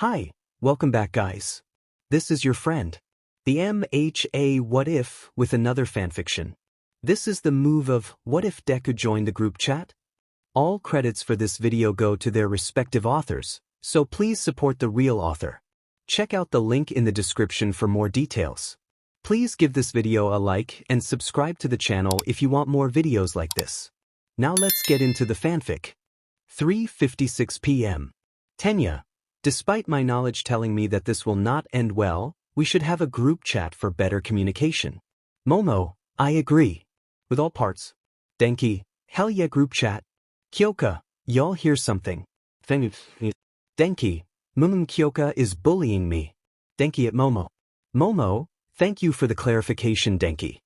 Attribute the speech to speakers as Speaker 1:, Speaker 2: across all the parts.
Speaker 1: Hi, welcome back guys. This is your friend, the MHA What If with another fanfiction. This is the move of What If Deku joined the group chat? All credits for this video go to their respective authors, so please support the real author. Check out the link in the description for more details. Please give this video a like and subscribe to the channel if you want more videos like this. Now let's get into the fanfic. 3:56 p.m. Tenya. Despite my knowledge telling me that this will not end well, we should have a group chat for better communication. Momo, I agree. With all parts. Denki, hell yeah group chat. Kyoka, y'all hear something. Denki, Kyoka is bullying me. Denki at Momo. Momo, thank you for the clarification Denki.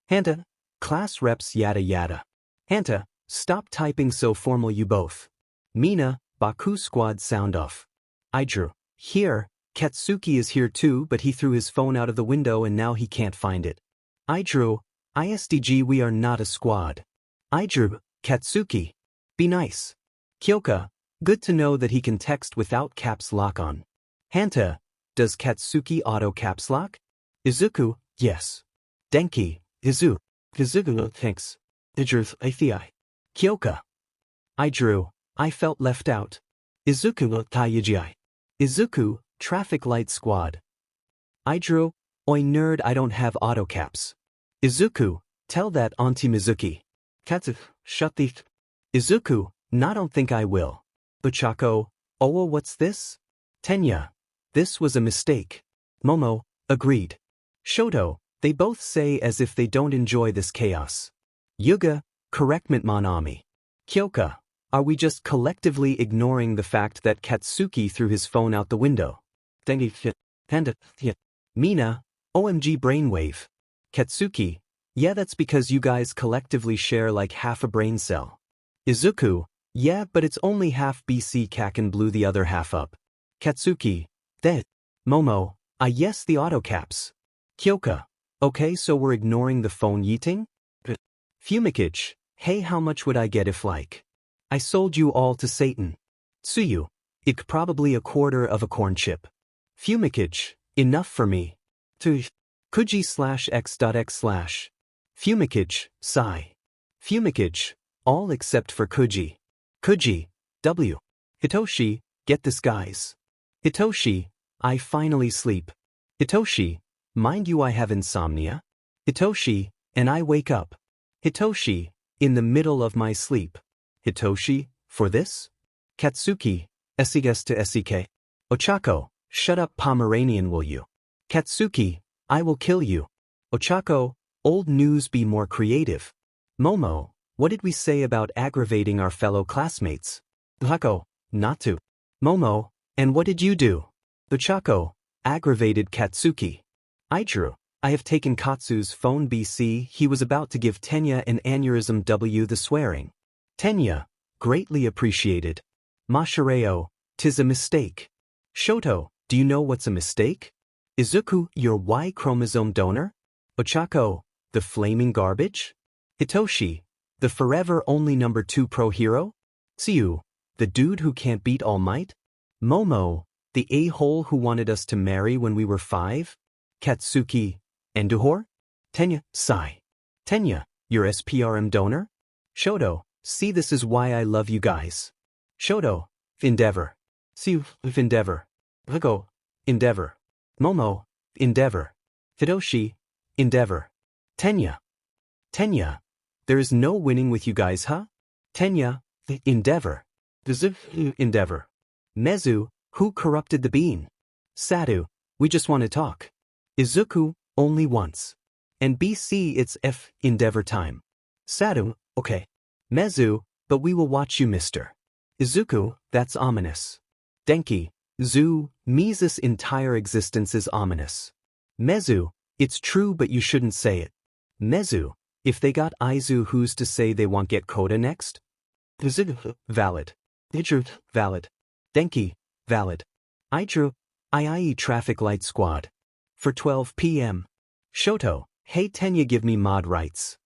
Speaker 1: Hanta, class reps yada yada. Hanta, stop typing so formal you both. Mina, Baku squad sound off. Idru, here, Katsuki is here too but he threw his phone out of the window and now he can't find it. Idru, ISDG we are not a squad. Idru, Katsuki, be nice. Kyoka, good to know that he can text without caps lock on. Hanta, does Katsuki auto caps lock? Izuku, yes. Denki, Izuku, thanks. Idru, Athei. Kyoka. Idru, I felt left out. Izuku, Taiyajai. Izuku, traffic light squad. Idru, oi nerd I don't have auto caps. Izuku, tell that Auntie Mizuki. Katsu, shut the Izuku, nah don't think I will. Ochako, oh what's this? Tenya, this was a mistake. Momo, agreed. Shoto, they both say as if they don't enjoy this chaos. Yuga, correctment Monami. Kyoka, are we just collectively ignoring the fact that Katsuki threw his phone out the window? Mina, OMG brainwave. Katsuki, yeah that's because you guys collectively share like half a brain cell. Izuku, yeah but it's only half BC Kaken blew the other half up. Katsuki, that. Momo, yes the auto caps. Kyoka, okay so we're ignoring the phone yeeting? Fumikage, hey how much would I get if like I sold you all to Satan? Tsuyu, ik probably a quarter of a corn chip. Fumikage, enough for me. Kuji/x.x/. Fumikage, sigh. Fumikage, all except for Kuji. Kuji, W. Hitoshi, get this guys. Hitoshi, I finally sleep. Hitoshi, mind you I have insomnia. Hitoshi, and I wake up. Hitoshi, in the middle of my sleep. Hitoshi, for this? Katsuki, esiges to SEK. Ochako, shut up Pomeranian will you? Katsuki, I will kill you. Ochako, old news be more creative. Momo, what did we say about aggravating our fellow classmates? Ochako, not to. Momo, and what did you do? Ochako, aggravated Katsuki. Idru, I have taken Katsu's phone BC he was about to give Tenya an aneurysm W the swearing. Tenya, greatly appreciated. Mashireo, 'tis a mistake. Shoto, do you know what's a mistake? Izuku, your Y chromosome donor? Ochako, the flaming garbage? Hitoshi, the forever only number 2 pro hero? Tsuyu, the dude who can't beat All Might? Momo, the a-hole who wanted us to marry when we were 5? Katsuki, Enduhor? Tenya, sigh. Tenya, your SPRM donor? Shoto, see this is why I love you guys. Shoto, endeavor. See endeavor. Vigo, endeavor. Momo, endeavor. Hitoshi, endeavor. Tenya. Tenya, there is no winning with you guys huh? Tenya, endeavor. Endeavor. Mezu, who corrupted the bean? Sadu, we just want to talk. Izuku, only once. And BC it's F, endeavor time. Sadu, okay. Mezu, but we will watch you mister. Izuku, that's ominous. Denki, Zu, Mises' entire existence is ominous. Mezu, it's true but you shouldn't say it. Mezu, if they got Izu who's to say they won't get Koda next? Valid. Idru, valid. Denki, valid. Idru, IIE traffic light squad. For 12 p.m. Shoto, hey Tenya give me mod rights.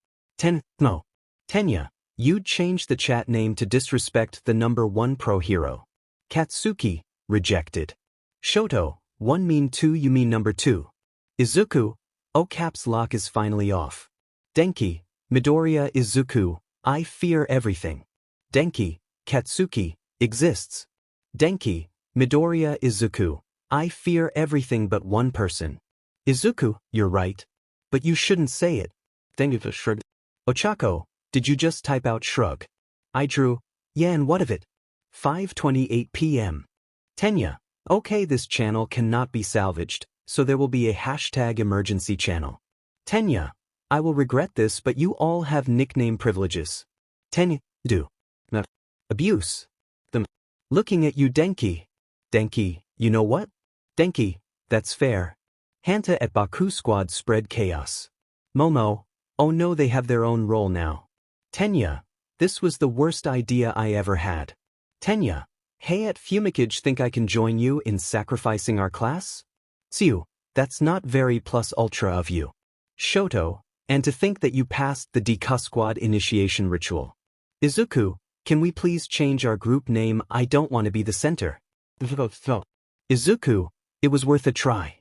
Speaker 1: No. Tenya, you'd change the chat name to disrespect the number 1 pro hero. Katsuki, rejected. Shoto, 1 mean 2 you mean number 2. Izuku, oh caps lock is finally off. Denki, Midoriya Izuku, I fear everything. Denki, Katsuki, exists. Denki, Midoriya Izuku, I fear everything but one person. Izuku, you're right. But you shouldn't say it. Denki shrug. Ochako, did you just type out shrug? I drew, yeah and what of it? 5:28 p.m. Tenya, okay this channel cannot be salvaged, so there will be a hashtag emergency channel. Tenya, I will regret this but you all have nickname privileges. Tenya, do. Abuse. Looking at you Denki. Denki, you know what? Denki, that's fair. Hanta at Baku Squad spread chaos. Momo, oh no they have their own role now. Tenya, this was the worst idea I ever had. Tenya, hey at Fumikage think I can join you in sacrificing our class? Tsu, that's not very plus ultra of you. Shoto, and to think that you passed the Deku Squad initiation ritual. Izuku, can we please change our group name? I don't want to be the center. Izuku, it was worth a try.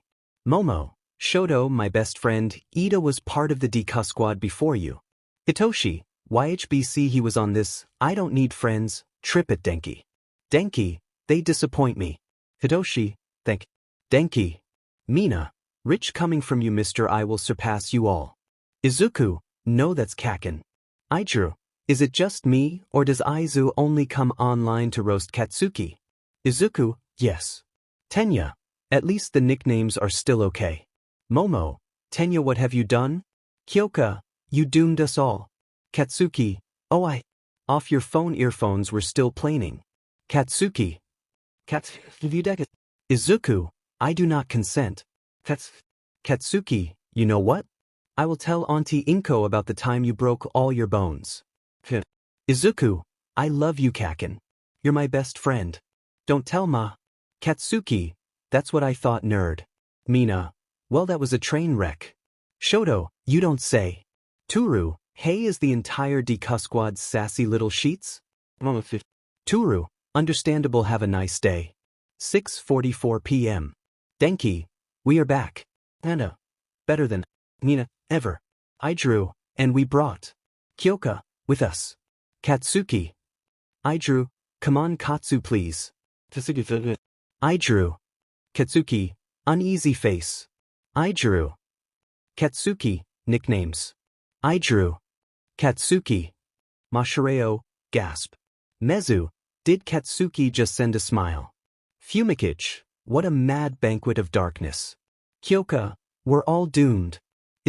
Speaker 1: Momo, Shoto, my best friend, Ida was part of the Deku Squad before you. Hitoshi, YHBC he was on this, I don't need friends, trip at Denki. Denki, they disappoint me. Hitoshi, thank. Denki. Mina, rich coming from you Mr. I will surpass you all. Izuku, no that's Kaken. Idru, is it just me, or does Aizu only come online to roast Katsuki? Izuku, yes. Tenya, at least the nicknames are still okay. Momo, Tenya what have you done? Kyoka, you doomed us all. Katsuki, oh off your phone earphones were still playing. Katsuki. Izuku, I do not consent. Katsuki, you know what? I will tell Auntie Inko about the time you broke all your bones. Izuku, I love you Kaken. You're my best friend. Don't tell Ma. Katsuki, that's what I thought nerd. Mina, well that was a train wreck. Shoto, you don't say. Toru, hey is the entire Deku Squad sassy little sheets? Toru, understandable have a nice day. 6:44 p.m. Denki, we are back. Anna, better than Mina, ever. I drew, and we brought Kyoka with us. Katsuki. I drew, come on Katsu please. I drew. Katsuki, uneasy face. I drew. Katsuki, nicknames. I drew. Katsuki. Mashireo, gasp. Mezu, did Katsuki just send a smile? Fumikage, what a mad banquet of darkness. Kyoka, we're all doomed.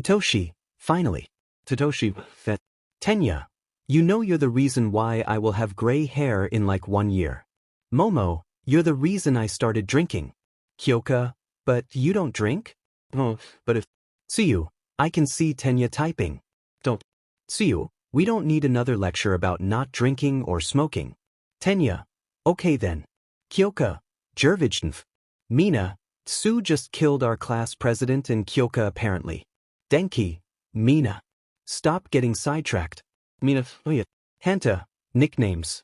Speaker 1: Itoshi, finally. Tatoshi, that. Tenya, you know you're the reason why I will have gray hair in like 1 year. Momo, you're the reason I started drinking. Kyoka, but you don't drink? Oh, but if. Tsuyu, I can see Tenya typing. Don't. Tsuyu, we don't need another lecture about not drinking or smoking. Tenya, okay then. Kyoka, Jervijnv. Mina, Tsu just killed our class president and Kyoka apparently. Denki, Mina. Stop getting sidetracked. Mina, Hanta, nicknames.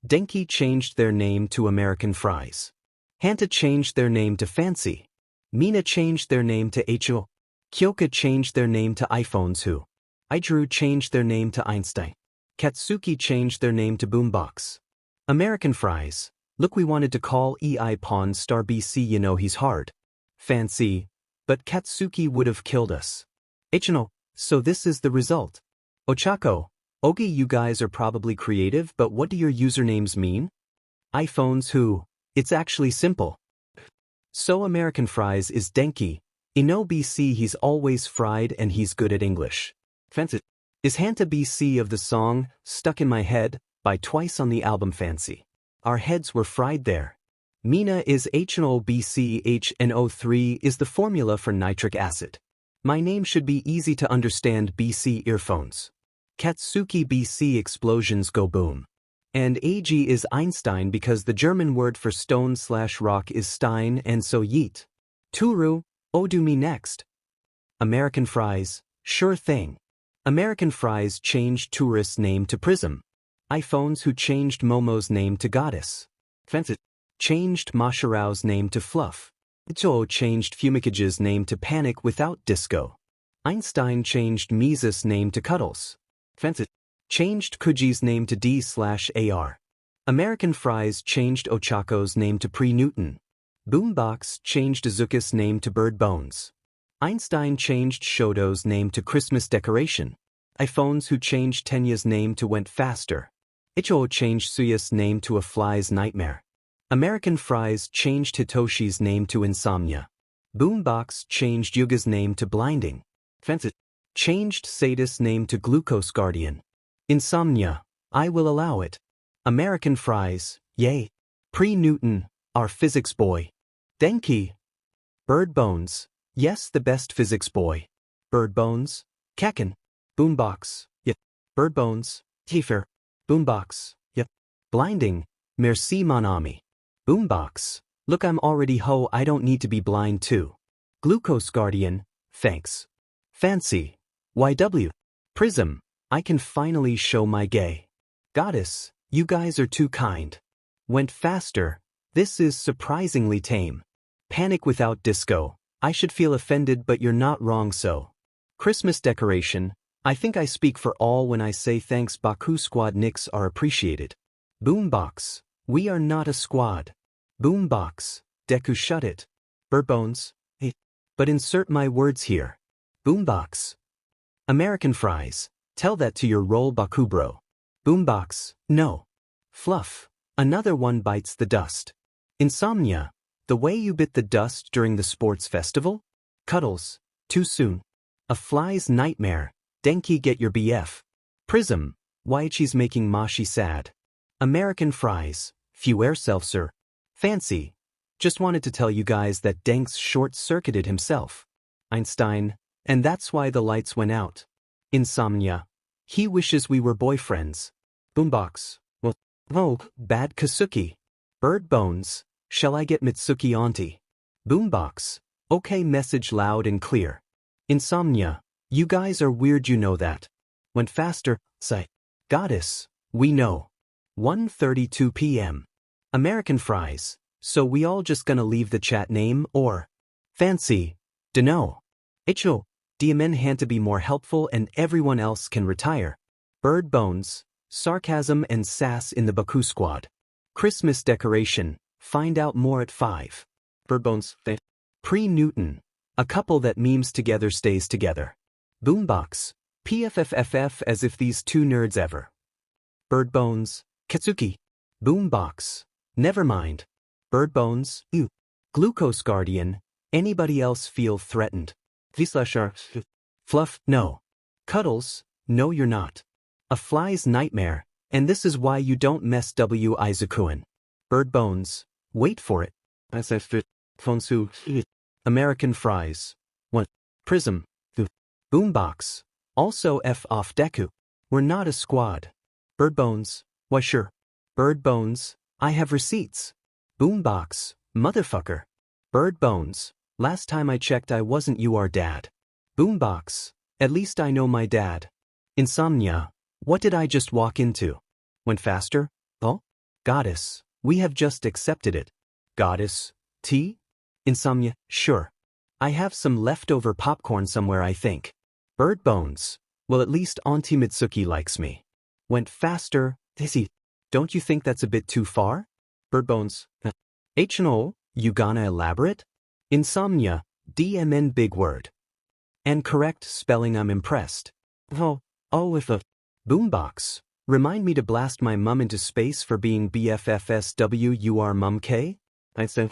Speaker 1: Denki changed their name to American Fries. Hanta changed their name to Fancy. Mina changed their name to Ho. Kyoka changed their name to iPhones Who. Idru changed their name to Einstein. Katsuki changed their name to Boombox. American Fries. Look we wanted to call EI Pawn Star BC you know he's hard. Fancy. But Katsuki would have killed us. Ichino, so this is the result. Ochako, Ogi you guys are probably creative but what do your usernames mean? iPhones Who. It's actually simple. So American Fries is Denki. Ino BC he's always fried and he's good at English. Fancy. Is Hanta BC of the song, Stuck in My Head, by Twice on the album Fancy. Our heads were fried there. Mina is HNO BC HNO3 is the formula for nitric acid. My name should be easy to understand BC earphones. Katsuki BC explosions go boom. And AG is Einstein because the German word for stone/rock is Stein and so yeet. Turu, do me next. American Fries, sure thing. American Fries changed Tourist's name to Prism. iPhones Who changed Momo's name to Goddess. Fence changed Mashirao's name to Fluff. Ito changed Fumicage's name to Panic Without Disco. Einstein changed Mises' name to Cuddles. Fancy changed Kuji's name to D/AR. American Fries changed Ochako's name to Pre-Newton. Boombox changed Azuka's name to Bird Bones. Einstein changed Shoto's name to Christmas Decoration. iPhones who changed Tenya's name to Went Faster. Icho changed Suya's name to A Fly's Nightmare. American Fries changed Hitoshi's name to Insomnia. Boombox changed Yuga's name to Blinding. Fancy changed Sadist's name to Glucose Guardian. Insomnia, I will allow it. American Fries, yay. Pre-Newton, our physics boy. Denki. Bird Bones, yes, the best physics boy. Bird Bones, Kaken. Boombox, yep. Bird Bones, Tifer. Boombox, yep. Blinding, merci mon ami. Boombox, look, I'm already ho, I don't need to be blind too. Glucose Guardian, thanks. Fancy, YW. Prism, I can finally show my gay. Goddess, you guys are too kind. Went Faster, this is surprisingly tame. Panic Without Disco, I should feel offended but you're not wrong so. Christmas Decoration, I think I speak for all when I say thanks Baku Squad nicks are appreciated. Boombox, we are not a squad. Boombox, Deku shut it. Birdbones, hey. But insert my words here. Boombox. American Fries, tell that to your roll Baku bro. Boombox, no. Fluff, another one bites the dust. Insomnia, the way you bit the dust during the sports festival? Cuddles, too soon. A Fly's Nightmare, Denki get your BF. Prism, Waichi's making Mashi sad. American Fries, Fewer Self-Sir. Fancy, just wanted to tell you guys that Denks short-circuited himself. Einstein, and that's why the lights went out. Insomnia, he wishes we were boyfriends. Boombox, well, oh, bad Kasuki. Bird Bones, shall I get Mitsuki auntie? Boombox, okay, message loud and clear. Insomnia, you guys are weird, you know that. Went Faster, sigh. Goddess, we know. 1:32 p.m. American Fries, so we all just gonna leave the chat name or? Fancy, dunno. Icho, DMN had to be more helpful and everyone else can retire. Bird Bones, sarcasm and sass in the Baku Squad. Christmas Decoration, find out more at 5. Bird Bones, Pre-Newton, a couple that memes together stays together. Boombox, PFFFF as if these two nerds ever. Bird Bones, Katsuki. Boombox, never mind. Bird Bones, you. Glucose Guardian, anybody else feel threatened? Vislashar, Fluff, no. Cuddles, no you're not. A Fly's Nightmare, and this is why you don't mess W. Izukuin. Bird Bones, wait for it. Fonsu, American Fries. 1. Prism. 2. Boombox, also F off Deku. We're not a squad. Bird Bones, why sure. Bird Bones, I have receipts. Boombox, motherfucker. Bird Bones, last time I checked I wasn't your dad. Boombox, at least I know my dad. Insomnia, what did I just walk into? Went Faster? Oh? Goddess, we have just accepted it. Goddess, tea? Insomnia, sure. I have some leftover popcorn somewhere I think. Bird Bones, well at least Auntie Mitsuki likes me. Went Faster, Dizzy. Don't you think that's a bit too far? Bird Bones, H&O, you gonna elaborate? Insomnia, DMN big word. And correct spelling I'm impressed. Oh, if a Boombox, remind me to blast my mum into space for being BFFSWUR mum K? I said,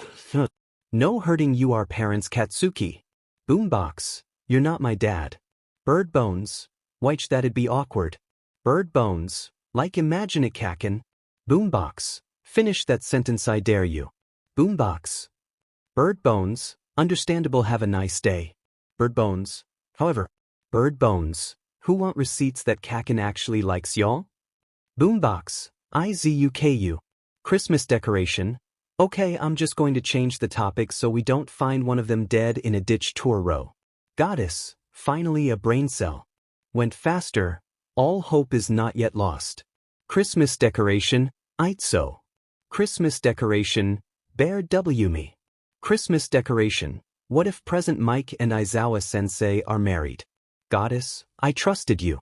Speaker 1: no hurting your parents Katsuki. Boombox, you're not my dad. Bird Bones, which that'd be awkward. Bird Bones, like imagine it Kaken. Boombox, finish that sentence I dare you. Boombox. Bird Bones, understandable have a nice day. Bird Bones, however. Bird Bones, who want receipts that Kaken actually likes y'all? Boombox, IZUKU. Christmas Decoration. Okay, I'm just going to change the topic so we don't find one of them dead in a ditch tour row. Goddess, finally a brain cell. Went Faster, all hope is not yet lost. Christmas Decoration, Aitso. Christmas Decoration, Bear W me. Christmas decoration. What if Present Mike and Aizawa-sensei are married? Goddess, I trusted you.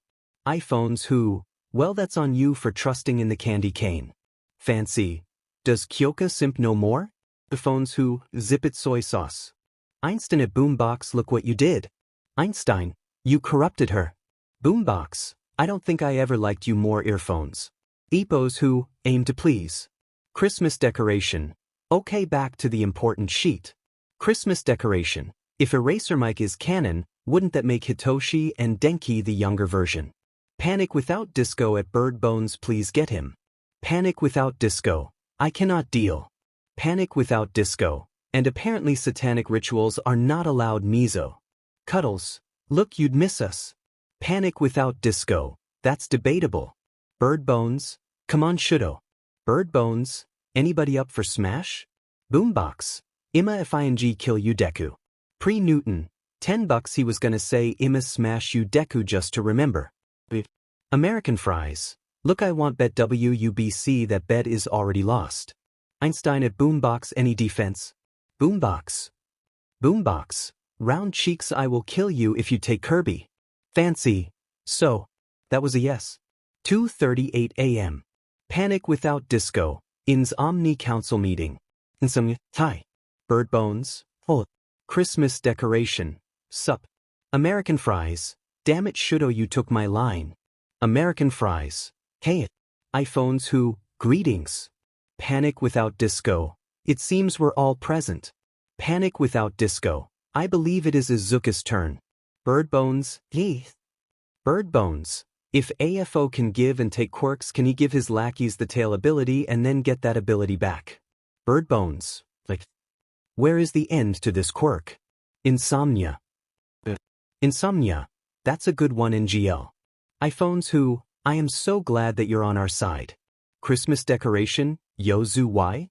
Speaker 1: iPhones who? Well, that's on you for trusting in the candy cane. Fancy. Does Kyoka simp no more? The phones who? Zip it soy sauce. Einstein at Boombox, look what you did. Einstein, you corrupted her. Boombox, I don't think I ever liked you more. Earphones. Epos who? Aim to please. Christmas decoration. Okay, back to the important sheet. Christmas decoration. If Eraser Mike is canon, wouldn't that make Hitoshi and Denki the younger version? Panic Without Disco at Bird Bones, please get him. Panic Without Disco. I cannot deal. Panic Without Disco. And apparently satanic rituals are not allowed. Mizo. Cuddles. Look, you'd miss us. Panic Without Disco. That's debatable. Bird Bones. Come on, Shudo. Bird Bones. Anybody up for Smash? Boombox. Imma if ing kill you Deku. Pre-Newton. $10 he was gonna say Imma smash you Deku just to remember. American fries. Look, I want bet WUBC, that bet is already lost. Einstein at Boombox, any defense? Boombox. Boombox. Round cheeks, I will kill you if you take Kirby. Fancy. So. That was a yes. 2:38 a.m. Panic Without Disco. In's Omni Council meeting. Insomnia. Hi. Bird Bones. Oh. Christmas decoration. Sup. American fries. Damn it, Shudo, you took my line. American fries. Hey. iPhones who? Greetings. Panic Without Disco. It seems we're all present. Panic Without Disco. I believe it is Izuka's turn. Bird Bones. Hey. Bird Bones. If AFO can give and take quirks, can he give his lackeys the tail ability and then get that ability back? Bird Bones. Like. Where is the end to this quirk? Insomnia. Insomnia. That's a good one. NGL. iPhones who? I am so glad that you're on our side. Christmas decoration. Yozu why?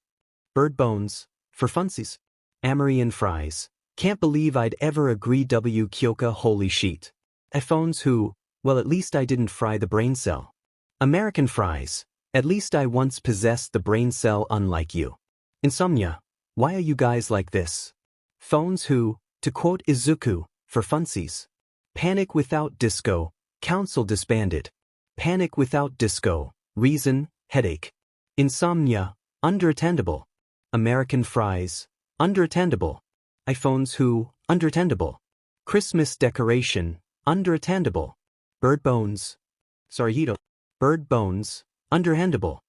Speaker 1: Bird Bones. For funsies. Amarian fries. Can't believe I'd ever agree. W Kyoka, holy sheet. iPhones who? Well, at least I didn't fry the brain cell. American fries. At least I once possessed the brain cell, unlike you. Insomnia. Why are you guys like this? Phones who? To quote Izuku, for funsies. Panic Without Disco. Council disbanded. Panic Without Disco. Reason, headache. Insomnia. Underattendable. American fries. Underattendable. iPhones who? Underattendable. Christmas decoration. Underattendable. Bird Bones. Sorry, Hito. Bird Bones. Underhandable.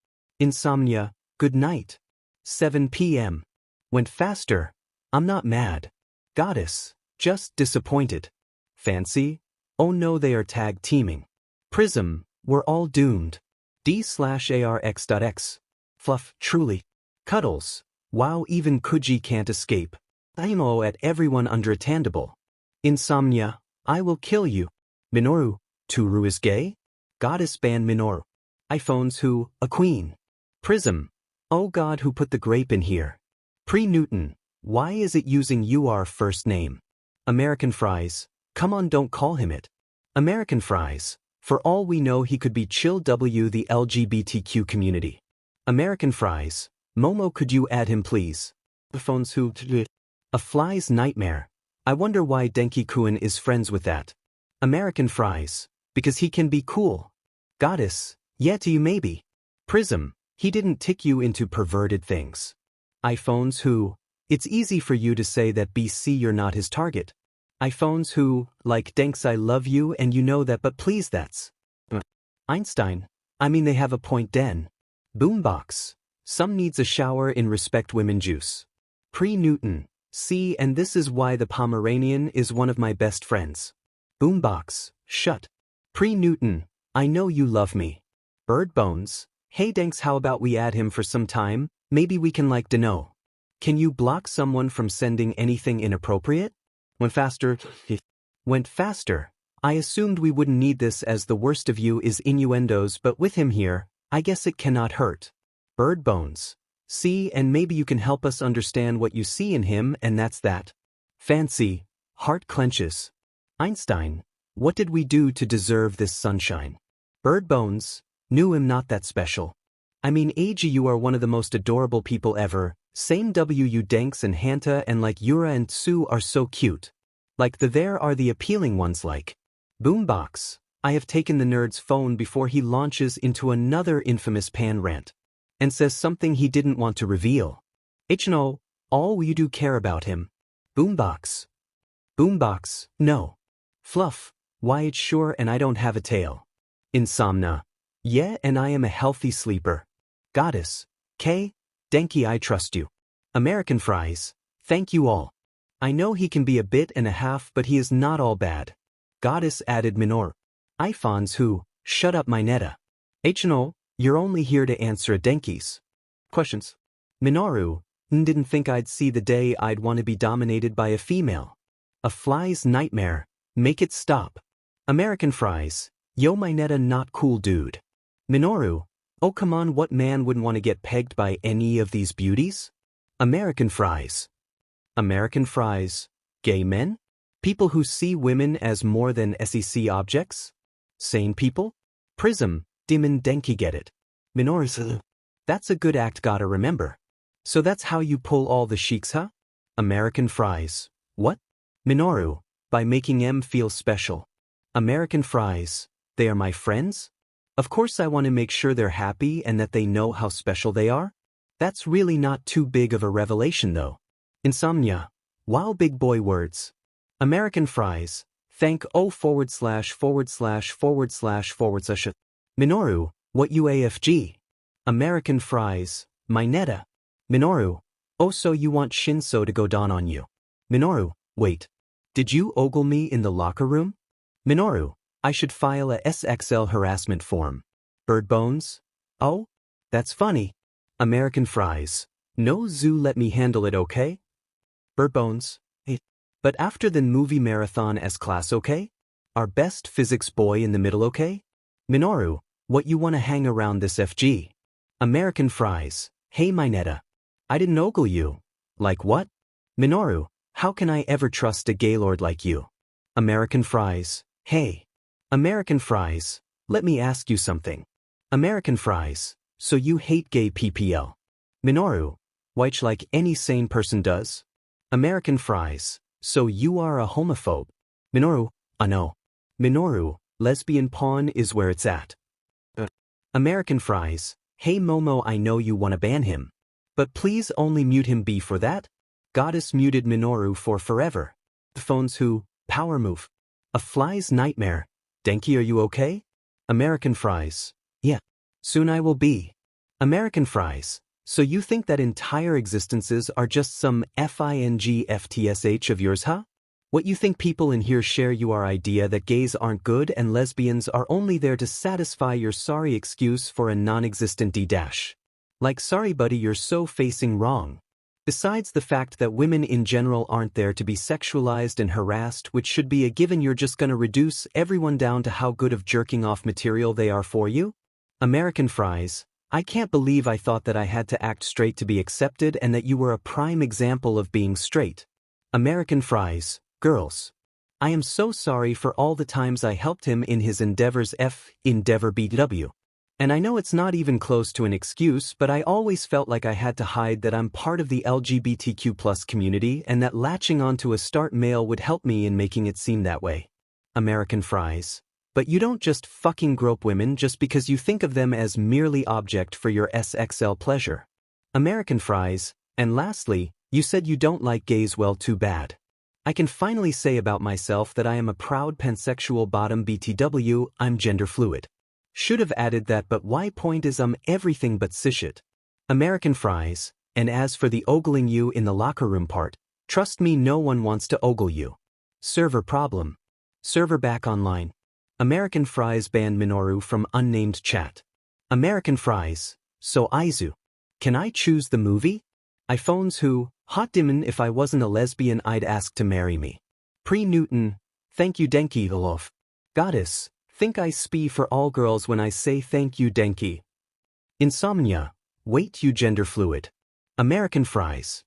Speaker 1: Insomnia. Good night. 7 p.m. Went faster. I'm not mad. Goddess. Just disappointed. Fancy. Oh no, they are tag teaming. Prism. We're all doomed. D/ARX.X. Fluff. Truly. Cuddles. Wow, even Kuji can't escape. Imo at everyone underattendable. Insomnia. I will kill you. Minoru. Toru is gay? Goddess ban Minoru. iPhones who? A queen. Prism. Oh God, who put the grape in here? Pre-Newton. Why is it using your first name? American fries. Come on, don't call him it. American fries. For all we know, he could be chill. W the LGBTQ community. American fries. Momo, could you add him please? iPhones who? A fly's nightmare. I wonder why Denki-kun is friends with that. American fries. Because he can be cool. Goddess. Yeah, to you maybe. Prism. He didn't tick you into perverted things. iPhones who? It's easy for you to say that BC you're not his target. iPhones who? Like Denks, I love you and you know that, but please that's. Einstein. I mean, they have a point. Den. Boombox. Some needs a shower in respect women juice. Pre-Newton. See, and this is why the Pomeranian is one of my best friends. Boombox. Shut. Pre-Newton. I know you love me. Bird Bones. Hey Denks, how about we add him for some time? Maybe we can like Deno. Can you block someone from sending anything inappropriate? Went faster. Went faster. I assumed we wouldn't need this as the worst of you is innuendos, but with him here, I guess it cannot hurt. Bird Bones. See, and maybe you can help us understand what you see in him, and that's that. Fancy. Heart clenches. Einstein. What did we do to deserve this sunshine? Bird Bones. Knew him, not that special. I mean, Eiji, you are one of the most adorable people ever. Same WU Danks and Hanta and like Yura and Tsu are so cute. Like there are the appealing ones like Boombox. I have taken the nerd's phone before he launches into another infamous pan rant. And says something he didn't want to reveal. HNO, all you do care about him. Boombox. Boombox, no. Fluff, why it's sure and I don't have a tail. Insomnia. Yeah and I am a healthy sleeper. Goddess. K. Denki I trust you. American Fries. Thank you all. I know he can be a bit and a half but he is not all bad. Goddess added Minoru. Ifons who, shut up my netta. HNO, you're only here to answer Denki's questions. Minoru, didn't think I'd see the day I'd want to be dominated by a female. A fly's nightmare, make it stop. American Fries, yo my netta not cool dude. Minoru, oh come on what man wouldn't want to get pegged by any of these beauties? American Fries. American Fries, gay men? People who see women as more than SEC objects? Sane people? Prism, Demon Denki get it. Minoru, that's a good act gotta remember. So that's how you pull all the sheiks huh? American Fries, what? Minoru, by making them feel special. American Fries, they are my friends? Of course I want to make sure they're happy and that they know how special they are. That's really not too big of a revelation though. Insomnia, wow big boy words. American Fries, thank ////// Minoru, what UAFG? American Fries, my netta. Minoru, oh so you want Shinso to go down on you. Minoru, wait. Did you ogle me in the locker room? Minoru, I should file a SXL harassment form. Bird bones? Oh? That's funny. American Fries, no zoo let me handle it okay? Bird bones, hey. But after the movie marathon S-class okay? Our best physics boy in the middle okay? Minoru, what you wanna hang around this FG? American Fries, hey my netta. I didn't ogle you. Like what? Minoru, how can I ever trust a gaylord like you? American Fries, hey. American Fries, let me ask you something. American Fries, so you hate gay PPL. Minoru, which like any sane person does? American Fries, so you are a homophobe. Minoru, no. Minoru, lesbian pawn is where it's at. American Fries, hey Momo I know you wanna ban him. But please only mute him B for that? Goddess muted Minoru for forever. The phones who, power move. A fly's nightmare. Denki are you okay? American Fries, yeah. Soon I will be. American Fries, so you think that entire existences are just some FING of yours huh? What you think people in here share your idea that gays aren't good and lesbians are only there to satisfy your sorry excuse for a non-existent D-dash. Like sorry buddy you're so facing wrong. Besides the fact that women in general aren't there to be sexualized and harassed which should be a given you're just gonna reduce everyone down to how good of jerking off material they are for you? American Fries, I can't believe I thought that I had to act straight to be accepted and that you were a prime example of being straight. American Fries, girls. I am so sorry for all the times I helped him in his endeavors endeavor BW. And I know it's not even close to an excuse but I always felt like I had to hide that I'm part of the LGBTQ+ community and that latching onto a start male would help me in making it seem that way. American Fries. But you don't just fucking grope women just because you think of them as merely object for your SXL pleasure. American Fries. And lastly, you said you don't like gays well too bad. I can finally say about myself that I am a proud pansexual bottom BTW, I'm gender fluid. Should have added that but why point is I'm everything but cishet. American Fries, and as for the ogling you in the locker room part, trust me no one wants to ogle you. Server problem. Server back online. American Fries banned Minoru from unnamed chat. American Fries, so Aizu. Can I choose the movie? iPhones who, hot dimmin if I wasn't a lesbian I'd ask to marry me. Pre-Newton, thank you Denki Alof. Goddess. Think I spee for all girls when I say thank you Denki. Insomnia. Wait you gender fluid. American Fries.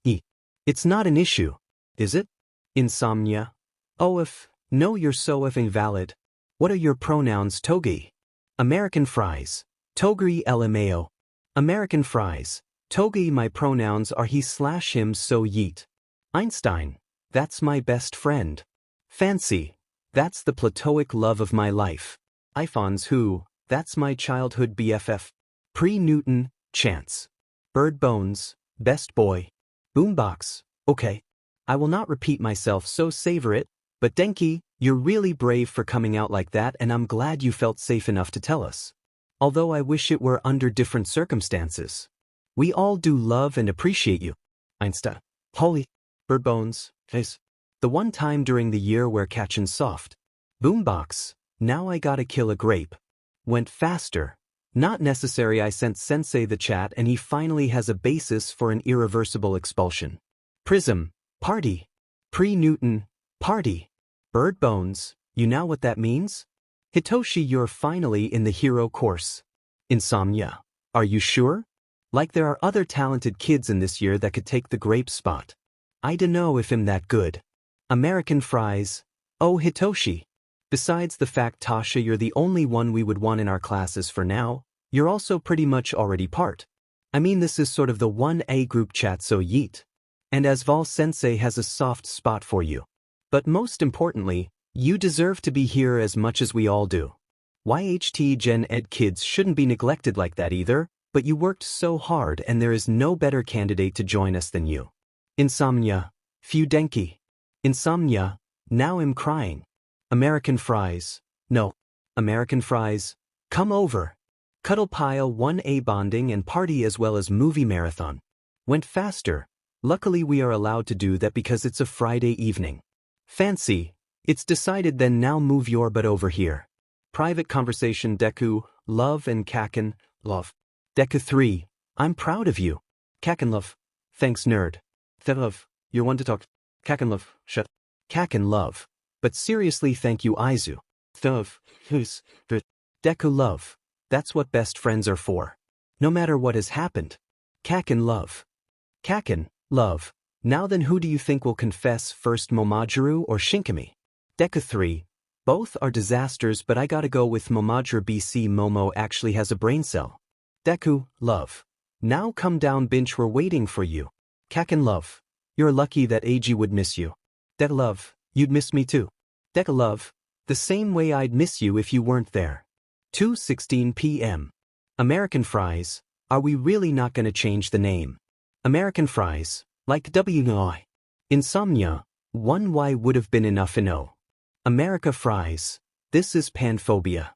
Speaker 1: It's not an issue. Is it? Insomnia. Oh if, no you're so effing valid. What are your pronouns Togi? American Fries. Togri LMAO. American Fries. Togi my pronouns are he/him so yeet. Einstein, that's my best friend. Fancy, that's the platonic love of my life. Iphons who, that's my childhood BFF. Pre-Newton, Chance. Bird Bones, best boy. Boombox, okay. I will not repeat myself so savor it, but Denki, you're really brave for coming out like that and I'm glad you felt safe enough to tell us. Although I wish it were under different circumstances. We all do love and appreciate you. Einstein. Holy. Bird Bones, face. The one time during the year where catchin' soft. Boombox, now I gotta kill a grape. Went faster. Not necessary. I sent Sensei the chat and he finally has a basis for an irreversible expulsion. Prism, party. Pre-Newton, party. Bird Bones, you know what that means? Hitoshi, you're finally in the hero course. Insomnia, are you sure? Like there are other talented kids in this year that could take the grape spot. I dunno if I'm that good. American Fries, oh Hitoshi. Besides the fact Tasha you're the only one we would want in our classes for now, you're also pretty much already part. I mean this is sort of the 1A group chat so yeet. And as Val Sensei has a soft spot for you. But most importantly, you deserve to be here as much as we all do. YHT Gen Ed kids shouldn't be neglected like that either, but you worked so hard and there is no better candidate to join us than you. Insomnia, Fudenki. Insomnia, now I'm crying. American Fries, no. American Fries, come over. Cuddle pile 1A bonding and party as well as movie marathon. Went faster. Luckily we are allowed to do that because it's a Friday evening. Fancy, it's decided then now move your butt over here. Private conversation Deku, love and Kaken, love. Deku 3, I'm proud of you. Kaken love. Thanks nerd. Love, you're one to talk. Kaken love, shut. Kaken love. But seriously thank you Aizu. Love, who's, but. Deku love. That's what best friends are for. No matter what has happened. Kaken love. Kaken, love. Now then who do you think will confess first, Momajuru or Shinkami? Deku 3. Both are disasters but I gotta go with Momajuru. BC Momo actually has a brain cell. Deku, love. Now come down bench, we're waiting for you. Kaken love. You're lucky that Eiji would miss you. Deku love, you'd miss me too. Deku love. The same way I'd miss you if you weren't there. 2:16 p.m. American Fries, are we really not gonna change the name? American Fries, like WNI. Insomnia, 1Y would have been enough America Fries, this is panphobia.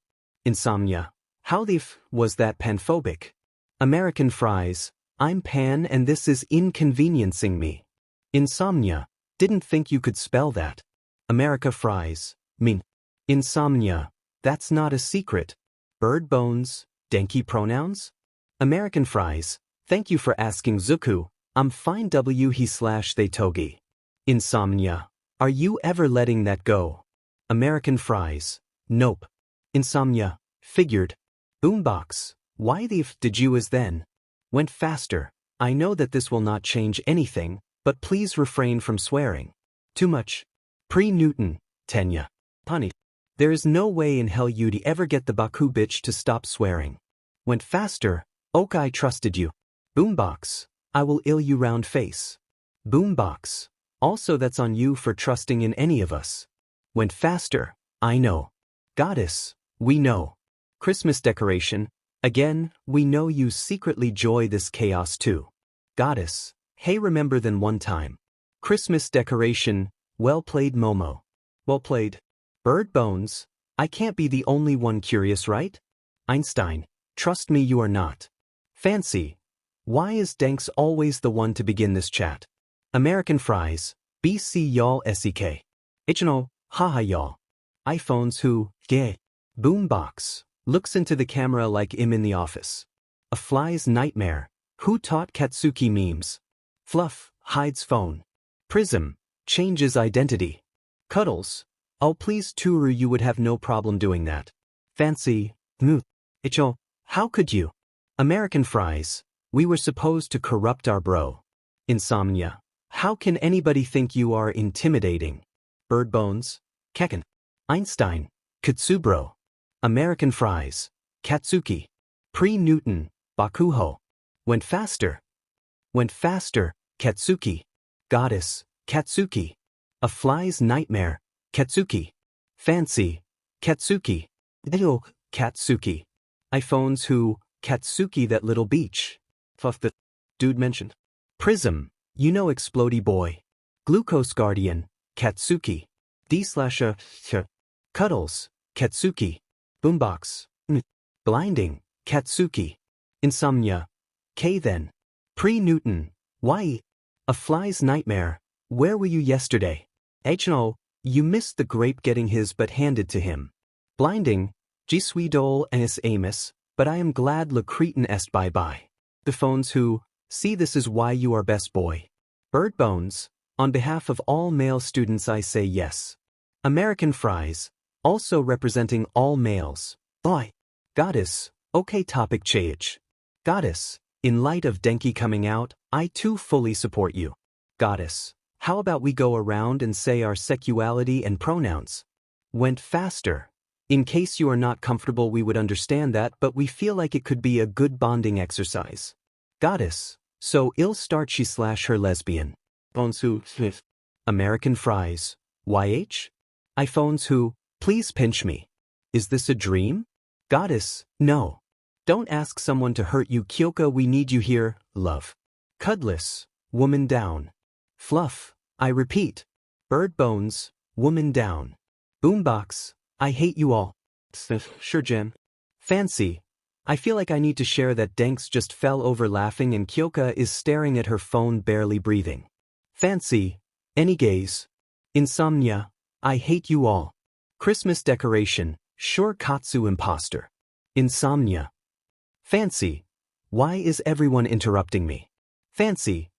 Speaker 1: Insomnia, how the f was that panphobic? American Fries, I'm pan and this is inconveniencing me. Insomnia, didn't think you could spell that. America Fries, mean. Insomnia, that's not a secret. Bird Bones, Denki pronouns? American Fries, thank you for asking Zuku, I'm fine he/they togi. Insomnia, are you ever letting that go? American Fries, nope. Insomnia, figured. Boombox, why the f did you as then? Went faster, I know that this will not change anything, but please refrain from swearing. Too much. Pre-Newton, Tenya. Punny. There is no way in hell you'd ever get the Baku bitch to stop swearing. Went faster, Oak I trusted you. Boombox, I will ill you round face. Boombox, also that's on you for trusting in any of us. Went faster, I know. Goddess, we know. Christmas decoration, again, we know you secretly joy this chaos too. Goddess, hey remember then one time. Christmas decoration, well played Momo. Well played. Bird Bones, I can't be the only one curious right? Einstein, trust me you are not. Fancy, why is Danks always the one to begin this chat? American Fries, BC y'all SEK. Ichino, haha y'all. iPhones who, gay. Boombox, looks into the camera like im in the office. A fly's nightmare, who taught Katsuki memes? Fluff, hides phone. Prism, changes identity. Cuddles, oh please Turu you would have no problem doing that. Fancy, Icho, how could you? American Fries, we were supposed to corrupt our bro. Insomnia, how can anybody think you are intimidating? Bird Bones, Kekken. Einstein, Katsubro. American Fries, Katsuki. Pre-Newton, Bakuho. Went faster, Went faster, Katsuki. Goddess, Katsuki. A fly's nightmare, Katsuki. Fancy, Katsuki. Little, Katsuki. iPhones who, Katsuki that little beach. Fuff the dude mentioned. Prism, you know explodey boy. Glucose guardian, Katsuki. D/Ch. Cuddles, Katsuki. Boombox. Blinding, Katsuki. Insomnia. K then. Pre-Newton. Why? A fly's nightmare. Where were you yesterday? H&O, you missed the grape getting his but handed to him. Blinding. Je suis dole es Amos, but I am glad le cretin est bye-bye. The phones who, see this is why you are best boy. Bird Bones, on behalf of all male students I say yes. American Fries, also representing all males. Boy. Goddess, okay topic change. Goddess, in light of Denki coming out, I too fully support you. Goddess, how about we go around and say our sexuality and pronouns? Went faster. In case you are not comfortable we would understand that but we feel like it could be a good bonding exercise. Goddess, so ill start she/her lesbian. Phones who, American Fries. YH? iPhones who, please pinch me. Is this a dream? Goddess, no. Don't ask someone to hurt you Kyoka we need you here, love. Cuddless, woman down. Fluff, I repeat. Bird Bones, woman down. Boombox, I hate you all. Sure Jen. Fancy, I feel like I need to share that Danks just fell over laughing and Kyoka is staring at her phone barely breathing. Fancy, any gaze. Insomnia, I hate you all. Christmas decoration, sure Katsu imposter. Insomnia. Fancy, why is everyone interrupting me? Fancy,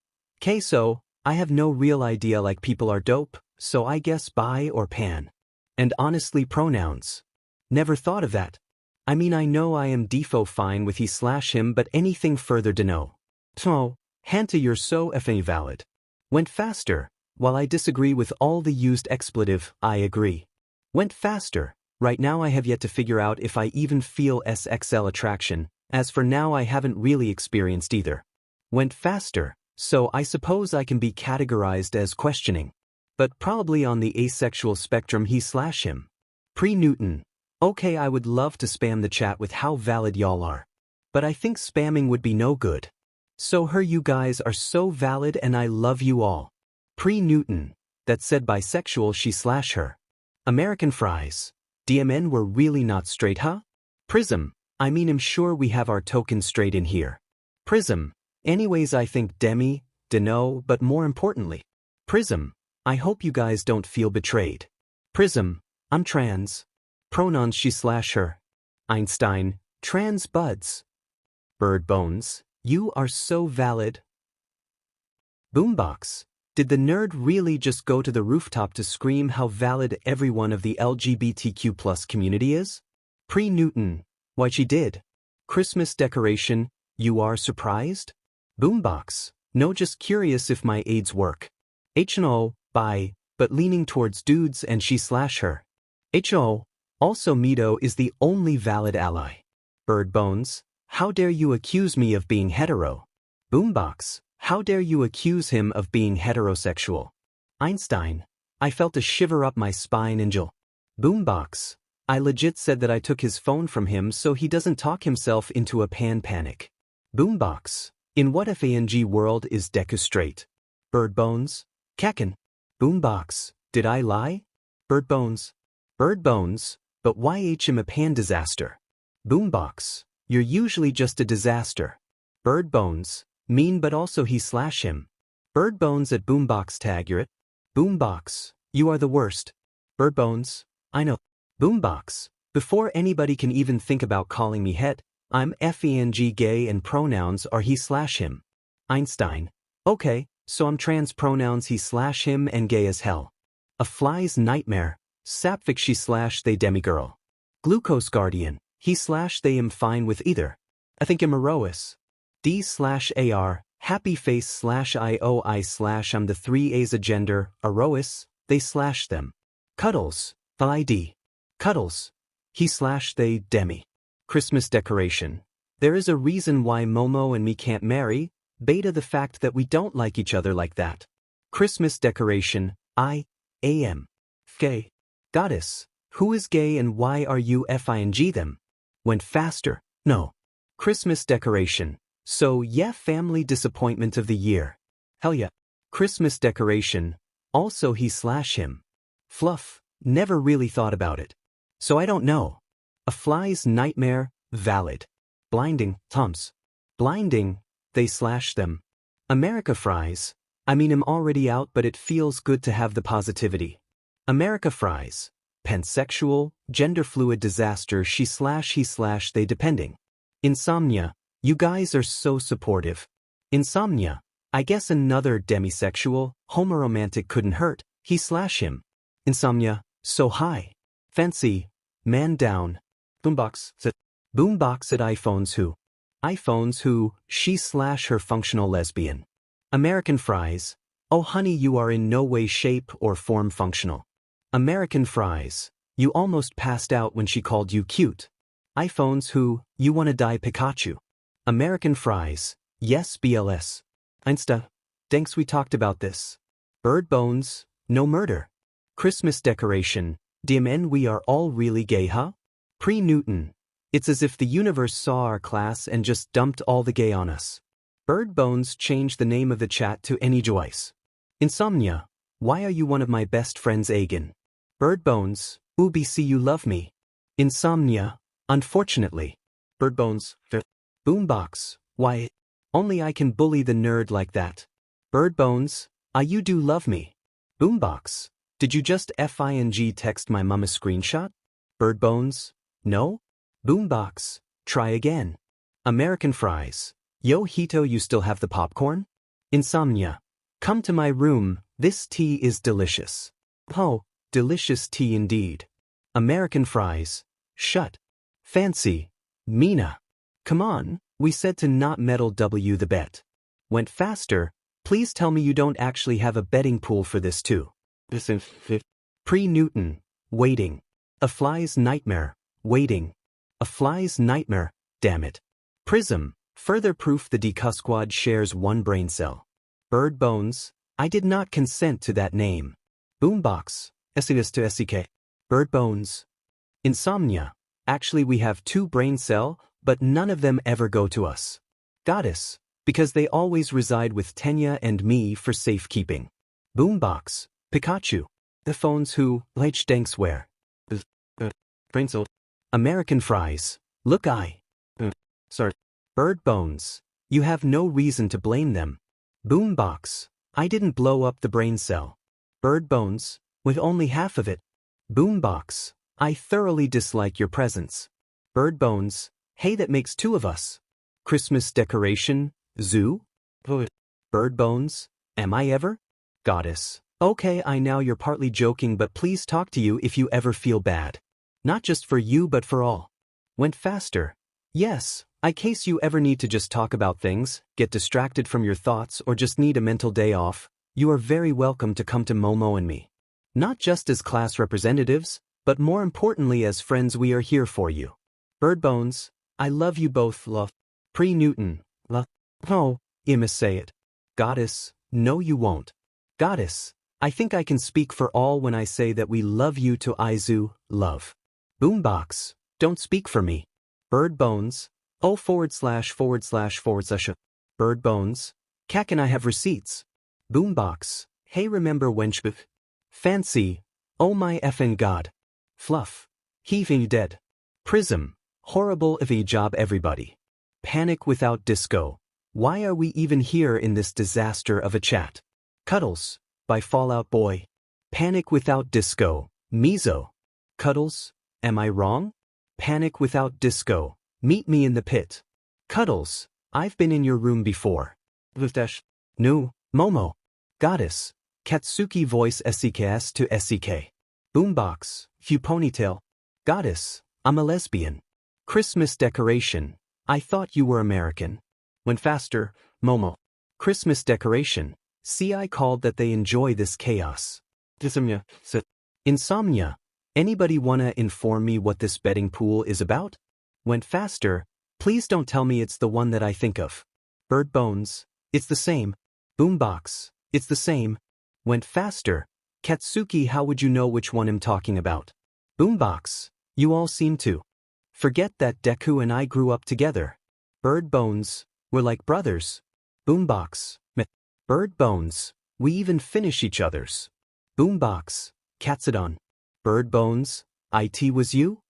Speaker 1: queso, I have no real idea like people are dope, so I guess bi or pan. And honestly pronouns. Never thought of that. I mean I know I am defo fine with he/him but anything further to know. So, Hanta you're so effing valid. Went faster, while I disagree with all the used expletive, I agree. Went faster, right now I have yet to figure out if I even feel SXL attraction, as for now I haven't really experienced either. Went faster, so I suppose I can be categorized as questioning. But probably on the asexual spectrum he/him. Pre-Newton. Okay I would love to spam the chat with how valid y'all are. But I think spamming would be no good. So you guys are so valid and I love you all. Pre-Newton. That said bisexual she/her. American Fries. DMN were really not straight huh? Prism. I mean I'm sure we have our token straight in here. Prism. Anyways I think Demi, Deno but more importantly. Prism. I hope you guys don't feel betrayed. Prism. I'm trans. Pronouns she/her. Einstein. Trans buds. Bird Bones. You are so valid. Boombox. Did the nerd really just go to the rooftop to scream how valid everyone of the LGBTQ+ community is? Pre-Newton. Why she did. Christmas decoration. You are surprised? Boombox. No just curious if my aids work. H&O. Bi, but leaning towards dudes and she/her. H.O. Also Mito is the only valid ally. Bird Bones. How dare you accuse me of being hetero? Boombox. How dare you accuse him of being heterosexual? Einstein. I felt a shiver up my spine Angel. Boombox. I legit said that I took his phone from him so he doesn't talk himself into a panic. Boombox. In what FANG world is Deku straight? Bird Bones. Kaken. Boombox. Did I lie? Bird Bones. Bird Bones. But why HM a pan disaster? Boombox. You're usually just a disaster. Bird Bones. Mean but also he/him. Bird Bones at Boombox tagurate. Boombox. You are the worst. Bird Bones. I know. Boombox. Before anybody can even think about calling me het, I'm FENG gay and pronouns are he/him. Einstein. Okay, so I'm trans pronouns he/him and gay as hell. A fly's nightmare. Sapphik she/they demigirl. Glucose guardian. He/they am fine with either. I think I'm Erois. D/AR. Happy face/IOI/ I'm the 3A's a gender. Erois. They/ them. Cuddles. ID. Cuddles. He/they demi. Christmas decoration. There is a reason why Momo and me can't marry. Beta the fact that we don't like each other like that. Christmas decoration, I am gay. Goddess, who is gay and why are you FING them? Went faster, no. Christmas decoration, so yeah, family disappointment of the year. Hell yeah. Christmas decoration, also he/him. Fluff, never really thought about it. So I don't know. A fly's nightmare, valid. Blinding, Tums. Blinding, they/them. America fries, I mean I'm already out but it feels good to have the positivity. America fries, pansexual, gender fluid disaster she/he/they depending. Insomnia, you guys are so supportive. Insomnia, I guess another demisexual, homoromantic couldn't hurt, he/him. Insomnia, so high. Fancy, man down. Boombox at iPhones who? iPhones who, she/her functional lesbian. American fries, oh honey you are in no way shape or form functional. American fries, you almost passed out when she called you cute. iPhones who, you wanna die Pikachu. American fries, yes BLS. Insta, thanks we talked about this. Bird bones, no murder. Christmas decoration, DMN we are all really gay huh? Pre-Newton, it's as if the universe saw our class and just dumped all the gay on us. Bird bones change the name of the chat to any Joyce. Insomnia, why are you one of my best friends Agan? Bird bones, UBC you love me. Insomnia, unfortunately. Bird bones, boombox, why? Only I can bully the nerd like that. Bird bones, you do love me. Boombox, did you just FING text my mama screenshot? Bird bones, no? Boombox, try again. American fries, yo Hito you still have the popcorn? Insomnia, come to my room, this tea is delicious. Oh, delicious tea indeed. American fries, shut. Fancy, Mina. Come on, we said to not meddle W the bet. Went faster, please tell me you don't actually have a betting pool for this too. Pre-Newton, waiting. A fly's nightmare, waiting. A fly's nightmare, damn it. Prism, further proof the DK squad shares one brain cell. Bird bones, I did not consent to that name. Boombox, SES to SEK. Bird bones. Insomnia, actually we have 2 brain cell, but none of them ever go to us. Goddess, because they always reside with Tenya and me for safekeeping. Boombox, Pikachu. The phones who, like Stanksware. Brain cell. American fries, look sorry. Bird bones, you have no reason to blame them. Boombox, I didn't blow up the brain cell. Bird bones, with only half of it. Boombox, I thoroughly dislike your presence. Bird bones, hey that makes 2 of us. Christmas decoration, zoo? Bird bones, am I ever? Goddess, okay I know you're partly joking but please talk to you if you ever feel bad. Not just for you but for all. Went faster. Yes, in case you ever need to just talk about things, get distracted from your thoughts or just need a mental day off, you are very welcome to come to Momo and me. Not just as class representatives, but more importantly as friends we are here for you. Bird bones, I love you both love. Pre-Newton, love. Oh, Imma say it. Goddess, no you won't. Goddess, I think I can speak for all when I say that we love you to Izu, love. Boombox, don't speak for me. Bird bones, oh // Bird bones, Cack and I have receipts. Boombox, hey remember wench. Fancy, oh my effing god. Fluff, heaving dead. Prism, horrible of a job everybody. Panic without disco, why are we even here in this disaster of a chat? Cuddles, by Fallout Boy. Panic without disco, Mizo. Cuddles, am I wrong? Panic without disco, meet me in the pit. Cuddles, I've been in your room before. No, Momo. Goddess, Katsuki voice SEKS to SEK. Boombox, few ponytail. Goddess, I'm a lesbian. Christmas decoration, I thought you were American. Went faster, Momo. Christmas decoration, see I called that they enjoy this chaos. Insomnia, anybody wanna inform me what this betting pool is about? Went faster, please don't tell me it's the one that I think of. Bird bones, It's the same. Boombox. It's the same. Went faster. Katsuki, how would you know which one I'm talking about? Boombox. You all seem to forget that Deku and I grew up together. Bird Bones. We're like brothers. Boombox. Meh. Bird Bones. We even finish each other's. Boombox. Katsudon. Bird Bones. IT was you?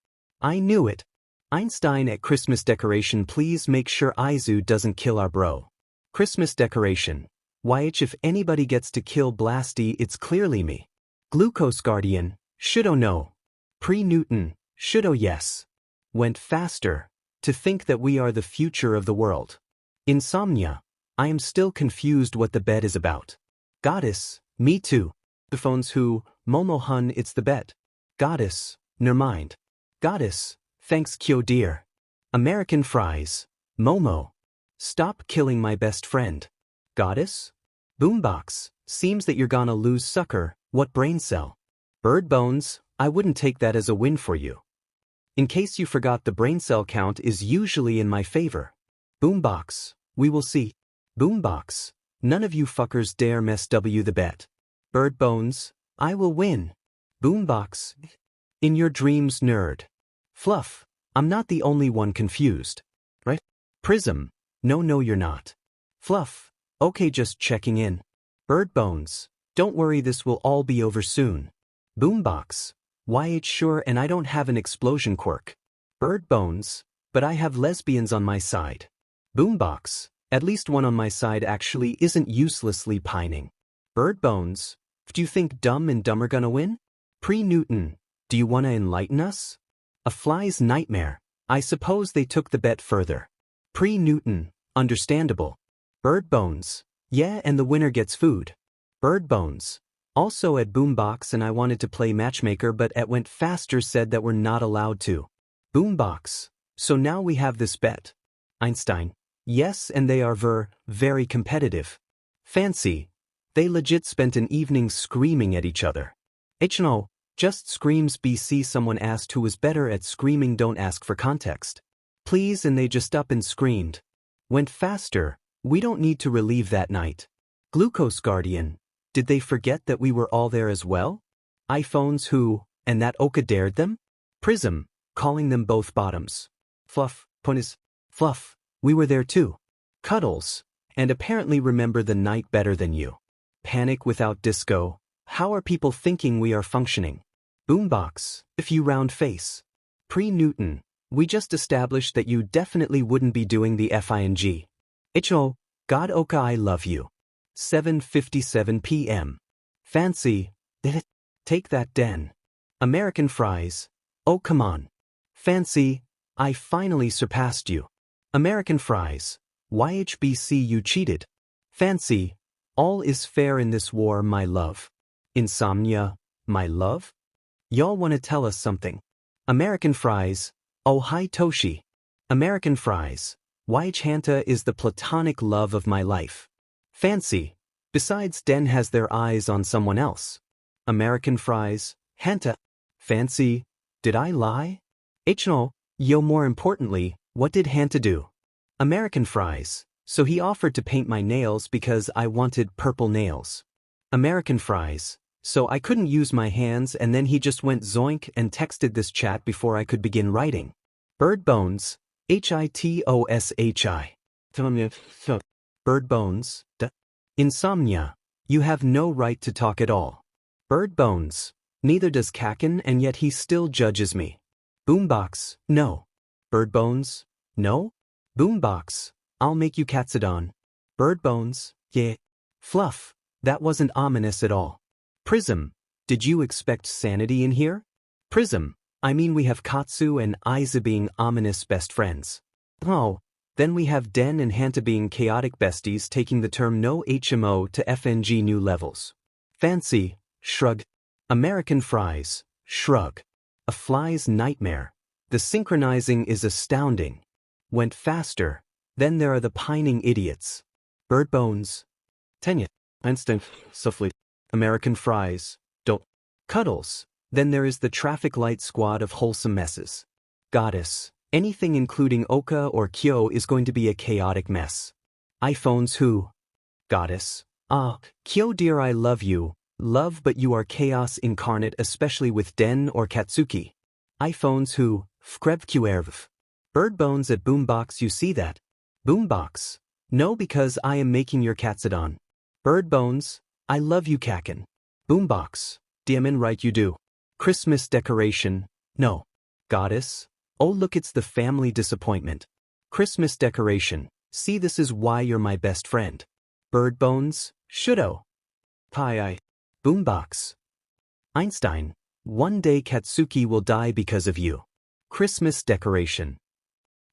Speaker 1: I knew it. Einstein at Christmas decoration, please make sure Aizu doesn't kill our bro. Christmas decoration. YH, if anybody gets to kill Blasty, it's clearly me. Glucose Guardian. Shouldo no. Pre-Newton. Shouldo yes. Went faster. To think that we are the future of the world. Insomnia. I am still confused what the bet is about. Goddess. Me too. The phones who, Momo-hun, it's the bet. Goddess. Never mind. Goddess. Thanks Kyo dear. American fries. Momo. Stop killing my best friend. Goddess? Boombox. Seems that you're gonna lose sucker. What brain cell? Bird Bones. I wouldn't take that as a win for you. In case you forgot, the brain cell count is usually in my favor. Boombox. We will see. Boombox. None of you fuckers dare mess W the bet. Bird Bones. I will win. Boombox. In your dreams, nerd. Fluff. I'm not the only one confused. Right? Prism. No, you're not. Fluff. Okay, just checking in. Bird Bones. Don't worry, this will all be over soon. Boombox. YH sure, and I don't have an explosion quirk. Bird Bones. But I have lesbians on my side. Boombox. At least one on my side actually isn't uselessly pining. Bird Bones. Do you think Dumb and Dumber gonna win? Pre-Newton. Do you wanna enlighten us? A fly's nightmare. I suppose they took the bet further. Pre-Newton. Understandable. Bird Bones. Yeah, and the winner gets food. Bird Bones. Also at Boombox, and I wanted to play matchmaker, but at went faster said that we're not allowed to. Boombox. So now we have this bet. Einstein. Yes, and they are very competitive. Fancy. They legit spent an evening screaming at each other. HNO. Just screams. BC. Someone asked who was better at screaming. Don't ask for context. Please, and they just up and screamed. Went faster. We don't need to relieve that night. Glucose Guardian. Did they forget that we were all there as well? iPhones who, and that Oka dared them? Prism. Calling them both bottoms. Fluff. Punis. Fluff. We were there too. Cuddles. And apparently remember the night better than you. Panic without disco. How are people thinking we are functioning? Boombox. If you round face. Pre-Newton. We just established that you definitely wouldn't be doing the FING. Icho. God Oka, I love you. 7:57 p.m. Fancy. Take that den. American fries. Oh come on. Fancy. I finally surpassed you. American fries. YHBC, you cheated. Fancy. All is fair in this war, my love. Insomnia. My love? Y'all wanna tell us something? American fries. Oh hi Toshi. American fries. YH Hanta is the platonic love of my life. Fancy. Besides, Den has their eyes on someone else. American fries. Hanta. Fancy. Did I lie? HNO. Yo, more importantly, what did Hanta do? American fries. So he offered to paint my nails because I wanted purple nails. American fries. So I couldn't use my hands, and then he just went zoink and texted this chat before I could begin writing. Bird Bones. HITOSHI. Bird Bones. Insomnia. You have no right to talk at all. Bird Bones. Neither does Kaken, and yet he still judges me. Boombox. No. Bird Bones. No? Boombox. I'll make you Katsudon. Bird Bones. Yeah. Fluff. That wasn't ominous at all. Prism. Did you expect sanity in here? Prism. I mean, we have Katsu and Aiza being ominous best friends. Oh. Then we have Den and Hanta being chaotic besties, taking the term no HMO to FNG new levels. Fancy. Shrug. American fries. Shrug. A fly's nightmare. The synchronizing is astounding. Went faster. Then there are the pining idiots. Bird Bones. Tenya. Instant. Softly. American fries. Don't. Cuddles. Then there is the traffic light squad of wholesome messes. Goddess. Anything including Oka or Kyo is going to be a chaotic mess. iPhones who. Goddess. Ah, Kyo dear I love you, love but you are chaos incarnate especially with Den or Katsuki. iPhones who, vkrevqerv. Bird bones at Boombox you see that? Boombox. No because I am making your Katsudan. Bird bones, I love you Kaken. Boombox. Diamin right you do. Christmas decoration, no. Goddess. Oh look it's the family disappointment. Christmas decoration, see this is why you're my best friend. Bird bones, should'o. Pie. Boombox. Einstein. One day Katsuki will die because of you. Christmas decoration.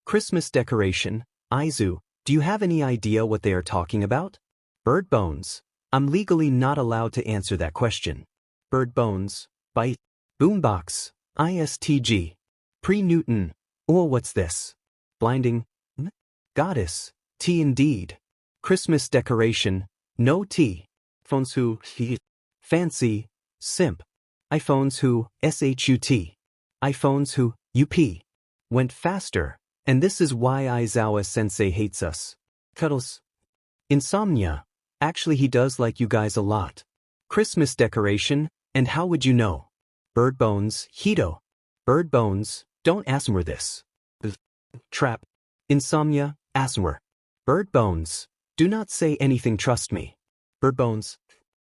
Speaker 1: Christmas decoration, Aizu, do you have any idea what they are talking about? Bird bones. I'm legally not allowed to answer that question. Bird bones, bite. Boombox, ISTG. Pre-Newton, oh what's this? Blinding. Goddess, T indeed. Christmas decoration, no T. Phones who, fancy, simp. iPhones who, SHUT. iPhones who, UP. Went faster, and this is why Aizawa sensei hates us. Cuddles. Insomnia. Actually he does like you guys a lot. Christmas decoration, and how would you know? Bird bones, Hito. Bird bones, don't asmr this. Trap. Insomnia, asmr. Bird bones, do not say anything trust me. Bird bones,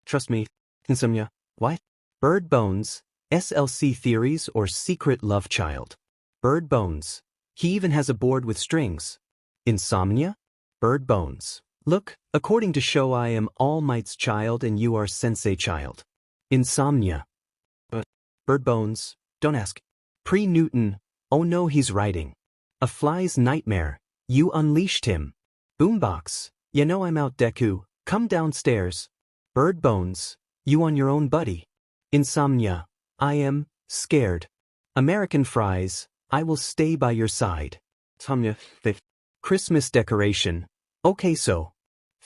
Speaker 1: trust me. Insomnia, what? Bird bones, SLC theories or secret love child. Bird bones, he even has a board with strings. Insomnia? Bird bones. Look, according to show I am All Might's child and you are Sensei child. Insomnia. But, Bird bones, don't ask. Pre-Newton, oh no he's writing. A fly's nightmare, you unleashed him. Boombox, you know I'm out Deku, come downstairs. Bird bones, you on your own buddy. Insomnia, I am, scared. American fries, I will stay by your side. Insomnia, Christmas decoration, okay so.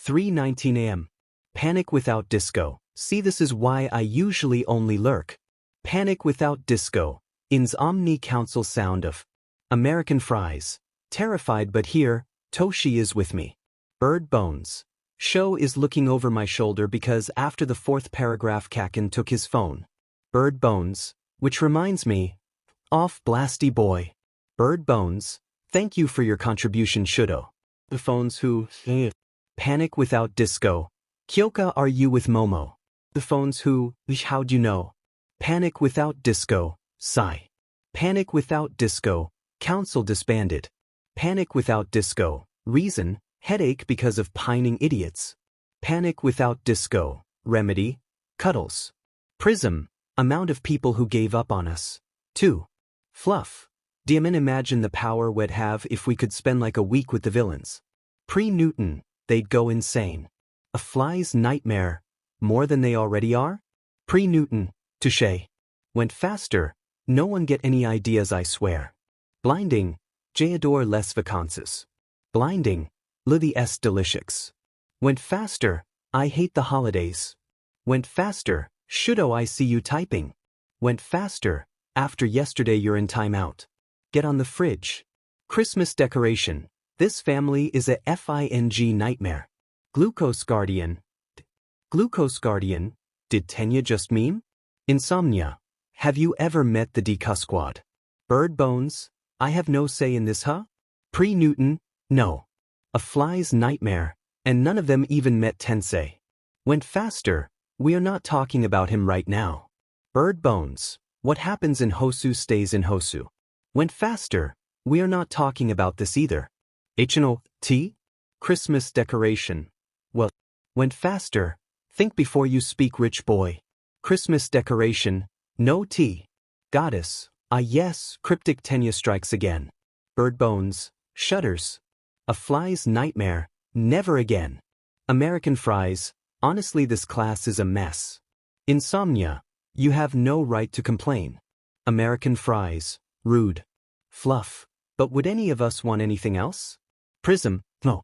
Speaker 1: 3:19 a.m. Panic without disco, see this is why I usually only lurk. Panic without disco, ins omni council sound of. American fries, terrified but here, Toshi is with me. Bird bones. Sho is looking over my shoulder because after the fourth paragraph Kaken took his phone. Bird bones, which reminds me. Off blasty boy. Bird bones, thank you for your contribution Shudo. The phones who. Panic without disco. Kyoka are you with Momo? The phones who. How'd you know? Panic without disco. Sigh. Panic without disco. Council disbanded. Panic without disco. Reason. Headache because of pining idiots. Panic without disco. Remedy. Cuddles. Prism. Amount of people who gave up on us. 2. Fluff. Diamin imagine the power we'd have if we could spend like a week with the villains. Pre-Newton, they'd go insane. A fly's nightmare. More than they already are? Pre-Newton, touché. Went faster. No one get any ideas I swear. Blinding. J'adore les vacances. Blinding. Lily est delicious. Went faster. I hate the holidays. Went faster. Should'o I see you typing. Went faster. After yesterday you're in timeout. Get on the fridge. Christmas decoration. This family is a FING nightmare. Glucose Guardian. Glucose Guardian. Did Tenya just meme? Insomnia. Have you ever met the Deku squad? Bird bones. I have no say in this huh? Pre-Newton. No. A fly's nightmare. And none of them even met Tensei. Went faster. We are not talking about him right now. Bird bones. What happens in Hosu stays in Hosu. Went faster. We are not talking about this either. HNO-T? Christmas decoration. Well, went faster. Think before you speak rich boy. Christmas decoration. No T. Goddess. Ah yes, cryptic Tenya strikes again. Bird bones. Shudders. A fly's nightmare. Never again. American fries. Honestly this class is a mess. Insomnia. You have no right to complain. American fries. Rude. Fluff. But would any of us want anything else? Prism. No.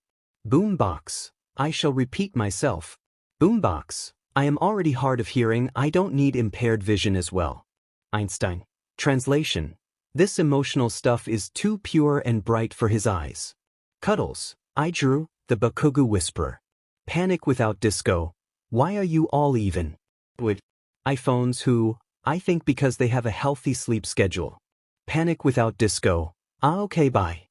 Speaker 1: Boombox. I shall repeat myself. Boombox. I am already hard of hearing, I don't need impaired vision as well. Einstein. Translation. This emotional stuff is too pure and bright for his eyes. Cuddles. I drew, the Bakugu Whisperer. Panic without disco. Why are you all even? With iPhones who, I think because they have a healthy sleep schedule. Panic without disco. Ah, okay, bye.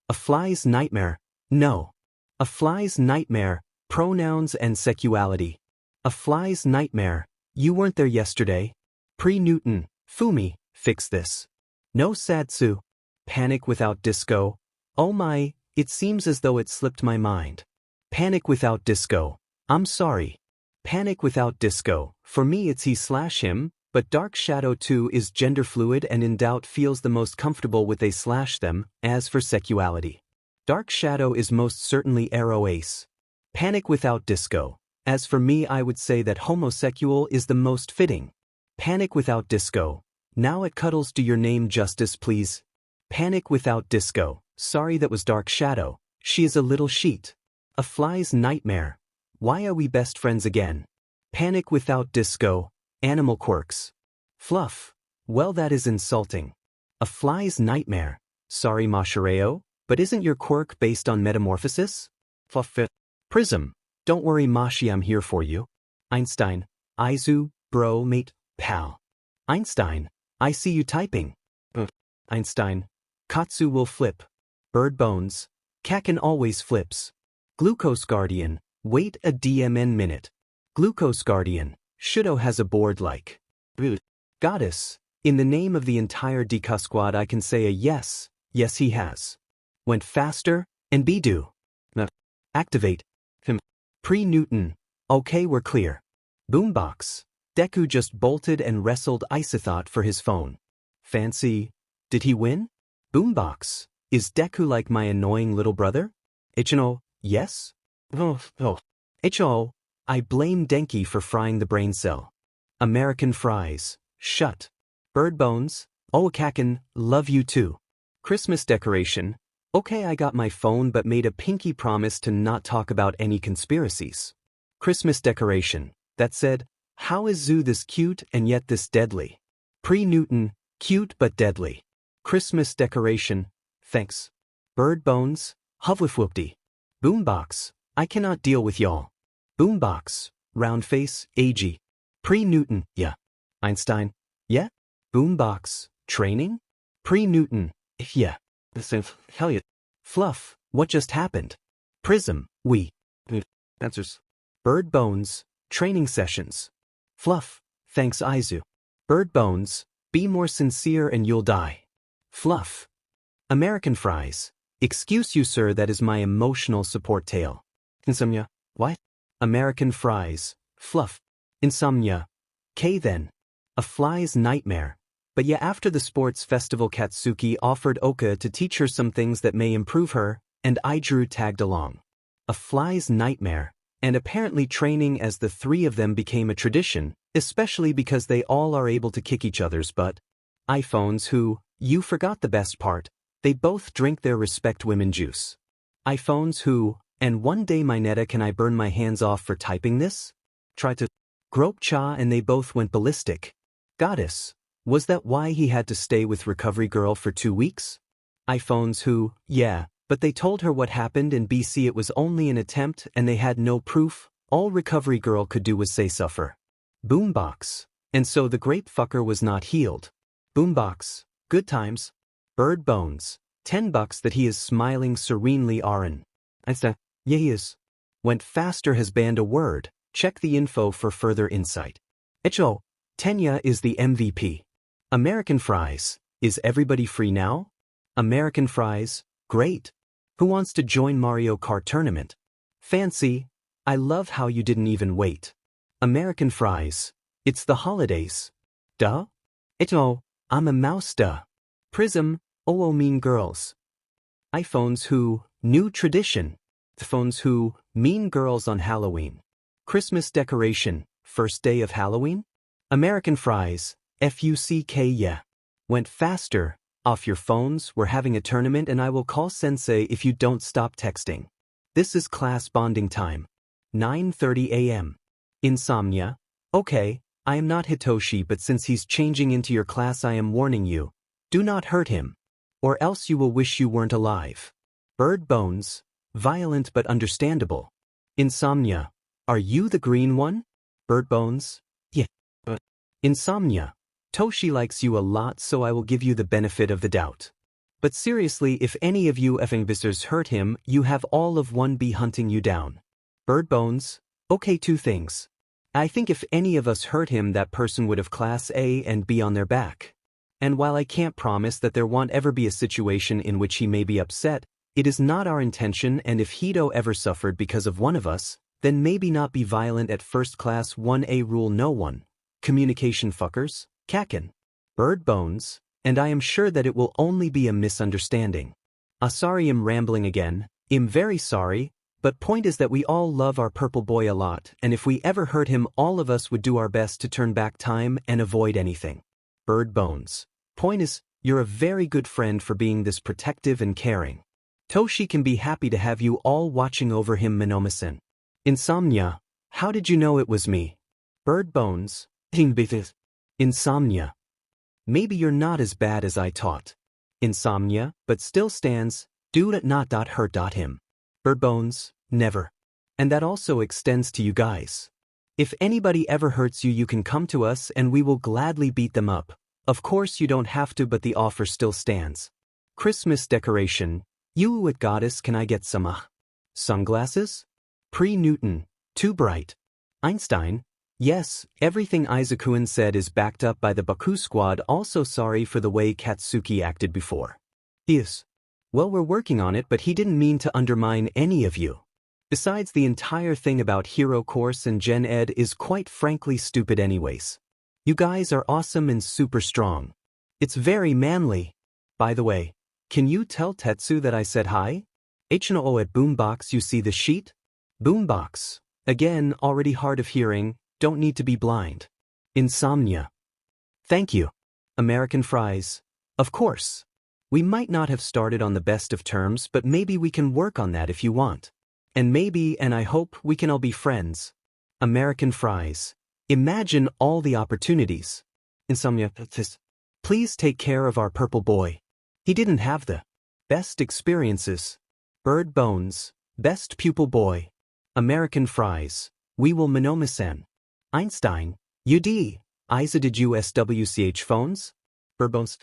Speaker 1: A fly's nightmare. No. A fly's nightmare. Pronouns and sexuality. A fly's nightmare. You weren't there yesterday. Pre-Newton. Fumi, fix this. No Satsu. Panic without disco. Oh my, it seems as though it slipped my mind. Panic without disco. I'm sorry. Panic without disco. For me it's he/him, but Dark Shadow 2 is gender fluid and in doubt feels the most comfortable with they/them. As for sexuality, Dark Shadow is most certainly Arrow Ace. Panic without disco. As for me I would say that homosexual is the most fitting. Panic without disco. Now it cuddles to your name justice please. Panic without disco. Sorry that was Dark Shadow. She is a little sheet. A fly's nightmare. Why are we best friends again? Panic without disco. Animal quirks. Fluff. Well that is insulting. A fly's nightmare. Sorry Mashareo, but isn't your quirk based on metamorphosis? Fluff. Prism. Don't worry Mashi, I'm here for you. Einstein. Aizu, bro, mate, pal. Einstein. I see you typing. Einstein. Katsu will flip. Bird bones. Kaken always flips. Glucose Guardian. Wait a DMN minute. Glucose Guardian. Shudo has a board like. Goddess. In the name of the entire Deku squad I can say a yes. Yes he has. Went faster, and Bidu. Activate. Pre-Newton. Okay we're clear. Boombox. Deku just bolted and wrestled Isethought for his phone. Fancy. Did he win? Boombox. Is Deku like my annoying little brother? Ichino. Yes? Icho. I blame Denki for frying the brain cell. American fries. Shut. Bird bones. Kaken, love you too. Christmas decoration. Okay I got my phone but made a pinky promise to not talk about any conspiracies. Christmas decoration. That said, how is Zoo this cute and yet this deadly? Pre-Newton, cute but deadly. Christmas decoration. Thanks. Bird bones. Hovwifwhoopty. Boombox. I cannot deal with y'all. Boombox. Round face. AG. Pre-Newton. Yeah. Einstein. Yeah. Boombox. Training? Pre-Newton. Yeah. Hell yeah. Fluff. What just happened? Prism. We. Answers. Bird bones. Training sessions. Fluff. Thanks Aizu. Bird bones. Be more sincere and you'll die. Fluff. American fries. Excuse you sir, that is my emotional support tale. Insomnia. What? American fries. Fluff. Insomnia. K then. A fly's nightmare. But yeah, after the sports festival Katsuki offered Oka to teach her some things that may improve her, and Aijuru tagged along. A fly's nightmare. And apparently training as the three of them became a tradition, especially because they all are able to kick each other's butt. iPhones who, you forgot the best part, they both drink their respect women juice. iPhones who, and one day my netta can I burn my hands off for typing this? Try to grope cha and they both went ballistic. Goddess. Was that why he had to stay with Recovery Girl for 2 weeks? iPhones who, yeah, but they told her what happened in BC it was only an attempt and they had no proof, all Recovery Girl could do was say suffer. Boombox. And so the grape fucker was not healed. Boombox. Good times. Bird bones. $10 that he is smiling serenely Aaron. Einstein. Yeah he is. Went faster has banned a word. Check the info for further insight. Echo. Tenya is the MVP. American fries. Is everybody free now? American fries. Great. Who wants to join Mario Kart tournament? Fancy. I love how you didn't even wait. American fries. It's the holidays. Duh? Ito. I'm a mouse duh. Prism. Oh mean girls. iPhones who. New tradition. The phones who. Mean girls on Halloween. Christmas decoration. First day of Halloween? American fries. FUCK yeah. Went faster. Off your phones, we're having a tournament and I will call sensei if you don't stop texting. This is class bonding time. 9:30 a.m. Insomnia. Okay, I am not Hitoshi but since he's changing into your class I am warning you. Do not hurt him. Or else you will wish you weren't alive. Bird bones. Violent but understandable. Insomnia. Are you the green one? Bird Bones. Yeah. Insomnia. Toshi likes you a lot, so I will give you the benefit of the doubt. But seriously, if any of you effing visitors hurt him, you have all of 1B hunting you down. Bird Bones. Okay, two things. I think if any of us hurt him, that person would have class A and B on their back. And while I can't promise that there won't ever be a situation in which he may be upset, it is not our intention, and if Hito ever suffered because of one of us, then maybe not be violent at first class. 1A rule no one. Communication fuckers. Kaken. Bird Bones. And I am sure that it will only be a misunderstanding. Sorry, I'm rambling again. I'm very sorry, but point is that we all love our purple boy a lot, and if we ever hurt him, all of us would do our best to turn back time and avoid anything. Bird Bones. Point is, you're a very good friend for being this protective and caring. Toshi can be happy to have you all watching over him. Minoma-san. Insomnia. How did you know it was me? Bird Bones. Insomnia. Maybe you're not as bad as I thought. Insomnia, but still stands. Do not hurt him. Bird Bones. Never. And that also extends to you guys. If anybody ever hurts you, you can come to us and we will gladly beat them up. Of course you don't have to, but the offer still stands. Christmas decoration. You at Goddess, can I get some sunglasses? Pre-Newton. Too bright. Einstein. Yes, everything Izuku said is backed up by the Baku squad. Also sorry for the way Katsuki acted before. Yes. Well, we're working on it, but he didn't mean to undermine any of you. Besides, the entire thing about Hero Course and Gen Ed is quite frankly stupid anyways. You guys are awesome and super strong. It's very manly. By the way, can you tell Tetsu that I said hi? H&O at Boombox. You see the sheet? Boombox. Again, already hard of hearing, don't need to be blind. Insomnia. Thank you. American fries. Of course. We might not have started on the best of terms, but maybe we can work on that if you want. And maybe, and I hope, we can all be friends. American fries. Imagine all the opportunities. Insomnia. Please take care of our purple boy. He didn't have the best experiences. Bird Bones. Best pupil boy. American fries. We will. Minoma-san. Einstein. UD. Isa, did you SWCH phones? Bird Bones.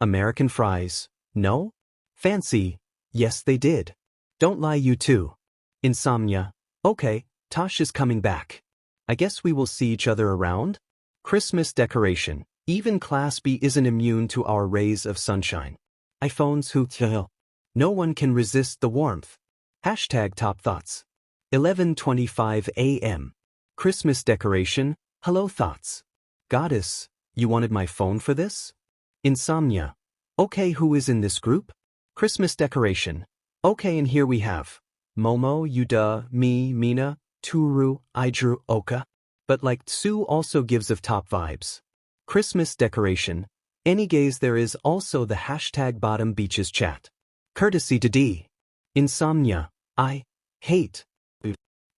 Speaker 1: American fries. No? Fancy. Yes, they did. Don't lie, you too. Insomnia. Okay, Tosh is coming back. I guess we will see each other around? Christmas decoration. Even Class B isn't immune to our rays of sunshine. iPhones who tell. No one can resist the warmth. Hashtag top thoughts. 11:25 a.m. Christmas decoration. Hello thoughts. Goddess, you wanted my phone for this? Insomnia. Okay, who is in this group? Christmas decoration. Okay, and here we have Momo, Yuda, me, Mina, Toru, Idru, Oka. But like Tsu also gives of top vibes. Christmas decoration. Any gaze, there is also the hashtag bottom beaches chat. Courtesy to D. Insomnia. I hate.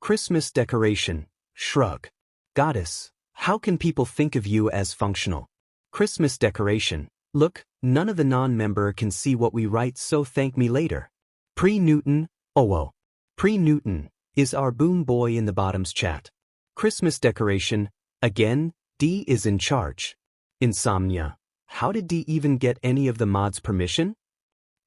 Speaker 1: Christmas decoration. Shrug. Goddess, how can people think of you as functional? Christmas decoration. Look, none of the non-member can see what we write, so thank me later. Pre-Newton. Oh. Pre-Newton is our boom boy in the bottoms chat. Christmas decoration. Again, D is in charge. Insomnia. How did D even get any of the mods' permission?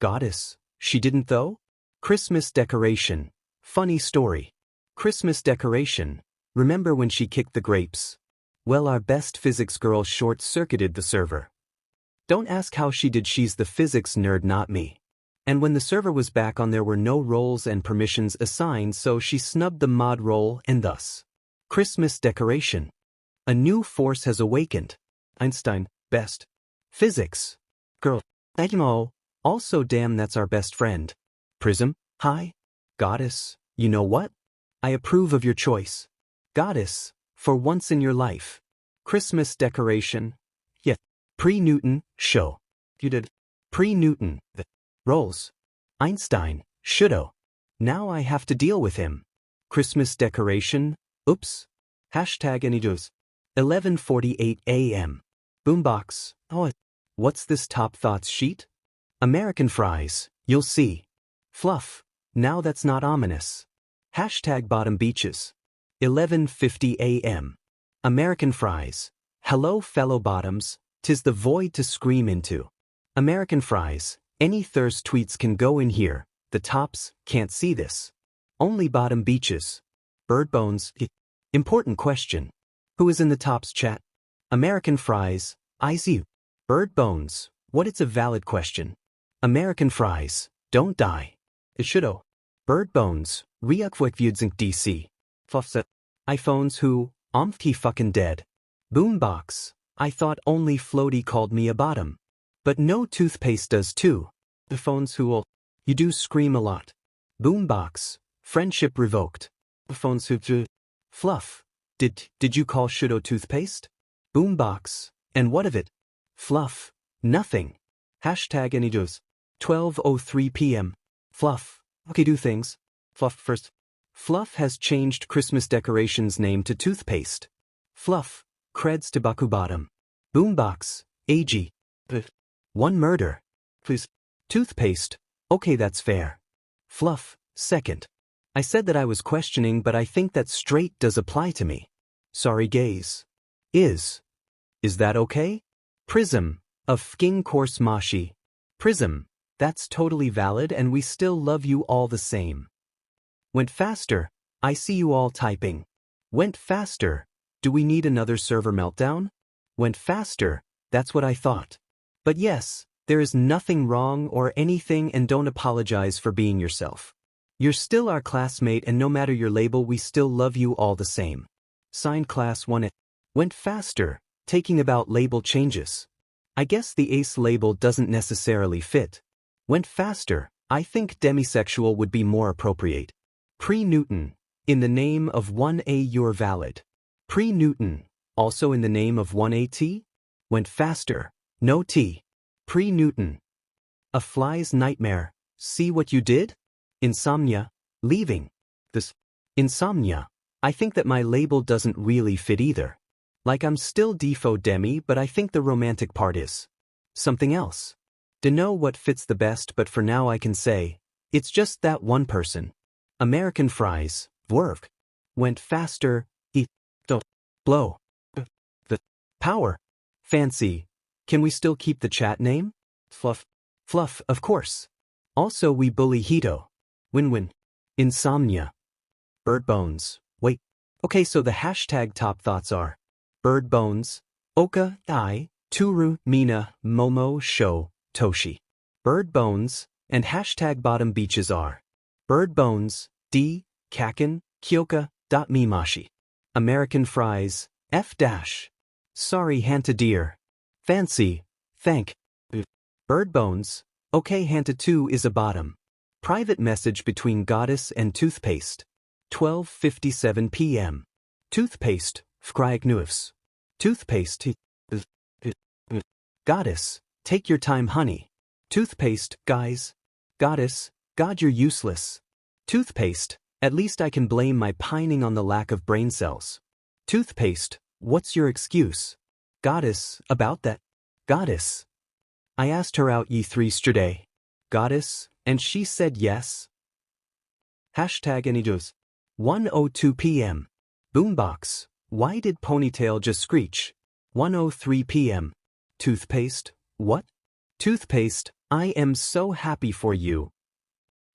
Speaker 1: Goddess, she didn't though? Christmas decoration. Funny story. Christmas decoration. Remember when she kicked the grapes? Well, our best physics girl short-circuited the server. Don't ask how she did, she's the physics nerd, not me. And when the server was back on, there were no roles and permissions assigned, so she snubbed the mod role and thus. Christmas decoration. A new force has awakened. Einstein, best. Physics. Girl. Egmo. Also, damn, that's our best friend. Prism, hi. Goddess, you know what? I approve of your choice. Goddess, for once in your life. Christmas decoration. Yeah. Pre-Newton, show. You did. Pre-Newton, the roles. Einstein, shouldo. Now I have to deal with him. Christmas decoration. Oops. Hashtag any does. 11:48 a.m. Boombox. Oh, what's this top thoughts sheet? American fries, you'll see. Fluff. Now that's not ominous. Hashtag bottom beaches. 11:50 a.m. American fries. Hello fellow bottoms, 'tis the void to scream into. American fries, any thirst tweets can go in here, the tops can't see this. Only bottom beaches. Bird bones. Important question. Who is in the tops chat? American fries, I see you. Bird bones, what it's a valid question. American fries, don't die. Ishido. Bird bones, Ryukvukvudzink DC. Fluffset. iPhones who, he fucking dead. Boombox, I thought only Floaty called me a bottom. But no toothpaste does too. The phones who'll, you do scream a lot. Boombox, friendship revoked. The phones who, Fluff, did you call Shudo toothpaste? Boombox, and what of it? Fluff, nothing. Hashtag anydos. 12:03 p.m. Fluff, okay do things. Fluff first. Fluff has changed Christmas decorations name to toothpaste. Fluff, creds to Baku Bottom. Boombox, AG. One murder. Please. Toothpaste, okay that's fair. Fluff, second. I said that I was questioning but I think that straight does apply to me. Sorry gays. Is that okay? Prism, of Fking Course Mashi. Prism, that's totally valid and we still love you all the same. Went faster, I see you all typing. Went faster, do we need another server meltdown? Went faster, that's what I thought. But yes, there is nothing wrong or anything and don't apologize for being yourself. You're still our classmate and no matter your label we still love you all the same. Signed class 1 Went faster, taking about label changes. I guess the ace label doesn't necessarily fit. Went faster, I think demisexual would be more appropriate. Pre-Newton, in the name of 1A you're valid. Pre-Newton, also in the name of 1AT? Went faster, no T. Pre-Newton. A fly's nightmare, see what you did? Insomnia, leaving. This. Insomnia, I think that my label doesn't really fit either. Like I'm still defo demi but I think the romantic part is something else. Dunno what fits the best but for now I can say, it's just that one person. American fries, work. Went faster, don't, blow. The, power. Fancy. Can we still keep the chat name? Fluff. Fluff, of course. Also we bully Hito. Win-win. Insomnia. Bird bones, wait. Okay so the hashtag top thoughts are Bird bones, Oka, I, Turu, Mina, Momo, Sho, Toshi. Bird bones, and hashtag bottom beaches are Bird bones, D, Kaken, Kyoka, Mimashi. American fries, F dash. Sorry Hanta dear. Fancy, thank. Bird bones, okay Hanta 2 is a bottom. Private message between goddess and toothpaste. 12:57 p.m. Toothpaste, Fkryagnuvs. Toothpaste, goddess, take your time honey. Toothpaste, guys. Goddess, God you're useless. Toothpaste, at least I can blame my pining on the lack of brain cells. Toothpaste, what's your excuse? Goddess, about that. Goddess. I asked her out yesterday. Goddess, and she said yes. Hashtag anydos. 1:02 p.m. Boombox, why did ponytail just screech? 1:03 p.m. Toothpaste, what? Toothpaste, I am so happy for you.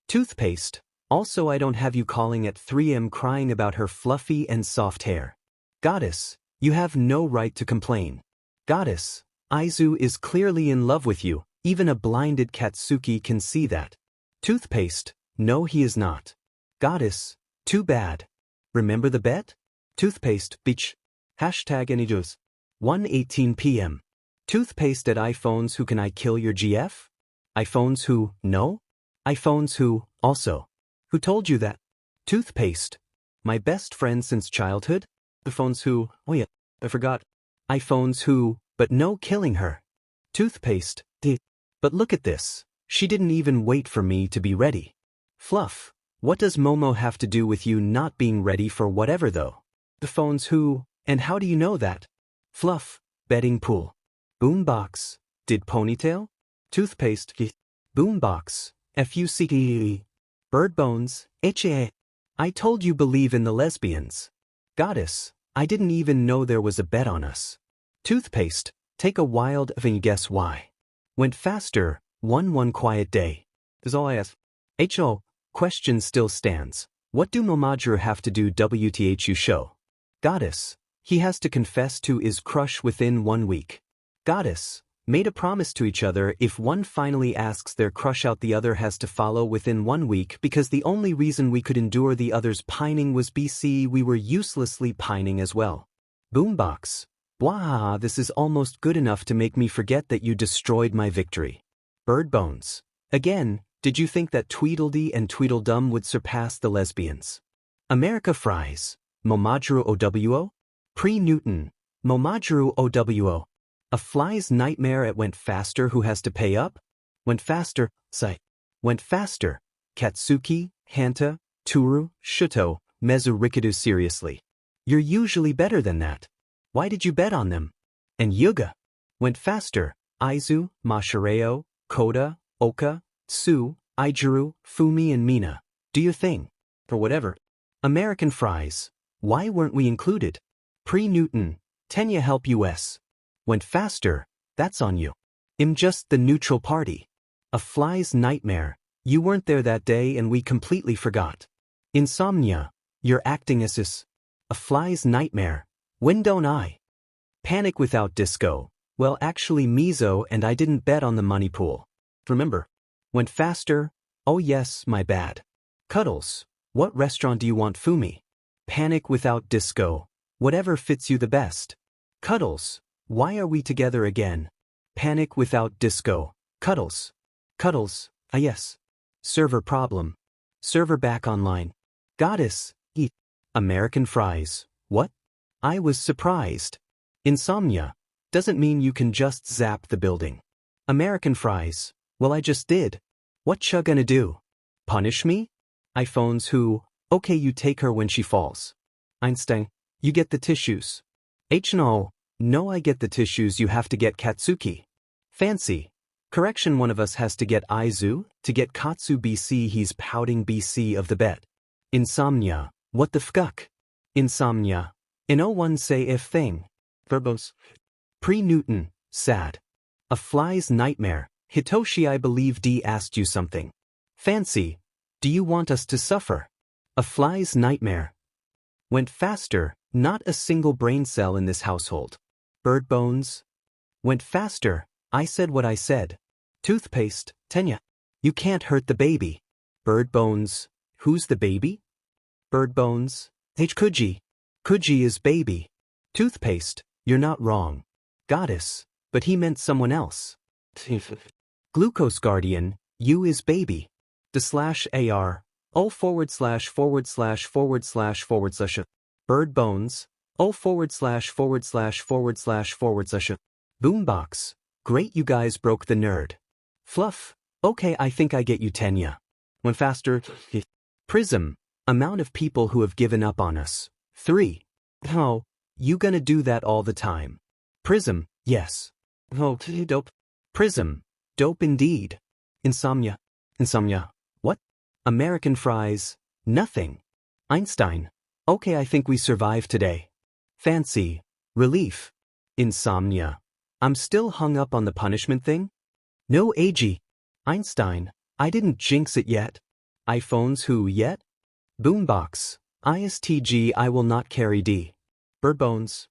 Speaker 1: Toothpaste, also I don't have you calling at 3 am crying about her fluffy and soft hair. Goddess, you have no right to complain. Goddess, Aizu is clearly in love with you, even a blinded Katsuki can see that. Toothpaste, no he is not. Goddess, too bad. Remember the bet? Toothpaste, bitch. Hashtag anydos. 1:18 p.m. Toothpaste at iPhones who can I kill your GF? iPhones who, no? iPhones who, also. Who told you that? Toothpaste. My best friend since childhood? The phones who, oh yeah, I forgot. iPhones who, but no killing her. Toothpaste, but look at this. She didn't even wait for me to be ready. Fluff, what does Momo have to do with you not being ready for whatever though? The phones who, and how do you know that? Fluff, betting pool. Boombox, did ponytail? Toothpaste, boombox, FUCKE. Bird bones, HA. I told you believe in the lesbians. Goddess, I didn't even know there was a bet on us. Toothpaste, take a wild and guess why. Went faster, one quiet day. Is all I ask. HO, question still stands. What do Momajiro have to do WTHU show? Goddess, he has to confess to his crush within 1 week. Goddess, made a promise to each other if one finally asks their crush out the other has to follow within 1 week because the only reason we could endure the other's pining was BC we were uselessly pining as well. Boombox. Wow, this is almost good enough to make me forget that you destroyed my victory. Bird Bones. Again, did you think that Tweedledee and Tweedledum would surpass the lesbians? America Fries. Momajiro OWO? Pre-Newton. Momajiro OWO. A fly's nightmare at Went Faster who has to pay up? Went Faster, Sai. Went Faster. Katsuki, Hanta, Turu, Shuto, Mezu Rikidu seriously. You're usually better than that. Why did you bet on them? And Yuga. Went Faster. Aizu, Mashireo, Koda, Oka, Tsu, Aijuru, Fumi and Mina. Do your thing. For whatever. American Fries. Why weren't we included? Pre-Newton. Tenya help US. Went Faster. That's on you. I'm just the neutral party. A fly's nightmare. You weren't there that day and we completely forgot. Insomnia. You're acting as is. A fly's nightmare. When don't I? Panic without disco. Well, actually Mizo and I didn't bet on the money pool. Remember? Went Faster. Oh yes, my bad. Cuddles. What restaurant do you want, Fumi? Panic without disco. Whatever fits you the best. Cuddles. Why are we together again? Panic without disco. Cuddles. Cuddles. Ah yes. Server problem. Server back online. Goddess. Eat. American Fries. What? I was surprised. Insomnia. Doesn't mean you can just zap the building. American Fries. Well, I just did. What ya gonna do? Punish me? iPhones who? Okay, you take her when she falls. Einstein. You get the tissues. No, I get the tissues, you have to get Katsuki. Fancy. Correction, one of us has to get Aizu, to get Katsu BC he's pouting BC of the bet. Insomnia. What the fuck? Insomnia. In 01 say if thing. Verbose. Pre-Newton. Sad. A fly's nightmare. Hitoshi, I believe D asked you something. Fancy. Do you want us to suffer? A fly's nightmare. Went Faster. Not a single brain cell in this household. Bird Bones. Went Faster. I said what I said. Toothpaste. Tenya. You can't hurt the baby. Bird Bones. Who's the baby? Bird Bones. Kuji. Kuji is baby. Toothpaste. You're not wrong. Goddess. But he meant someone else. Glucose Guardian. You is baby. /AR. // Bird Bones. // Boombox. Great, you guys broke the nerd. Fluff. Okay, I think I get you, Tenya. Went Faster. Prism. Amount of people who have given up on us. 3. Oh, you gonna do that all the time. Prism. Yes. Oh, dope. Prism. Dope indeed. Insomnia. Insomnia. What? American Fries. Nothing. Einstein. Okay, I think we survived today. Fancy. Relief. Insomnia. I'm still hung up on the punishment thing? No, AG. Einstein. I didn't jinx it yet. iPhones who yet? Boombox. ISTG I will not carry D. Birdbones.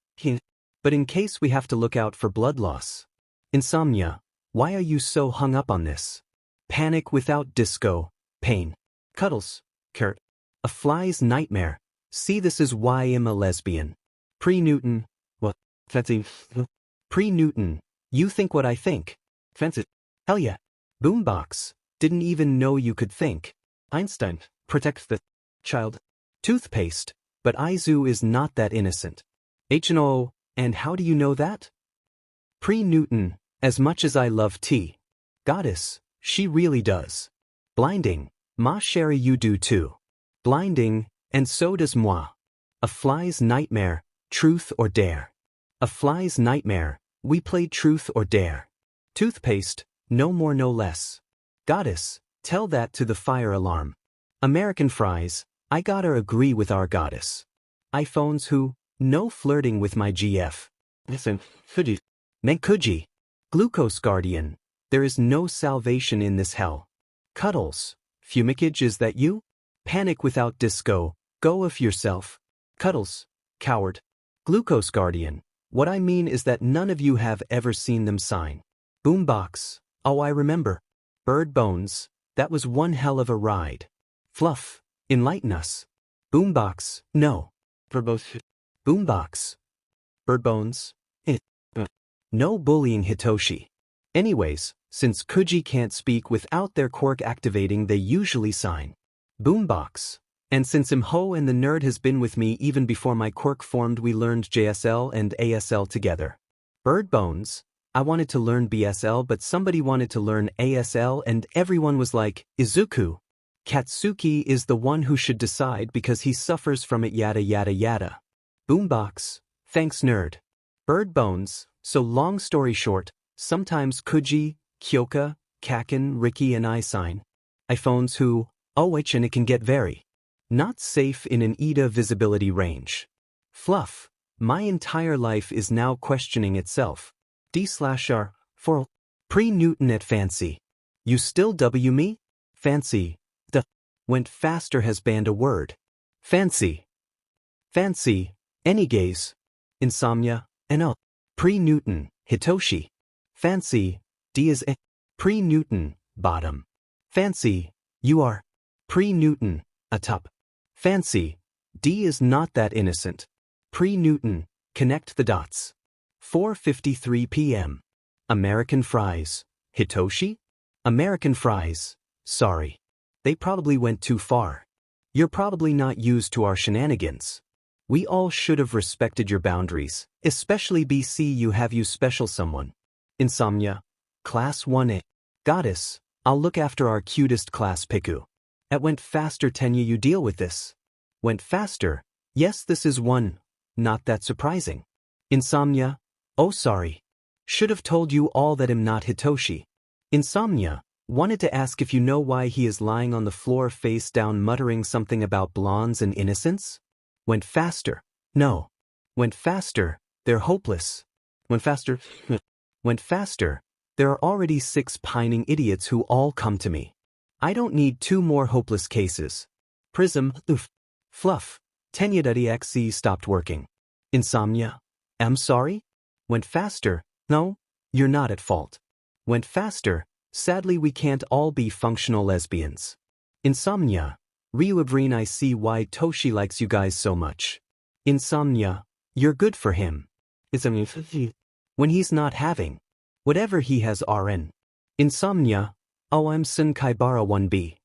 Speaker 1: But in case we have to look out for blood loss. Insomnia. Why are you so hung up on this? Panic without disco. Pain. Cuddles. Kurt. A fly's nightmare. See, this is why I'm a lesbian. Pre-Newton. What? Fancy. Pre-Newton. You think what I think. Fancy. Hell yeah. Boombox. Didn't even know you could think. Einstein. Protect the child. Toothpaste. But Aizu is not that innocent. HNO. And how do you know that? Pre-Newton. As much as I love tea. Goddess. She really does. Blinding. Ma chérie, you do too. Blinding. And so does moi. A fly's nightmare. Truth or dare. A fly's nightmare. We played truth or dare. Toothpaste. No more, no less. Goddess. Tell that to the fire alarm. American Fries. I gotta agree with our goddess. iPhones who, no flirting with my GF. Listen, Fuji. Menkuji. Glucose guardian. There is no salvation in this hell. Cuddles. Fumikage, is that you? Panic without disco. Go of yourself. Cuddles. Coward. Glucose guardian. What I mean is that none of you have ever seen them sign. Boombox. Oh, I remember. Bird bones. That was one hell of a ride. Fluff. Enlighten us. Boombox. No. Verbose. Boombox. Bird bones. No bullying, Hitoshi. Anyways, since Kuji can't speak without their quirk activating, they usually sign. Boombox. And since Imho and the nerd has been with me even before my quirk formed, we learned JSL and ASL together. Bird bones. I wanted to learn BSL, but somebody wanted to learn ASL and everyone was like, Izuku. Katsuki is the one who should decide because he suffers from it, yada yada yada. Boombox. Thanks, nerd. Bird bones. So long story short, sometimes Kuji, Kyoka, Kaken, Ricky and I sign. iPhones who, and it can get very not safe in an ETA visibility range. Fluff. My entire life is now questioning itself. D/R, for pre-Newton at Fancy. You still W me? Fancy. Went faster has banned a word. Fancy. Fancy. Any gaze. Insomnia. And pre-Newton. Hitoshi. Fancy. D is a. Pre-Newton. Bottom. Fancy. You are. Pre-Newton. Atop. Fancy. D is not that innocent. Pre-Newton. Connect the dots. 4:53 p.m. American fries. Hitoshi? American fries. Sorry. They probably went too far. You're probably not used to our shenanigans. We all should have respected your boundaries, especially BC. You have you special someone. Insomnia. Class 1A. Goddess. I'll look after our cutest class Piku. It went faster. Tenya, you deal with this. Went faster. Yes, this is one. Not that surprising. Insomnia. Oh, sorry. Should have told you all that I'm not Hitoshi. Insomnia. Wanted to ask if you know why he is lying on the floor face down muttering something about blondes and innocence? Went faster. No. Went faster. They're hopeless. Went faster. Went faster. There are already 6 pining idiots who all come to me. I don't need 2 more hopeless cases. Prism. Oof. Fluff. Tenya.exe stopped working. Insomnia. I'm sorry? Went faster. No, you're not at fault. Went faster. Sadly, we can't all be functional lesbians. Insomnia. Ryuabrine, I see why Toshi likes you guys so much. Insomnia. You're good for him. When he's not having whatever he has RN. Insomnia. Oh, I'm Sunkaibara 1B.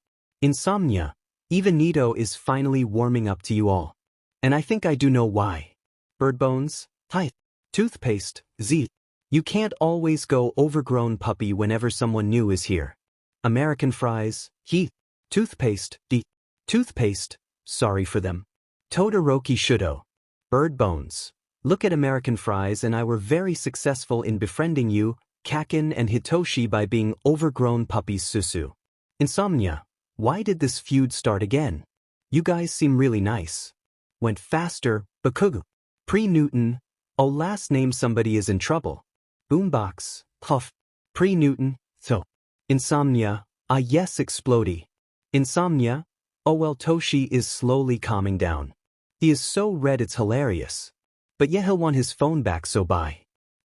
Speaker 1: Insomnia. Even Nito is finally warming up to you all. And I think I do know why. Bird bones. Hi. Toothpaste. Z. You can't always go overgrown puppy whenever someone new is here. American fries. He. Toothpaste. D. Toothpaste. Sorry for them. Todoroki Shudo. Bird bones. Look at American fries, and I were very successful in befriending you, Kaken and Hitoshi, by being overgrown puppies. Susu. Insomnia. Why did this feud start again? You guys seem really nice. Went faster. Bakugu. Pre-Newton. Oh, last name somebody is in trouble. Boombox. Huff. Pre-Newton. So. Insomnia. Ah yes, explodey. Insomnia. Oh well, Toshi is slowly calming down. He is so red it's hilarious. But yeah, he'll want his phone back, so bye.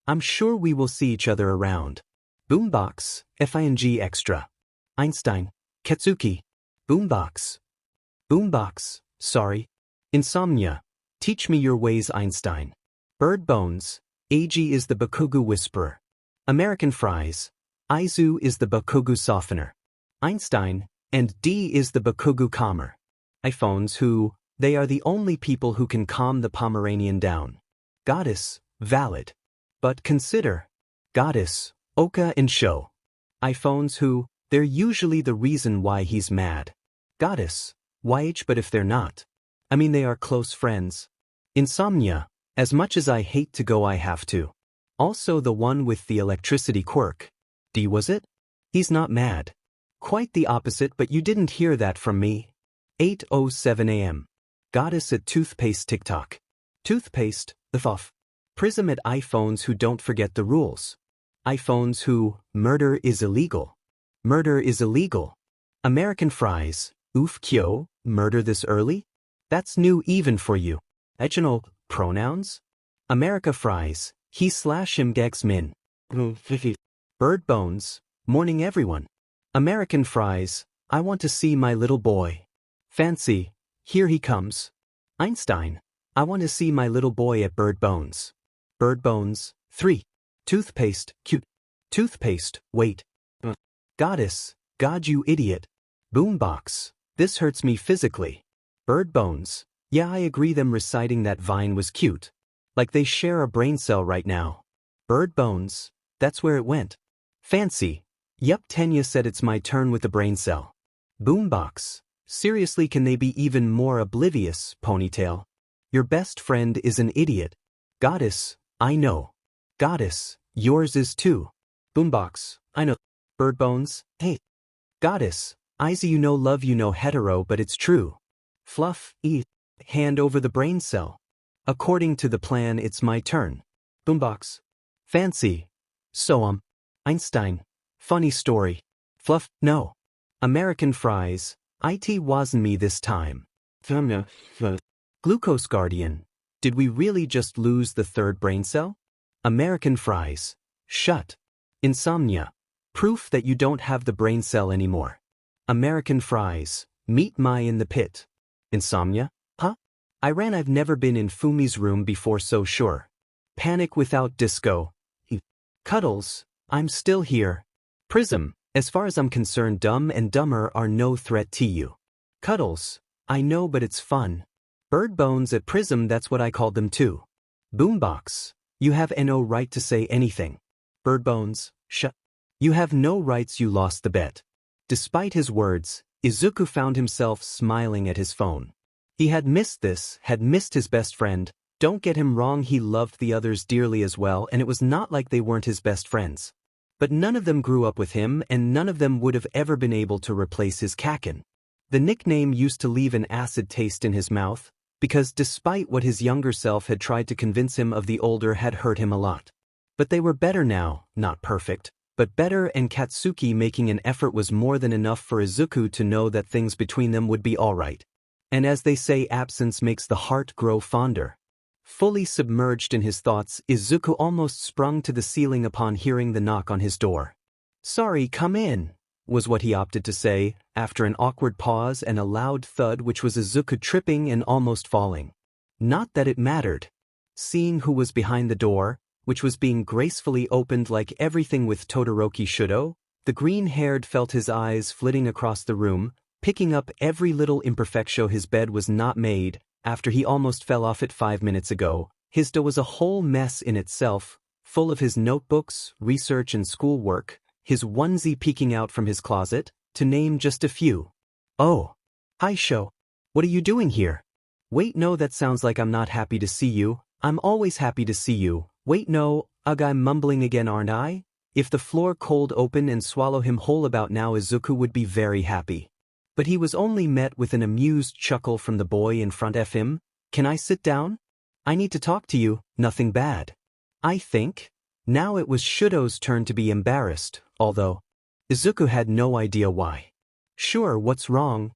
Speaker 1: I'm sure we will see each other around. Boombox. FING extra. Einstein. Katsuki. Boombox. Boombox. Sorry. Insomnia. Teach me your ways, Einstein. Bird bones. AG is the Bakugu whisperer. American fries. Aizu is the Bakugu softener. Einstein. And D is the Bakugu calmer. iPhones who, they are the only people who can calm the Pomeranian down. Goddess. Valid. But consider. Goddess. Oka and Sho. iPhones who, they're usually the reason why he's mad. Goddess. YH, but if they're not. I mean, they are close friends. Insomnia. As much as I hate to go, I have to. Also the one with the electricity quirk. D, was it? He's not mad. Quite the opposite, but you didn't hear that from me. 8:07 a.m. Goddess at toothpaste TikTok. Toothpaste, off. Prism at iPhones who don't forget the rules. iPhones who, murder is illegal. Murder is illegal. American fries, oof kyo, murder this early? That's new even for you. Echinal, pronouns? America fries, he/him gex min. Bird bones, morning everyone. American fries, I want to see my little boy. Fancy, here he comes. Einstein, I want to see my little boy at Bird Bones. Bird Bones, 3. Toothpaste, cute. Toothpaste, wait. Goddess, God you idiot. Boombox, this hurts me physically. Bird Bones, yeah I agree them reciting that vine was cute. Like they share a brain cell right now. Bird Bones, that's where it went. Fancy, yup Tenya said it's my turn with the brain cell. Boombox, seriously can they be even more oblivious, Ponytail? Your best friend is an idiot. Goddess, I know. Goddess, yours is too. Boombox, I know. Bird Bones, hey. Goddess, Izzy you know love you know hetero but it's true. Fluff, hand over the brain cell. According to the plan it's my turn. Boombox. Fancy. So Einstein. Funny story. Fluff, no. American fries, it wasn't me this time. Glucose Guardian. Did we really just lose the third brain cell? American fries. Shut. Insomnia. Proof that you don't have the brain cell anymore. American fries. Meet my in the pit. Insomnia? Huh? I've never been in Fumi's room before so sure. Panic without disco. Cuddles. I'm still here. Prism. As far as I'm concerned Dumb and Dumber are no threat to you. Cuddles. I know but it's fun. Bird Bones at Prism that's what I called them too. Boombox. You have no right to say anything. Bird Bones. Shut. You have no rights you lost the bet. Despite his words, Izuku found himself smiling at his phone. He had missed his best friend. Don't get him wrong he loved the others dearly as well and it was not like they weren't his best friends. But none of them grew up with him and none of them would have ever been able to replace his Kaken. The nickname used to leave an acid taste in his mouth, because despite what his younger self had tried to convince him of the older had hurt him a lot. But they were better now, not perfect, but better and Katsuki making an effort was more than enough for Izuku to know that things between them would be alright. And as they say absence makes the heart grow fonder. Fully submerged in his thoughts, Izuku almost sprung to the ceiling upon hearing the knock on his door. Sorry, come in, was what he opted to say, after an awkward pause and a loud thud which was Izuku tripping and almost falling. Not that it mattered. Seeing who was behind the door, which was being gracefully opened like everything with Todoroki Shudo, the green-haired felt his eyes flitting across the room, picking up every little imperfectio his bed was not made. After he almost fell off it 5 minutes ago, his door was a whole mess in itself, full of his notebooks, research and schoolwork, his onesie peeking out from his closet, to name just a few. Oh. Hi Sho. What are you doing here? Wait no that sounds like I'm not happy to see you, I'm always happy to see you, wait no, ugh I'm mumbling again aren't I? If the floor cold open and swallow him whole about now Izuku would be very happy. But he was only met with an amused chuckle from the boy in front of him. Can I sit down? I need to talk to you, nothing bad. I think. Now it was Shudo's turn to be embarrassed, although Izuku had no idea why. Sure, what's wrong?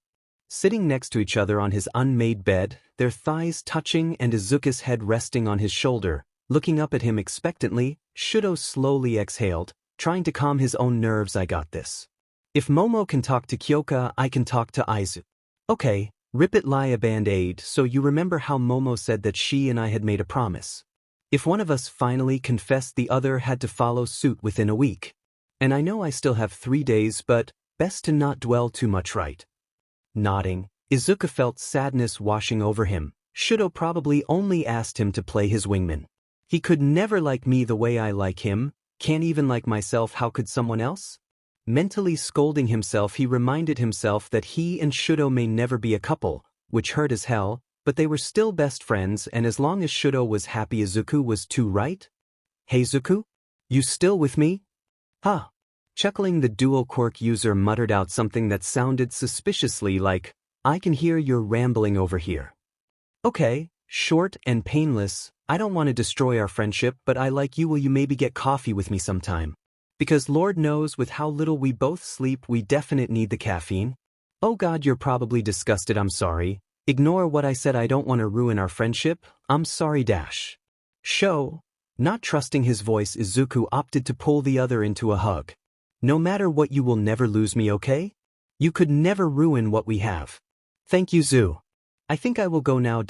Speaker 1: Sitting next to each other on his unmade bed, their thighs touching and Izuku's head resting on his shoulder, looking up at him expectantly, Shudo slowly exhaled, trying to calm his own nerves. I got this. If Momo can talk to Kyoka, I can talk to Aizu. Okay, rip it lie a band-aid. So you remember how Momo said that she and I had made a promise. If one of us finally confessed the other had to follow suit within a week. And I know I still have 3 days but, best to not dwell too much right? Nodding, Izuku felt sadness washing over him. Shudo probably only asked him to play his wingman. He could never like me the way I like him, can't even like myself how could someone else? Mentally scolding himself he reminded himself that he and Shudo may never be a couple, which hurt as hell, but they were still best friends and as long as Shudo was happy Izuku was too right? Hey Zuku? You still with me? Huh. Chuckling the dual quirk user muttered out something that sounded suspiciously like, I can hear you're rambling over here. Okay, short and painless. I don't want to destroy our friendship, but I like you. Will you maybe get coffee with me sometime? Because Lord knows with how little we both sleep we definitely need the caffeine. Oh God, you're probably disgusted. I'm sorry. Ignore what I said. I don't want to ruin our friendship. I'm sorry. Sho. Not trusting his voice, Izuku opted to pull the other into a hug. No matter what, you will never lose me, okay? You could never ruin what we have. Thank you, Zu. I think I will go now.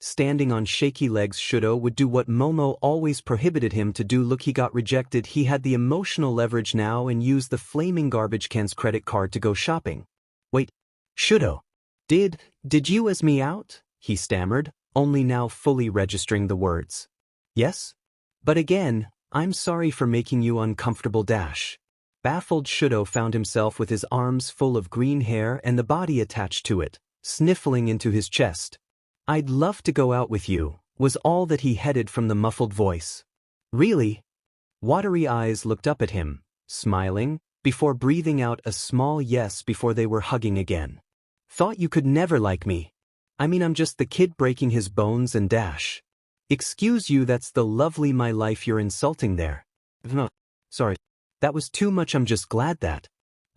Speaker 1: Standing on shaky legs, Shudo would do what Momo always prohibited him to do. Look, he got rejected. He had the emotional leverage now and used the flaming garbage can's credit card to go shopping. Wait, Shudo. Did you as me out? He stammered, only now fully registering the words. Yes? But again, I'm sorry for making you uncomfortable. Baffled, Shudo found himself with his arms full of green hair and the body attached to it, sniffling into his chest. I'd love to go out with you, was all that he headed from the muffled voice. Really? Watery eyes looked up at him, smiling, before breathing out a small yes before they were hugging again. Thought you could never like me. I mean, I'm just the kid breaking his bones and Excuse you, that's the lovely my life you're insulting there. No, sorry. That was too much. I'm just glad that.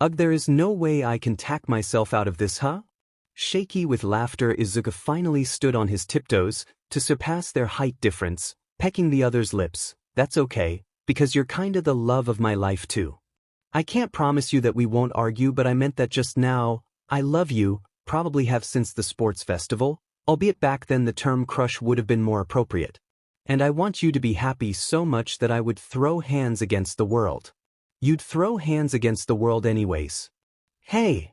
Speaker 1: Ugh, there is no way I can tack myself out of this, huh? Shaky with laughter, Izuku finally stood on his tiptoes, to surpass their height difference, pecking the other's lips. That's okay, because you're kinda the love of my life too. I can't promise you that we won't argue, but I meant that just now. I love you, probably have since the sports festival, albeit back then the term crush would have been more appropriate. And I want you to be happy so much that I would throw hands against the world. You'd throw hands against the world anyways. Hey!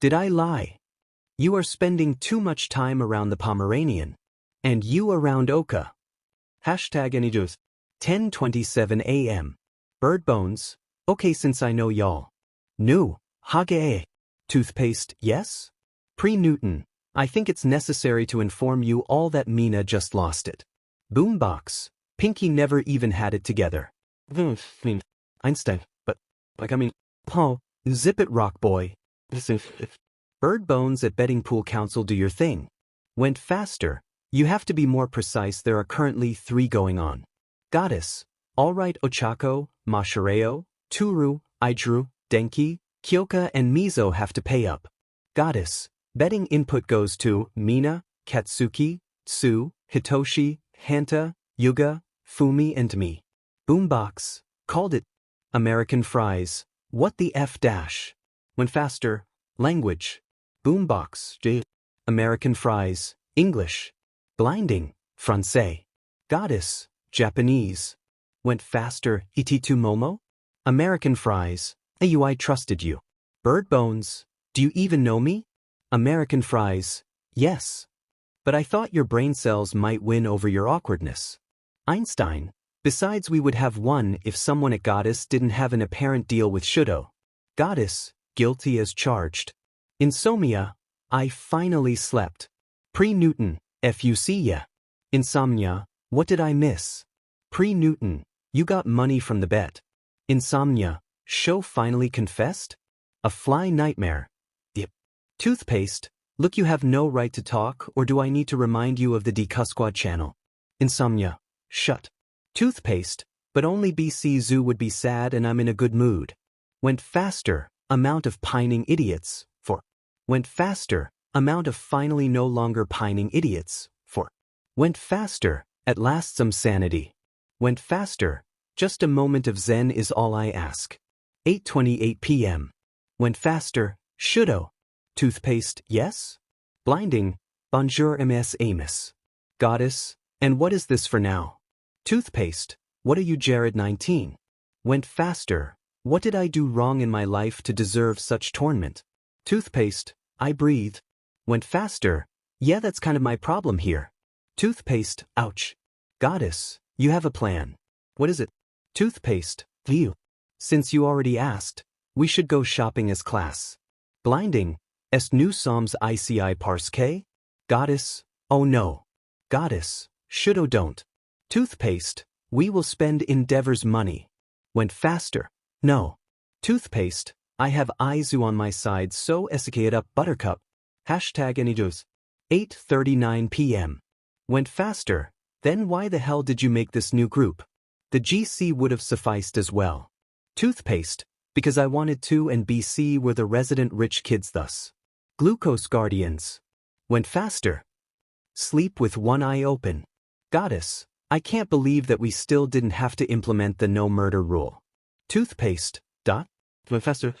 Speaker 1: Did I lie? You are spending too much time around the Pomeranian. And you around Oka. #AnyJuice. 10:27 a.m. Bird bones. Okay, since I know y'all. New. Hage. Toothpaste, yes? Pre-Newton. I think it's necessary to inform you all that Mina just lost it. Boombox. Pinky never even had it together. Einstein, but, zip it, rock boy. Bird bones at betting pool council, do your thing. Went faster. You have to be more precise. There are currently 3 going on. Goddess. Alright, Ochako, Mashireo, Turu, Idru, Denki, Kyoka and Mizo have to pay up. Goddess. Betting input goes to Mina, Katsuki, Tsu, Hitoshi, Hanta, Yuga, Fumi and me. Boombox. Called it. American fries. What the F dash? Went faster. Language. Boombox. American fries. English. Blinding. Francais. Goddess. Japanese. Went faster. Ititu Momo? American fries. I trusted you. Bird bones. Do you even know me? American fries. Yes. But I thought your brain cells might win over your awkwardness. Einstein. Besides, we would have won if someone at Goddess didn't have an apparent deal with Shudo. Goddess. Guilty as charged. Insomnia. I finally slept. Pre-Newton. FUC ya. Insomnia. What did I miss? Pre-Newton. You got money from the bet. Insomnia. Show finally confessed? A fly nightmare. Yep. Toothpaste. Look, you have no right to talk, or do I need to remind you of the DISCLAIMER channel? Insomnia. Shut. Toothpaste. But only BC Zoo would be sad and I'm in a good mood. Went faster. Amount of pining idiots. For. Went faster. Amount of finally no longer pining idiots. For. Went faster. At last some sanity. Went faster. Just a moment of zen is all I ask. 8:28 p.m. Went faster. Shudo. Toothpaste, yes? Blinding. Bonjour Ms. Amos. Goddess. And what is this for now? Toothpaste. What are you, Jared 19? Went faster. What did I do wrong in my life to deserve such torment? Toothpaste. I breathe. Went faster. Yeah, that's kind of my problem here. Toothpaste. Ouch. Goddess. You have a plan. What is it? Toothpaste. View. Since you already asked, we should go shopping as class. Blinding. Est nous sommes ici parce que? Goddess. Oh no. Goddess. Should or don't. Toothpaste. We will spend Endeavor's money. Went faster. No. Toothpaste. I have Izu on my side, so escalate up, Buttercup. Hashtag anyjos. 8:39 p.m. Went faster. Then why the hell did you make this new group? The GC would have sufficed as well. Toothpaste, because I wanted to, and BC were the resident rich kids thus. Glucose guardians. Went faster. Sleep with one eye open. Goddess, I can't believe that we still didn't have to implement the no murder rule. Toothpaste. Dot. Went faster.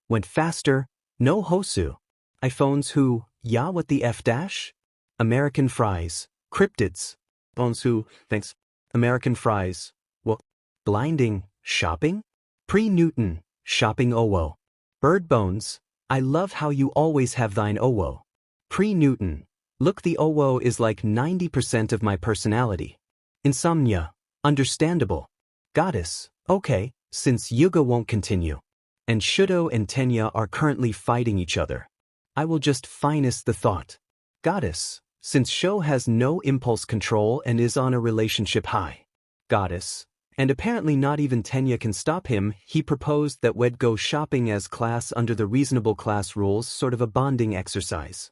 Speaker 1: Went faster. No Hosu. iPhones who, ya what the F dash? American fries. Cryptids. Phones who, thanks. American fries. What? Blinding. Shopping? Pre-Newton. Shopping owo. Bird bones. I love how you always have thine owo. Pre-Newton. Look, the owo is like 90% of my personality. Insomnia. Understandable. Goddess. Okay, since Yuga won't continue. And Shudo and Tenya are currently fighting each other. I will just finest the thought. Goddess. Since Sho has no impulse control and is on a relationship high. Goddess. And apparently not even Tenya can stop him, he proposed that we'd go shopping as class under the reasonable class rules, sort of a bonding exercise.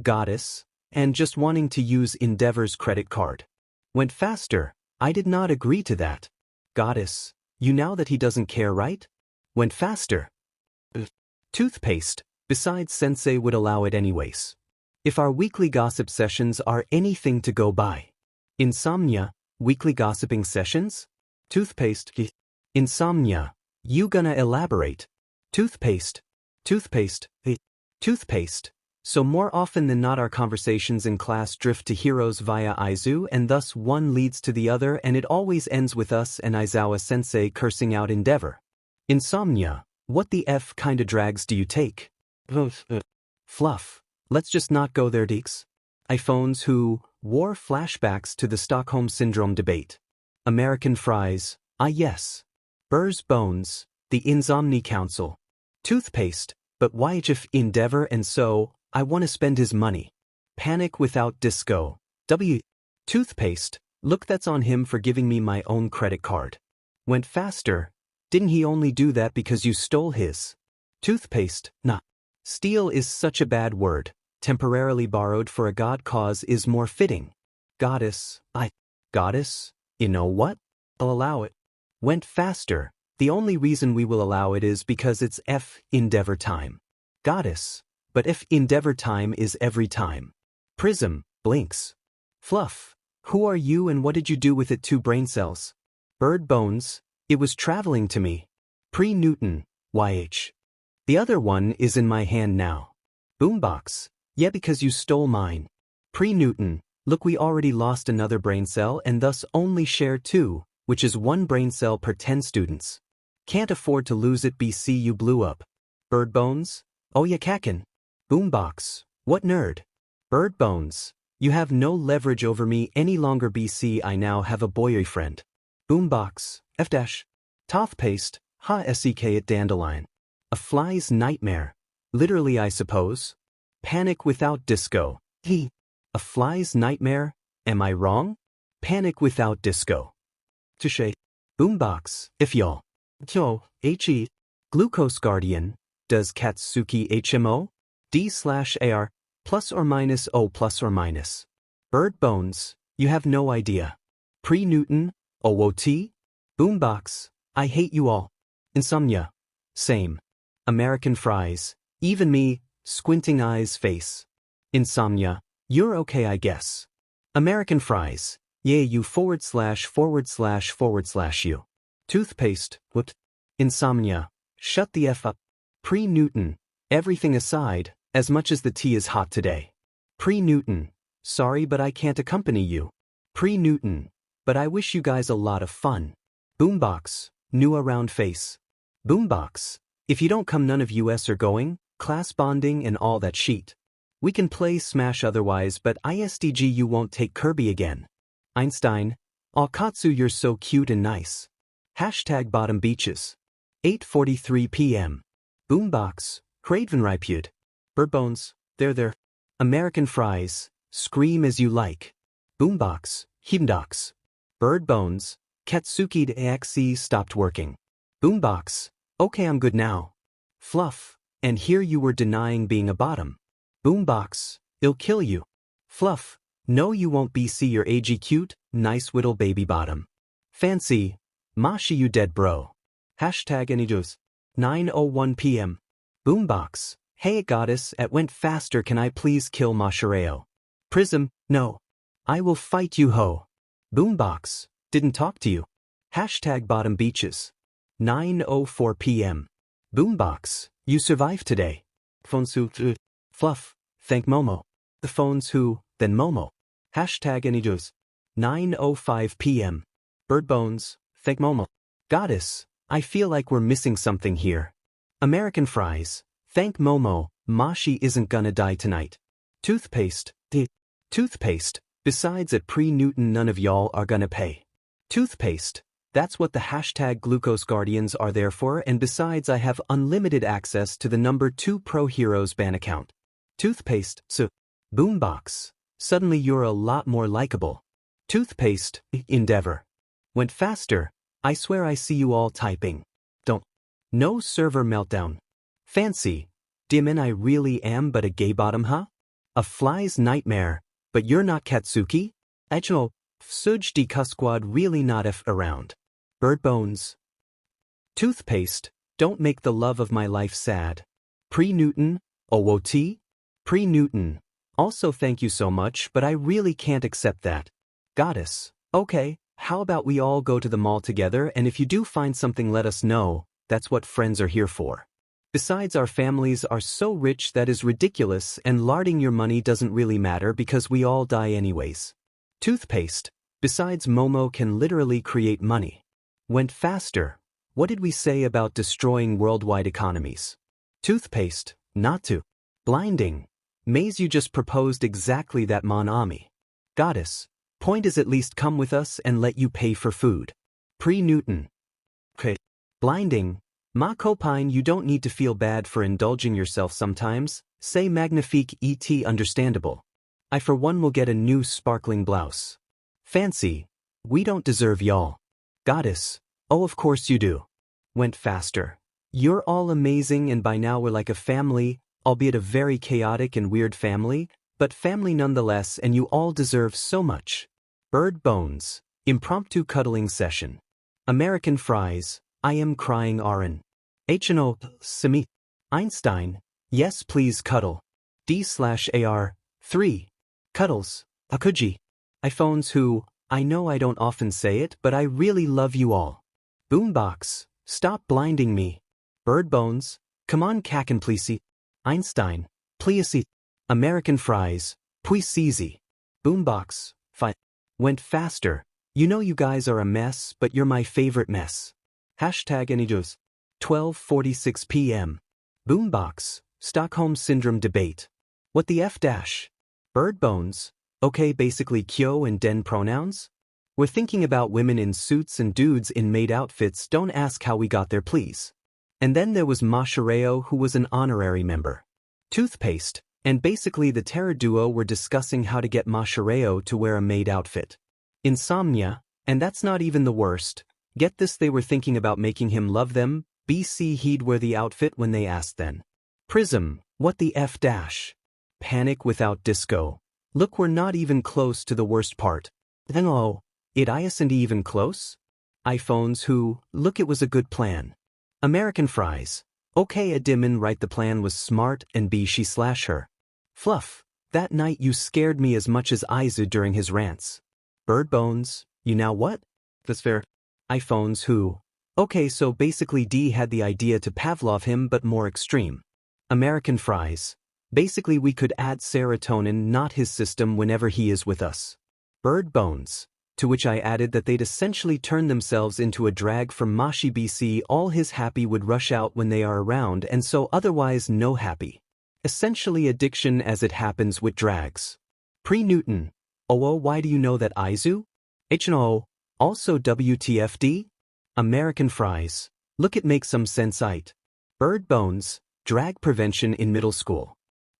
Speaker 1: Goddess. And just wanting to use Endeavor's credit card. Went faster. I did not agree to that. Goddess. You know that he doesn't care, right? Went faster. Toothpaste. Besides, Sensei would allow it anyways. If our weekly gossip sessions are anything to go by. Insomnia. Weekly gossiping sessions? Toothpaste. Insomnia. You gonna elaborate? Toothpaste. Toothpaste. Toothpaste. So more often than not our conversations in class drift to heroes via Aizu, and thus one leads to the other, and it always ends with us and Aizawa-sensei cursing out Endeavor. Insomnia. What the F kinda drags do you take? Fluff. Let's just not go there, Deeks. iPhones who wore flashbacks to the Stockholm Syndrome debate. American fries. Ah yes. Burr's bones. The Insomni Council. Toothpaste. But why if Endeavor, and so, I want to spend his money. Panic without disco. W. Toothpaste. Look, that's on him for giving me my own credit card. Went faster. Didn't he only do that because you stole his? Toothpaste. Nah. Steal is such a bad word. Temporarily borrowed for a god cause is more fitting. Goddess. Goddess? You know what? I'll allow it. Went faster. The only reason we will allow it is because it's F Endeavor time. Goddess. But if Endeavor time is every time. Prism. Blinks. Fluff. Who are you and what did you do with it? 2 brain cells. Bird bones. It was traveling to me. Pre-Newton. YH. The other one is in my hand now. Boombox. Yeah, because you stole mine. Pre-Newton. Look, we already lost another brain cell and thus only share 2, which is 1 brain cell per 10 students. Can't afford to lose it. BC, you blew up. Bird bones? Oh yeah, Kakin. Boombox. What nerd? Bird bones. You have no leverage over me any longer. BC, I now have a boyfriend. Boombox. F dash. Toothpaste. Ha sek at dandelion. A fly's nightmare. Literally, I suppose. Panic without disco. He. A fly's nightmare? Am I wrong? Panic without disco. Touche. Boombox. If y'all. Kyo. He. Glucose guardian. Does Katsuki HMO? D/AR. Plus or minus O plus or minus. Bird bones. You have no idea. Pre-Newton. OOT. Boombox. I hate you all. Insomnia. Same. American fries. Even me. Squinting eyes face. Insomnia. You're okay, I guess. American fries. Yeah, you // you. Toothpaste. What? Insomnia. Shut the F up. Pre-Newton. Everything aside, as much as the tea is hot today. Pre-Newton. Sorry, but I can't accompany you. Pre-Newton. But I wish you guys a lot of fun. Boombox. New around face. Boombox. If you don't come, none of us are going. Class bonding and all that sheet. We can play Smash otherwise, but ISDG you won't take Kirby again. Einstein. Alkatsu, you're so cute and nice. Hashtag bottom beaches. 8:43 p.m. Boombox. Cravenripute. Birdbones. There. American fries. Scream as you like. Boombox. Himdox. Birdbones. Katsuki de AXE stopped working. Boombox. Okay, I'm good now. Fluff. And here you were denying being a bottom. Boombox, it'll kill you. Fluff, no you won't be see your agey cute, nice whittle baby bottom. Fancy, Mashi you dead bro. Hashtag anyjuice. 9:01 p.m. Boombox, hey goddess it went faster can I please kill Mashareo? Prism, no. I will fight you ho. Boombox, didn't talk to you. Hashtag bottom beaches. 9:04 p.m. Boombox, you survived today. Phones who, Fluff, thank Momo. The phones who, then Momo. Hashtag anyjuice. 9:05 p.m. Birdbones, thank Momo. Goddess, I feel like we're missing something here. American fries, thank Momo, Mashi isn't gonna die tonight. Toothpaste, Toothpaste, besides at pre-Newton none of y'all are gonna pay. Toothpaste, that's what the hashtag glucose guardians are there for and besides I have unlimited access to the number 2 Pro Heroes ban account. Toothpaste, so, Boombox, suddenly you're a lot more likable. Toothpaste, Endeavor. Went faster, I swear I see you all typing. Don't. No server meltdown. Fancy, Dimon I really am but a gay bottom huh? A fly's nightmare, but you're not Katsuki? Echo, Suj de Cusquad really not f around. Bird bones. Toothpaste, don't make the love of my life sad. Pre-Newton, OOT? Pre-Newton. Also thank you so much but I really can't accept that. Goddess, okay, how about we all go to the mall together and if you do find something let us know, that's what friends are here for. Besides our families are so rich that is ridiculous and larding your money doesn't really matter because we all die anyways. Toothpaste, besides Momo can literally create money. Went faster, what did we say about destroying worldwide economies? Toothpaste, not to. Blinding, Maze you just proposed exactly that mon ami. Goddess, point is at least come with us and let you pay for food. Pre-Newton. Okay. Blinding, Ma Copine you don't need to feel bad for indulging yourself sometimes, say magnifique et understandable. I for one will get a new sparkling blouse. Fancy, we don't deserve y'all. Goddess, oh of course you do. Went faster. You're all amazing and by now we're like a family, albeit a very chaotic and weird family, but family nonetheless and you all deserve so much. Bird bones, impromptu cuddling session. American fries, I am crying Aaron. HNO, Simi. Einstein, yes please cuddle. D/AR, 3. Cuddles, Akuji. iPhones who, I know I don't often say it but I really love you all. Boombox, stop blinding me. Bird bones, come on Kaken please. Einstein, please. American fries, puis easy. Boombox, fine. Went faster, you know you guys are a mess but you're my favorite mess. Hashtag anyjuice. 12:46 p.m. Boombox, Stockholm Syndrome debate. What the F dash? Bird bones, okay basically Kyo and Den pronouns? We're thinking about women in suits and dudes in maid outfits don't ask how we got there please. And then there was Mashareo who was an honorary member. Toothpaste, and basically the terror duo were discussing how to get Mashareo to wear a maid outfit. Insomnia, and that's not even the worst. Get this they were thinking about making him love them, BC he'd wear the outfit when they asked then. Prism, what the F dash? Panic without disco. Look we're not even close to the worst part. Then oh, it isn't even close? iPhones who, look it was a good plan. American fries, okay Adimin right the plan was smart and B she/her. Fluff, that night you scared me as much as Izu during his rants. Bird bones, you now what? That's fair. iPhones who, okay so basically D had the idea to Pavlov him but more extreme. American fries, basically we could add serotonin not his system whenever he is with us. Bird bones, to which I added that they'd essentially turn themselves into a drag from Mashi BC all his happy would rush out when they are around and so otherwise no happy. Essentially addiction as it happens with drags. Pre-Newton, oh why do you know that Izu? HNO, also WTFD? American fries, look it makes some sense it. Bird bones, drag prevention in middle school.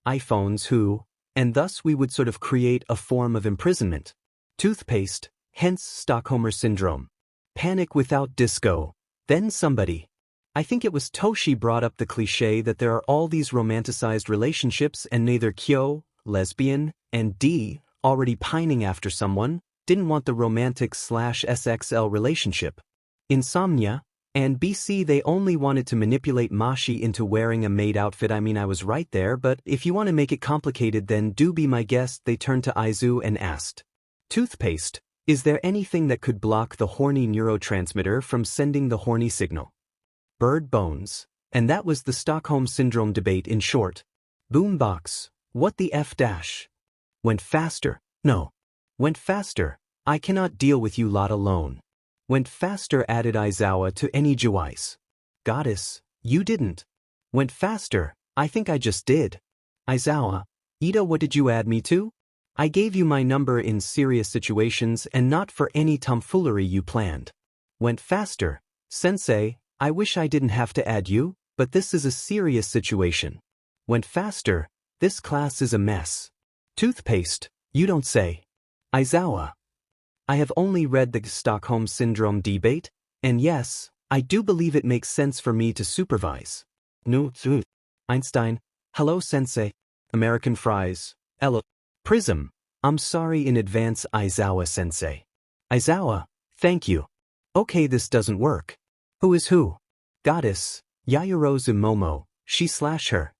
Speaker 1: iPhones who, and thus we would sort of create a form of imprisonment. Toothpaste, hence Stockholmer syndrome. Panic without disco, then somebody. I think it was Toshi brought up the cliché that there are all these romanticized relationships and neither Kyo, lesbian, and D, already pining after someone, didn't want the romantic/SXL relationship. Insomnia, and BC they only wanted to manipulate Mashi into wearing a maid outfit. I mean, I was right there, but if you want to make it complicated then do be my guest. They turned to Aizu and asked, "Toothpaste, is there anything that could block the horny neurotransmitter from sending the horny signal?" Bird bones. And that was the Stockholm Syndrome debate in short. Boombox, what the F dash? Went faster. No. Went faster. I cannot deal with you lot alone. Went faster, added Aizawa to Enijiwise. Goddess, you didn't. Went faster, I think I just did. Aizawa, Ida, what did you add me to? I gave you my number in serious situations and not for any tomfoolery you planned. Went faster, Sensei, I wish I didn't have to add you, but this is a serious situation. Went faster, this class is a mess. Toothpaste, you don't say. Aizawa. I have only read the Stockholm Syndrome debate, and yes, I do believe it makes sense for me to supervise. No, Einstein. Hello, Sensei. American fries. Ella. Prism. I'm sorry in advance, Aizawa-sensei. Aizawa, thank you. Okay, this doesn't work. Who is who? Goddess. Yayorozu Momo, she/her.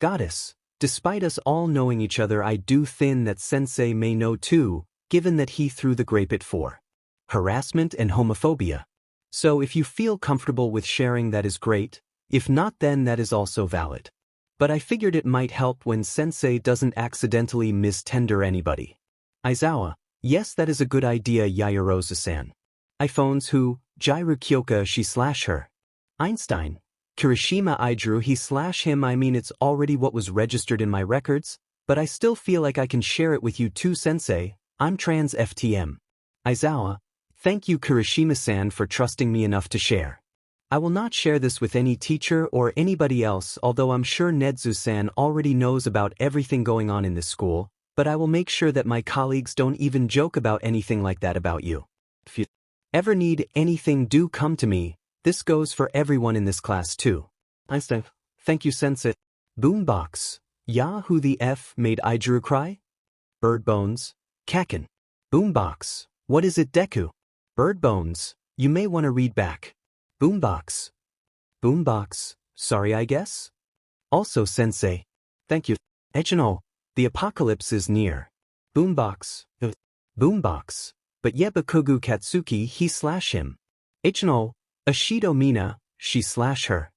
Speaker 1: Goddess. Despite us all knowing each other, I do think that Sensei may know too, given that he threw the grape at for harassment and homophobia. So if you feel comfortable with sharing, that is great. If not, then that is also valid. But I figured it might help when Sensei doesn't accidentally mistender anybody. Aizawa, yes, that is a good idea, Yayorozu-san. iPhones who, Jairu Kyoka she/her. Einstein. Kirishima Idrew he/him. I mean, it's already what was registered in my records, but I still feel like I can share it with you too, Sensei. I'm trans FTM. Aizawa, thank you Kirishima-san for trusting me enough to share. I will not share this with any teacher or anybody else, although I'm sure Nedzu-san already knows about everything going on in this school, but I will make sure that my colleagues don't even joke about anything like that about you. If you ever need anything, do come to me. This goes for everyone in this class too. Einstein, thank you, Sensei. Boombox. Ya, who the F made Idrew cry? Bird bones. Kaken. Boombox. What is it, Deku? Bird bones. You may want to read back. Boombox. Boombox. Sorry, I guess? Also, Sensei. Thank you. Echino. The apocalypse is near. Boombox. Boombox. But Yebakugu Katsuki he/him. Echino. Ashido Mina, she/her.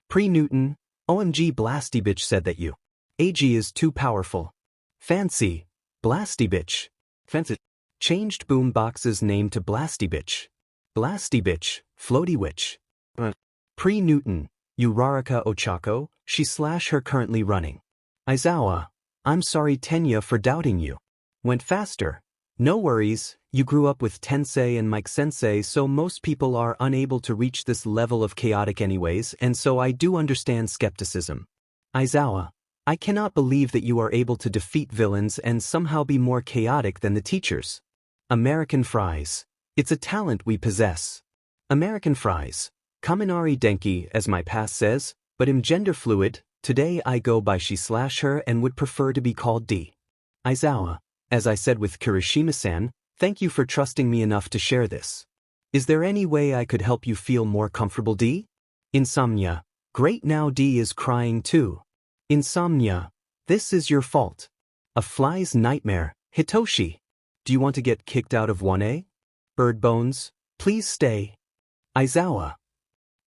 Speaker 1: Pre-Newton. OMG Blasty bitch said that you. AG is too powerful. Fancy. Blasty bitch. Fancy. Changed Boombox's name to Blasty bitch. Blasty bitch, floaty witch. Pre-Newton. Uraraka Ochako, she/her currently running. Aizawa. I'm sorry Tenya for doubting you. Went faster. No worries, you grew up with Tensei and Mike Sensei, so most people are unable to reach this level of chaotic anyways, and so I do understand skepticism. Aizawa, I cannot believe that you are able to defeat villains and somehow be more chaotic than the teachers. American fries. It's a talent we possess. American fries. Kaminari Denki, as my past says, but I'm gender fluid. Today I go by she/her and would prefer to be called D. Aizawa. As I said with Kirishima-san, thank you for trusting me enough to share this. Is there any way I could help you feel more comfortable, D? Insomnia. Great, now D is crying too. Insomnia. This is your fault. A fly's nightmare. Hitoshi. Do you want to get kicked out of 1A? Bird bones, please stay. Aizawa.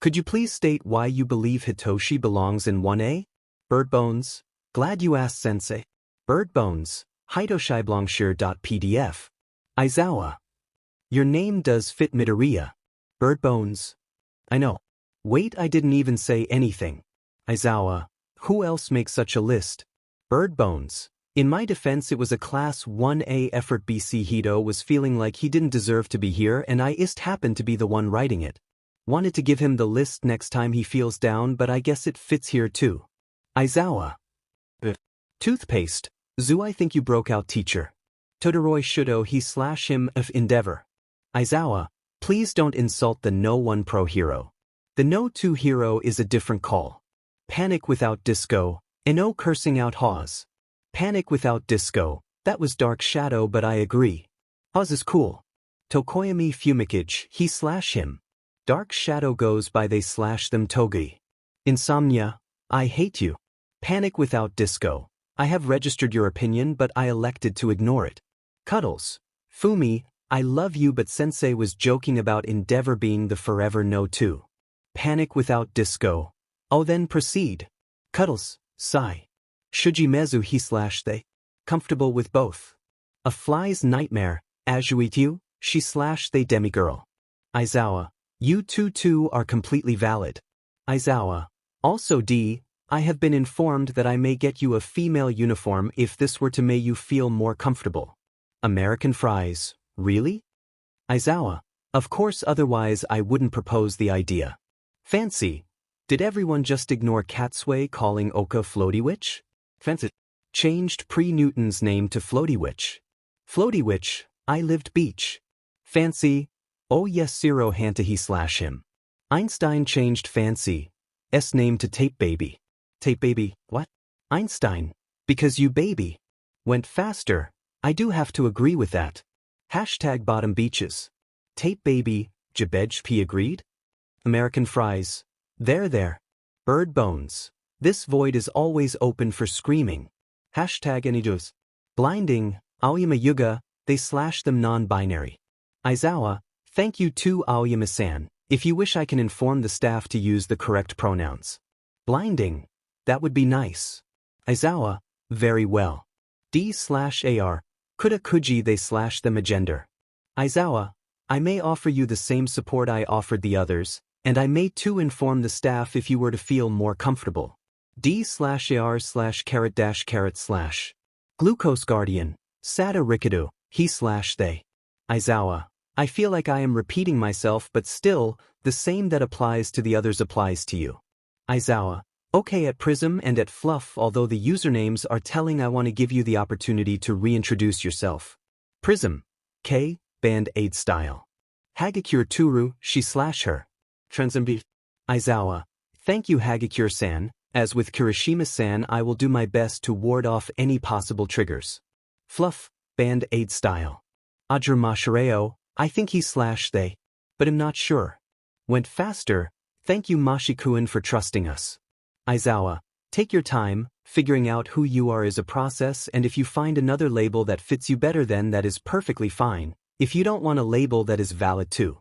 Speaker 1: Could you please state why you believe Hitoshi belongs in 1A? Bird bones. Glad you asked, Sensei. Bird bones. Hitoshiblangsher.pdf. Aizawa. Your name does fit Midoriya. Bird bones. I know. Wait, I didn't even say anything. Aizawa. Who else makes such a list? Bird bones. In my defense, it was a class 1A effort. BC Hito was feeling like he didn't deserve to be here and I just happened to be the one writing it. Wanted to give him the list next time he feels down, but I guess it fits here too. Aizawa. Toothpaste. Zoo, I think you broke out, teacher. Todoroi Shudo he/him of Endeavor. Aizawa, please don't insult the no one pro hero. The No 2 hero is a different call. Panic without disco, and no cursing out Hawes. Panic without disco, that was Dark Shadow but I agree. Hawes is cool. Tokoyami Fumikage, he slash him. Dark Shadow goes by they slash them Togi. Insomnia, I hate you. Panic without disco, I have registered your opinion but I elected to ignore it. Cuddles, Fumi, I love you but Sensei was joking about Endeavor being the forever No 2. Panic without disco. Oh then proceed. Cuddles, sigh. Shujimezu he slash they. Comfortable with both. A fly's nightmare, Azuitu, she slash they demigirl. Aizawa, you two are completely valid. Aizawa, also D, I have been informed that I may get you a female uniform if this were to make you feel more comfortable. American fries, really? Aizawa, of course otherwise I wouldn't propose the idea. Fancy, did everyone just ignore Katsue calling Oka Floaty Witch? Fancy, changed Pre-Newton's name to Floaty Witch. Floaty Witch, I lived beach. Fancy, oh yes Zero Hanta he slash him. Einstein changed Fancy, S name to Tape Baby. Tape Baby, what? Einstein, because you baby. Went faster, I do have to agree with that. Hashtag bottom beaches. Tape Baby, Jabej P agreed? American fries, there. Bird bones, this void is always open for screaming. Hashtag anydos. Blinding, Aoyama Yuga, they slash them non-binary. Aizawa, thank you too Aoyama-san, if you wish I can inform the staff to use the correct pronouns. Blinding, that would be nice. Aizawa, very well. D/AR, Kuda Kuji they slash them agender. Aizawa, I may offer you the same support I offered the others, and I may too inform the staff if you were to feel more comfortable. D/AR/carrot-. Glucose Guardian, Sada Rikadu, he slash they. Aizawa, I feel like I am repeating myself but still, the same that applies to the others applies to you. Aizawa, okay at Prism and at Fluff although the usernames are telling I want to give you the opportunity to reintroduce yourself. Prism, K, Band-Aid style. Hagakure Turu, she slash her. Transmbe. Aizawa, thank you Hagakure-san, as with Kirishima-san I will do my best to ward off any possible triggers. Fluff, Band-Aid style. Ajur Mashireo, I think he slash they, but am not sure. Went faster, thank you Mashikuin for trusting us. Aizawa, take your time, figuring out who you are is a process and if you find another label that fits you better then that is perfectly fine, if you don't want a label that is valid too.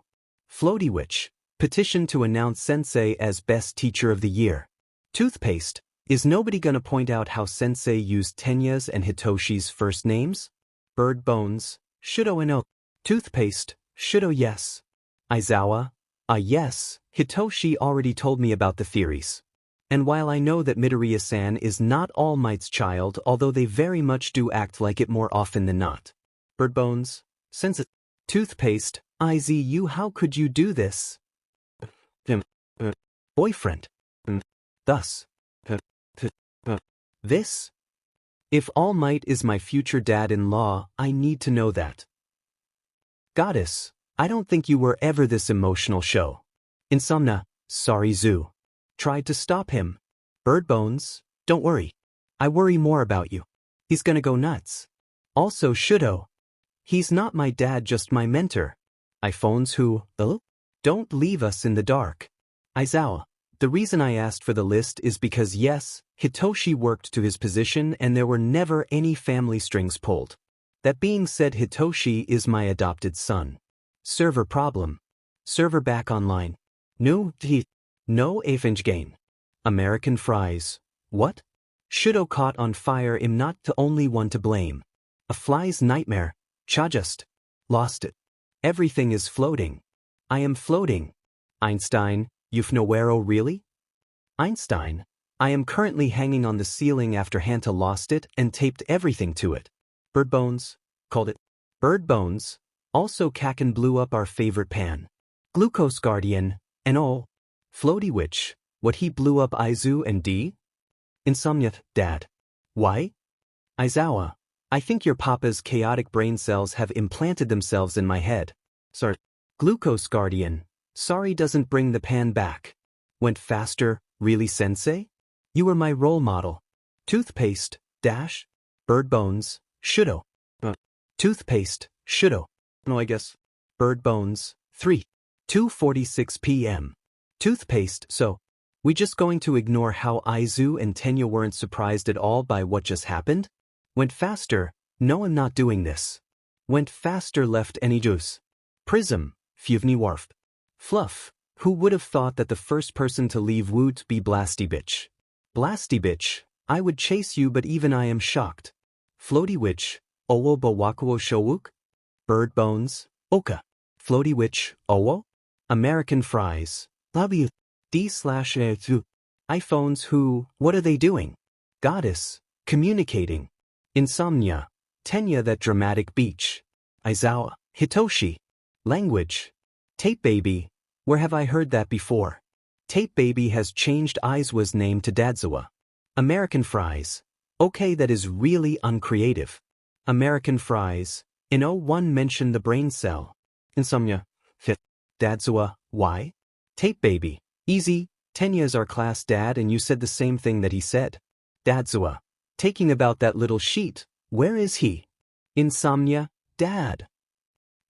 Speaker 1: Floaty Witch, petition to announce Sensei as Best Teacher of the Year. Toothpaste, is nobody gonna point out how Sensei used Tenya's and Hitoshi's first names? Bird Bones, Shudo and O. Toothpaste, Shudo yes. Aizawa, yes, Hitoshi already told me about the theories. And while I know that Midoriya-san is not All Might's child although they very much do act like it more often than not. Bird Bones, Sensei. Toothpaste, IZU how could you do this? Boyfriend. Thus. This? If All Might is my future dad-in-law, I need to know that. Goddess, I don't think you were ever this emotional show. Insomnia, sorry Zoo. Tried to stop him. Bird Bones, don't worry. I worry more about you. He's gonna go nuts. Also Shudo. He's not my dad just my mentor. iPhones who, don't leave us in the dark. Aizawa, the reason I asked for the list is because yes, Hitoshi worked to his position and there were never any family strings pulled. That being said Hitoshi is my adopted son. Server problem. Server back online. No gain. American fries. What? Shudo caught on fire am not the only one to blame. A fly's nightmare. Cha just lost it. Everything is floating. I am floating. Einstein, Yufnowero really? Einstein, I am currently hanging on the ceiling after Hanta lost it and taped everything to it. Bird Bones, called it. Bird Bones, also Kaken blew up our favorite pan. Glucose Guardian, and oh. Floaty Witch, what he blew up Aizu and D? Insomnia, Dad. Why? Aizawa, I think your papa's chaotic brain cells have implanted themselves in my head. Sorry. Glucose Guardian, sorry doesn't bring the pan back. Went faster, really sensei? You were my role model. Toothpaste, dash. Bird bones, should'o. Toothpaste, should'o. No, I guess. Bird bones, 3. 2:46 p.m. Toothpaste, so. We just going to ignore how Aizu and Tenya weren't surprised at all by what just happened? Went faster, no I'm not doing this. Went faster left any juice. Prism, Fuvni Warf. Fluff, who would have thought that the first person to leave would be Blasty Bitch? Blasty Bitch, I would chase you but even I am shocked. Floaty Witch, Owo Bawakuo Showuk? Bird Bones, Oka. Floaty Witch, Owo? American Fries, W. D/2. iPhones who, what are they doing? Goddess, communicating. Insomnia, Tenya that dramatic beach. Aizawa, Hitoshi. Language. Tape Baby, where have I heard that before? Tape Baby has changed Aizawa's name to Dadzawa. American Fries, okay that is really uncreative. American Fries, in 01 mentioned the brain cell. Insomnia, Fit. Dadzawa, why? Tape Baby, easy, Tenya's our class dad and you said the same thing that he said. Dadzawa, taking about that little sheet, where is he? Insomnia, Dad.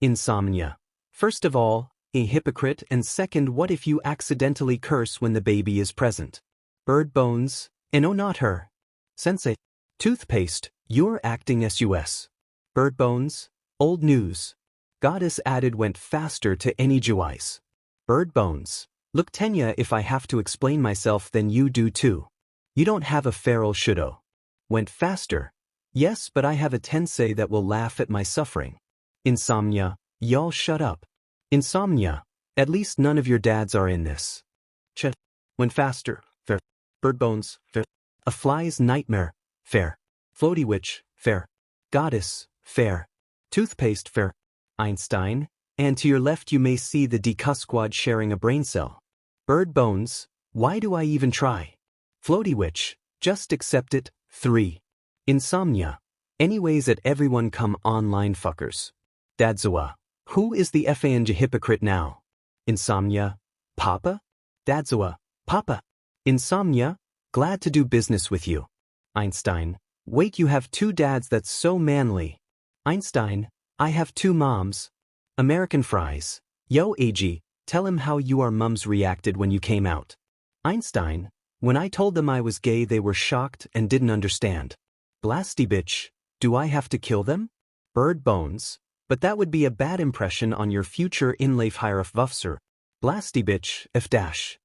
Speaker 1: Insomnia, first of all, a hypocrite and second what if you accidentally curse when the baby is present? Bird Bones, and oh not her. Sensei. Toothpaste, you're acting sus. Bird Bones, old news. Goddess added went faster to any Juice. Bird Bones, look Tenya if I have to explain myself then you do too. You don't have a feral should'o. Went faster. Yes but I have a tensei that will laugh at my suffering. Insomnia, y'all shut up. Insomnia, at least none of your dads are in this. Went faster, fair. Bird Bones, fair. A fly's nightmare, fair. Floaty Witch, fair. Goddess, fair. Toothpaste, fair. Einstein, and to your left you may see the DK squad sharing a brain cell. Bird Bones, why do I even try? Floaty Witch, just accept it, 3. Insomnia, anyways at everyone come online fuckers. Dadzawa, who is the FANG hypocrite now? Insomnia, Papa? Dadzawa, Papa. Insomnia, glad to do business with you. Einstein, wait you have 2 dads that's so manly. Einstein, I have 2 moms. American Fries, yo AG, tell him how your mums reacted when you came out. Einstein, when I told them I was gay they were shocked and didn't understand. Blasty Bitch, do I have to kill them? Bird Bones, but that would be a bad impression on your future inleif hierarch Vufser. Blasty Bitch, F dash.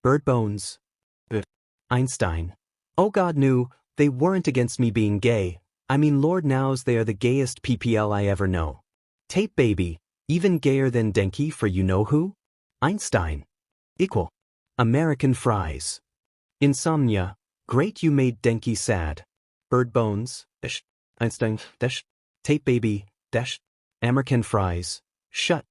Speaker 1: Bird Bones. Einstein, oh God knew, they weren't against me being gay, I mean Lord knows they are the gayest PPL I ever know. Tape Baby, even gayer than Denki for you know who? Einstein. Equal. American Fries. Insomnia, great you made Denki sad. Bird Bones, dash. Einstein, dash. Tape Baby, dash. American Fries, shut.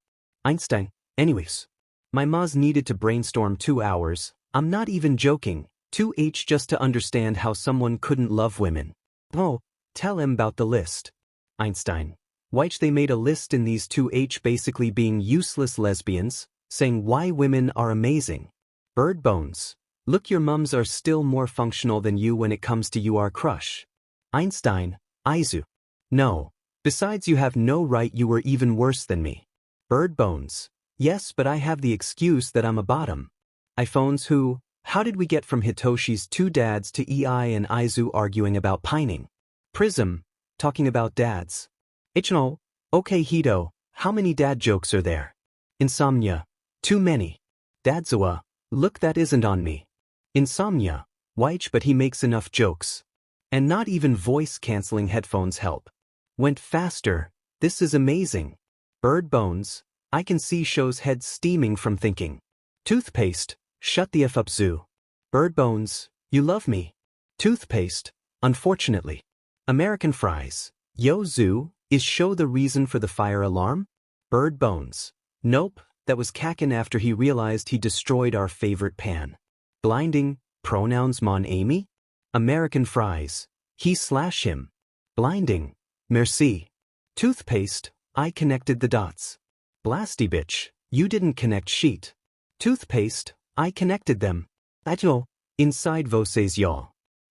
Speaker 1: Einstein, anyways. My Maz needed to brainstorm 2 hours, I'm not even joking, 2H just to understand how someone couldn't love women. Oh, tell him about the list. Einstein. Which they made a list in these 2H basically being useless lesbians, saying why women are amazing. Bird Bones. Look your mums are still more functional than you when it comes to your crush. Einstein. Aizu. No. Besides you have no right you were even worse than me. Bird Bones. Yes but I have the excuse that I'm a bottom. iPhones who, how did we get from Hitoshi's 2 dads to EI and Aizu arguing about pining? Prism. Talking about dads. Ichino, okay Hito, how many dad jokes are there? Insomnia, too many. Dadzawa, look that isn't on me. Insomnia, which but he makes enough jokes. And not even voice-canceling headphones help. Went faster, this is amazing. Bird Bones, I can see Show's head steaming from thinking. Toothpaste, shut the F up Zoo. Bird Bones, you love me. Toothpaste, unfortunately. American Fries, yo Zoo, is Show the reason for the fire alarm? Bird Bones, nope, that was Kakin after he realized he destroyed our favorite pan. Blinding, pronouns mon Amy? American Fries, he/him. Blinding, merci. Toothpaste, I connected the dots. Blasty Bitch, you didn't connect sheet. Toothpaste, I connected them. Ato, inside vocês y'all.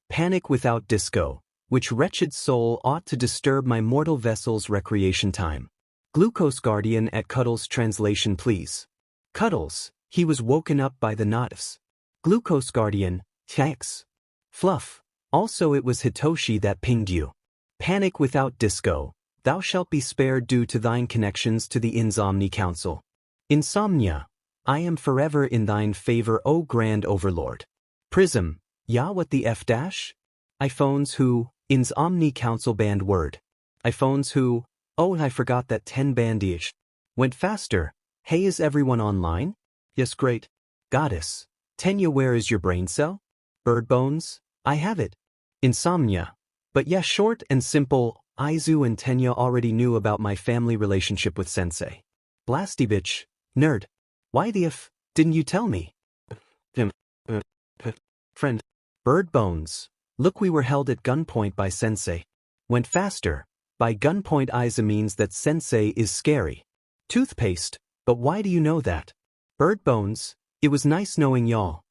Speaker 1: Panic without disco, which wretched soul ought to disturb my mortal vessel's recreation time. Glucose Guardian at Cuddles translation please. Cuddles, he was woken up by the natives. Glucose Guardian, thanks. Fluff, also it was Hitoshi that pinged you. Panic without disco, thou shalt be spared due to thine connections to the Insomni Council. Insomnia, I am forever in thine favor O grand overlord. Prism, ya what the F dash? iPhones who, Insomni Council banned word. iPhones who, oh I forgot that 10 bandage. Went faster, hey is everyone online? Yes great. Goddess, Tenya where is your brain cell? Bird bones, I have it. Insomnia. But yeah short and simple, Aizu and Tenya already knew about my family relationship with Sensei. Blasty bitch, nerd. Why the F, didn't you tell me? Friend. Bird bones. Look we were held at gunpoint by Sensei. Went faster. By gunpoint Aizu means that Sensei is scary. Toothpaste, but why do you know that? Bird bones, it was nice knowing y'all.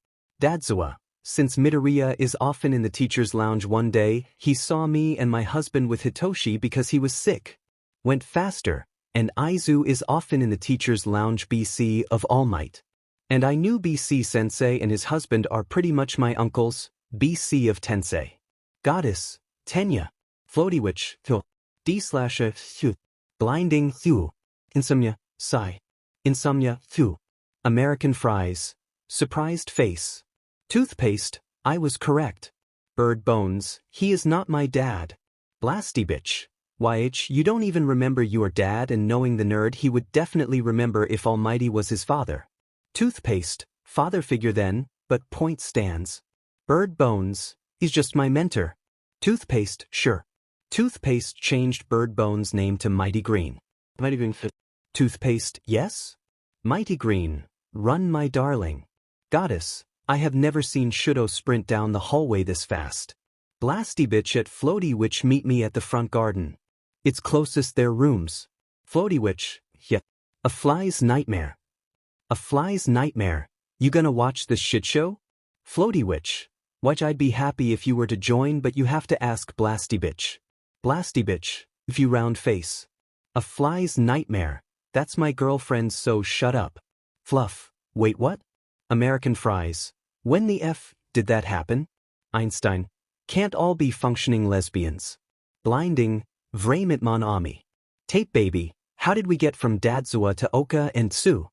Speaker 1: Dadzawa, since Midoriya is often in the teacher's lounge one day, he saw me and my husband with Hitoshi because he was sick. Went faster, and Aizu is often in the teacher's lounge BC of All Might. And I knew BC Sensei and his husband are pretty much my uncles, BC of Tensei. Goddess, Tenya. Floaty witch, D/Thu. Blinding, Thu. Insomnia, Sigh. Insomnia, Thu. American fries. Surprised face. Toothpaste, I was correct. Bird bones, he is not my dad. Blasty bitch. YH, you don't even remember your dad and knowing the nerd he would definitely remember if Almighty was his father. Toothpaste, father figure then, but point stands. Bird bones, he's just my mentor. Toothpaste, sure. Toothpaste changed Bird Bones' name to Mighty Green. Mighty Green. Toothpaste, yes? Mighty Green, run my darling. Goddess, I have never seen Shudo sprint down the hallway this fast. Blasty bitch at Floaty Witch meet me at the front garden. It's closest their rooms. Floaty Witch, yeah. A fly's nightmare. A fly's nightmare. You gonna watch this shit show? Floaty Witch, which I'd be happy if you were to join but you have to ask Blasty bitch. Blasty bitch, if you round face. A fly's nightmare. That's my girlfriend so shut up. Fluff, wait what? American fries. When the F did that happen? Einstein. Can't all be functioning lesbians. Blinding, Vremit mon ami. Tape baby, how did we get from Dadzawa to Oka and Tsu?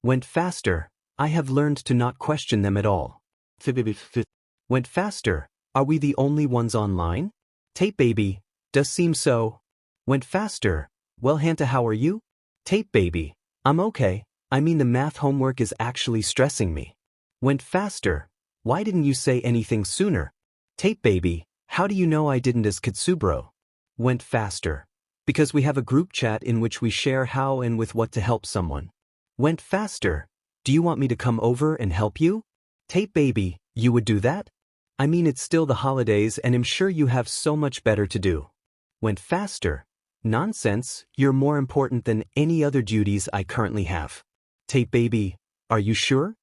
Speaker 1: Went faster, I have learned to not question them at all. Went faster, are we the only ones online? Tape baby, does seem so. Went faster, well Hanta how are you? Tape baby, I'm okay, I mean the math homework is actually stressing me. Went faster, why didn't you say anything sooner? Tape baby, how do you know I didn't as Katsubro? Went faster. Because we have a group chat in which we share how and with what to help someone. Went faster. Do you want me to come over and help you? Tape baby, you would do that? I mean it's still the holidays and I'm sure you have so much better to do. Went faster. Nonsense, you're more important than any other duties I currently have. Tape baby, are you sure?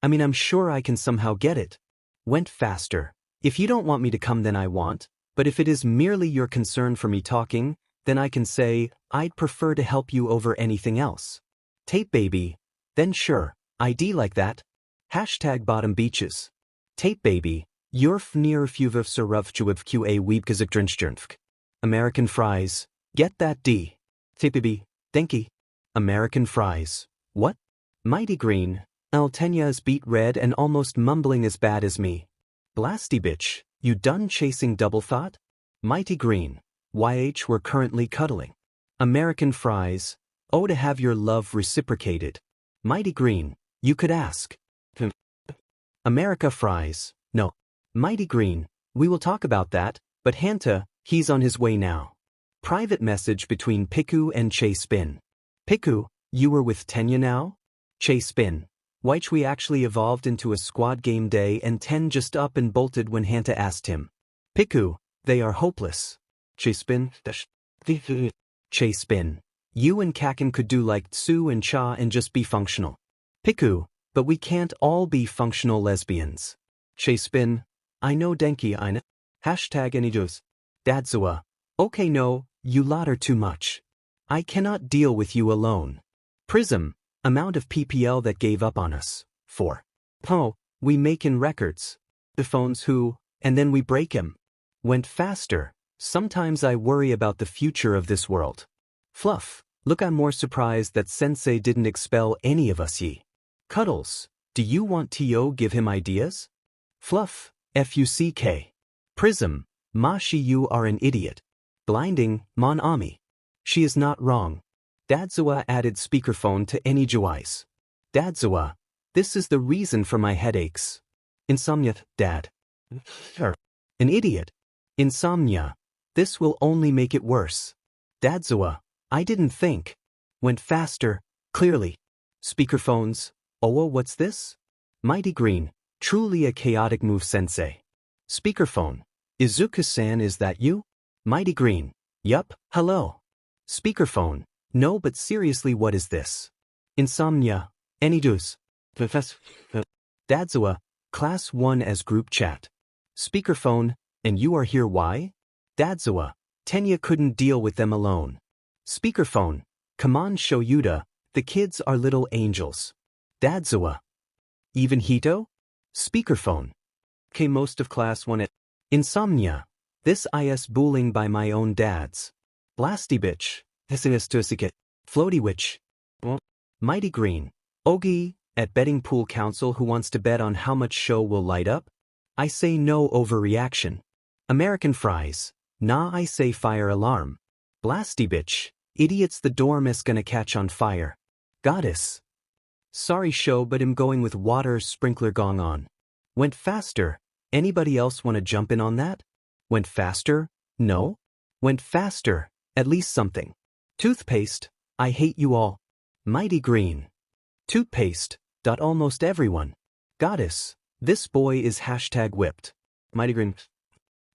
Speaker 1: I mean I'm sure I can somehow get it. Went faster. If you don't want me to come then I won't, but if it is merely your concern for me talking, then I can say, I'd prefer to help you over anything else. Tape baby, then sure, ID like that. Hashtag bottom beaches. Tape baby, you're near fuvov suruvchuv qa weebgazikdrinstjernfk. American fries, get that D. Tape baby, thanky. American fries, what? Mighty Green, Tenya's beat red and almost mumbling as bad as me. Blasty bitch, you done chasing double thought? Mighty Green, YH we're currently cuddling. American fries, oh to have your love reciprocated. Mighty Green, you could ask. America fries, no. Mighty Green, we will talk about that, but Hanta, he's on his way now. Private message between Piku and Spin. Piku, you were with Tenya now? Spin. Which we actually evolved into a squad game day and Ten just up and bolted when Hanta asked him. Piku, they are hopeless. Spin. Spin. You and Kakin could do like Tsu and Cha and just be functional. Piku, But we can't all be functional lesbians. Chespin, I know Denki eine. Hashtag Anijos. Dadzua. Okay no, you lot are too much. I cannot deal with you alone. Prism, amount of PPL that gave up on us. 4. Oh, we makin' records. The phones who, and then we break 'em. Went faster. Sometimes I worry about the future of this world. Fluff, look I'm more surprised that Sensei didn't expel any of us ye. Cuddles, do you want to give him ideas? Fluff, FUCK. Prism, Mashi you are an idiot. Blinding, Mon Ami. She is not wrong. Dadzua added speakerphone to any Juwais. Dadzua, this is the reason for my headaches. Insomnia, Dad. An idiot. Insomnia. This will only make it worse. Dadzua, I didn't think. Went faster, clearly. Speakerphones, oh what's this? Mighty Green, truly a chaotic move Sensei. Speakerphone, Izuku-san is that you? Mighty Green, yup, hello. Speakerphone, no but seriously what is this? Insomnia, Anidus. Dadzua, Class 1 as group chat. Speakerphone, and you are here why? Dadzua, Tenya couldn't deal with them alone. Speakerphone, come on Shoyuda, the kids are little angels. Dadzua. Even Hito? Speakerphone. Okay most of class 1 at Insomnia. This is bullying by my own dads. Blasty bitch. Hesinistusike. Floaty witch. Mighty Green. Ogi, at betting pool council who wants to bet on how much show will light up? I say no overreaction. American fries. Nah I say fire alarm. Blasty bitch. Idiots the dorm is gonna catch on fire. Goddess. Sorry show but I'm going with water sprinkler gong on. Went faster. Anybody else wanna jump in on that? Went faster? No? Went faster. At least something. Toothpaste. I hate you all. Mighty Green. Toothpaste. Almost everyone. Goddess. This boy is hashtag whipped. Mighty Green.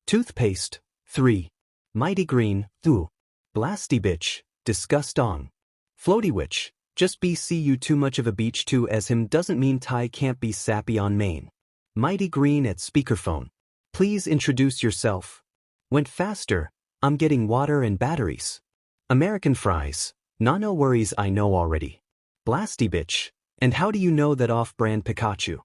Speaker 1: Toothpaste. 3. Mighty Green. 2. Blasty bitch. Disgustong. Floaty witch. Just see you too much of a beach too as him doesn't mean Ty can't be sappy on main. Mighty Green at speakerphone. Please introduce yourself. Went faster. I'm getting water and batteries. American fries. Nah no worries I know already. Blasty bitch. And how do you know that off-brand Pikachu?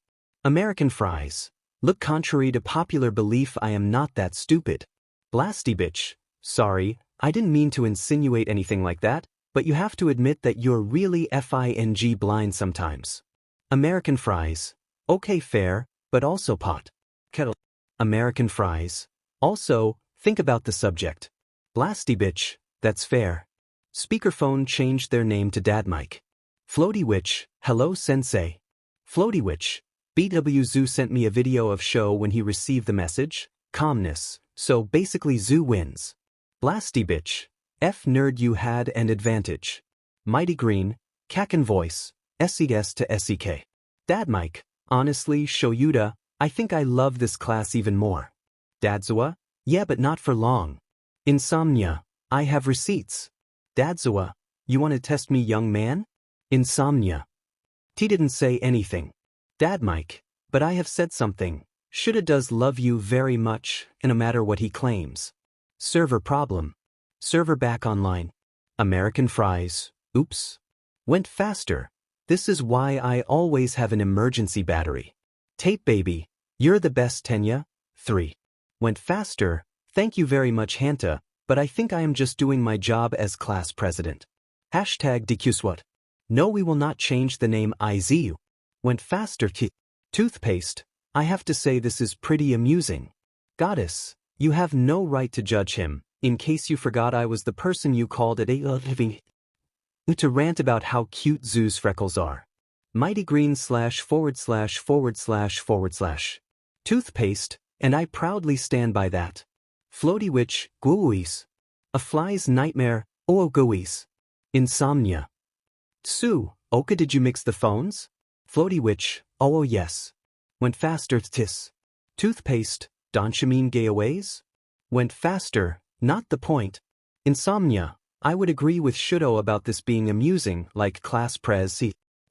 Speaker 1: American fries. Look contrary to popular belief I am not that stupid. Blasty bitch. Sorry, I didn't mean to insinuate anything like that, but you have to admit that you're really FING blind sometimes. American fries. Okay fair, but also pot. Kettle. American fries. Also, think about the subject. Blasty bitch, that's fair. Speakerphone changed their name to Dad Mike. Floaty witch, hello sensei. Floaty witch, BW Zoo sent me a video of show when he received the message, calmness, so basically Zoo wins. Blasty bitch, F nerd you had an advantage. Mighty Green, Kaken voice, SES to SEK. Dad Mike, honestly Shoyuda, I think I love this class even more. Dadzua, yeah but not for long. Insomnia, I have receipts. Dadzua, you want to test me young man? Insomnia. T didn't say anything. Dad Mike, but I have said something. Shoulda does love you very much, and no matter what he claims. Server problem. Server back online. American fries. Oops. Went faster. This is why I always have an emergency battery. Tape baby. You're the best Tenya. 3. Went faster. Thank you very much Hanta, but I think I am just doing my job as class president. Hashtag DQSWAT. No we will not change the name IZU. Went faster Toothpaste. I have to say this is pretty amusing. Goddess, you have no right to judge him, in case you forgot I was the person you called at living to rant about how cute Zoo's freckles are. Mighty Green // Toothpaste, and I proudly stand by that. Floaty witch, gooies. A fly's nightmare, gooies. Insomnia. Sue, Oka did you mix the phones? Floaty witch, oh yes. Went faster tis. Toothpaste, don't you mean gayaways? Went faster, not the point. Insomnia, I would agree with Shudo about this being amusing like class prez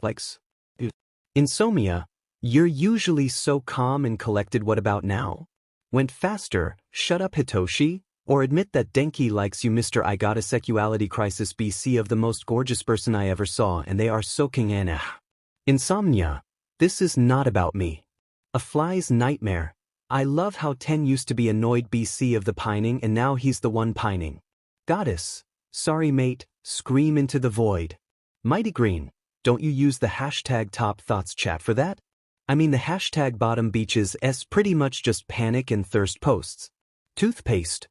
Speaker 1: likes. Insomnia, you're usually so calm and collected, what about now? Went faster, shut up Hitoshi, or admit that Denki likes you. Mr. I got a sexuality crisis BC of the most gorgeous person I ever saw and they are soaking in. Insomnia, this is not about me. A fly's nightmare. I love how Ten used to be annoyed BC of the pining and now he's the one pining. Goddess, sorry mate, scream into the void. Mighty Green, don't you use the hashtag top thoughts chat for that? I mean the hashtag bottom beaches s pretty much just panic and thirst posts. Toothpaste.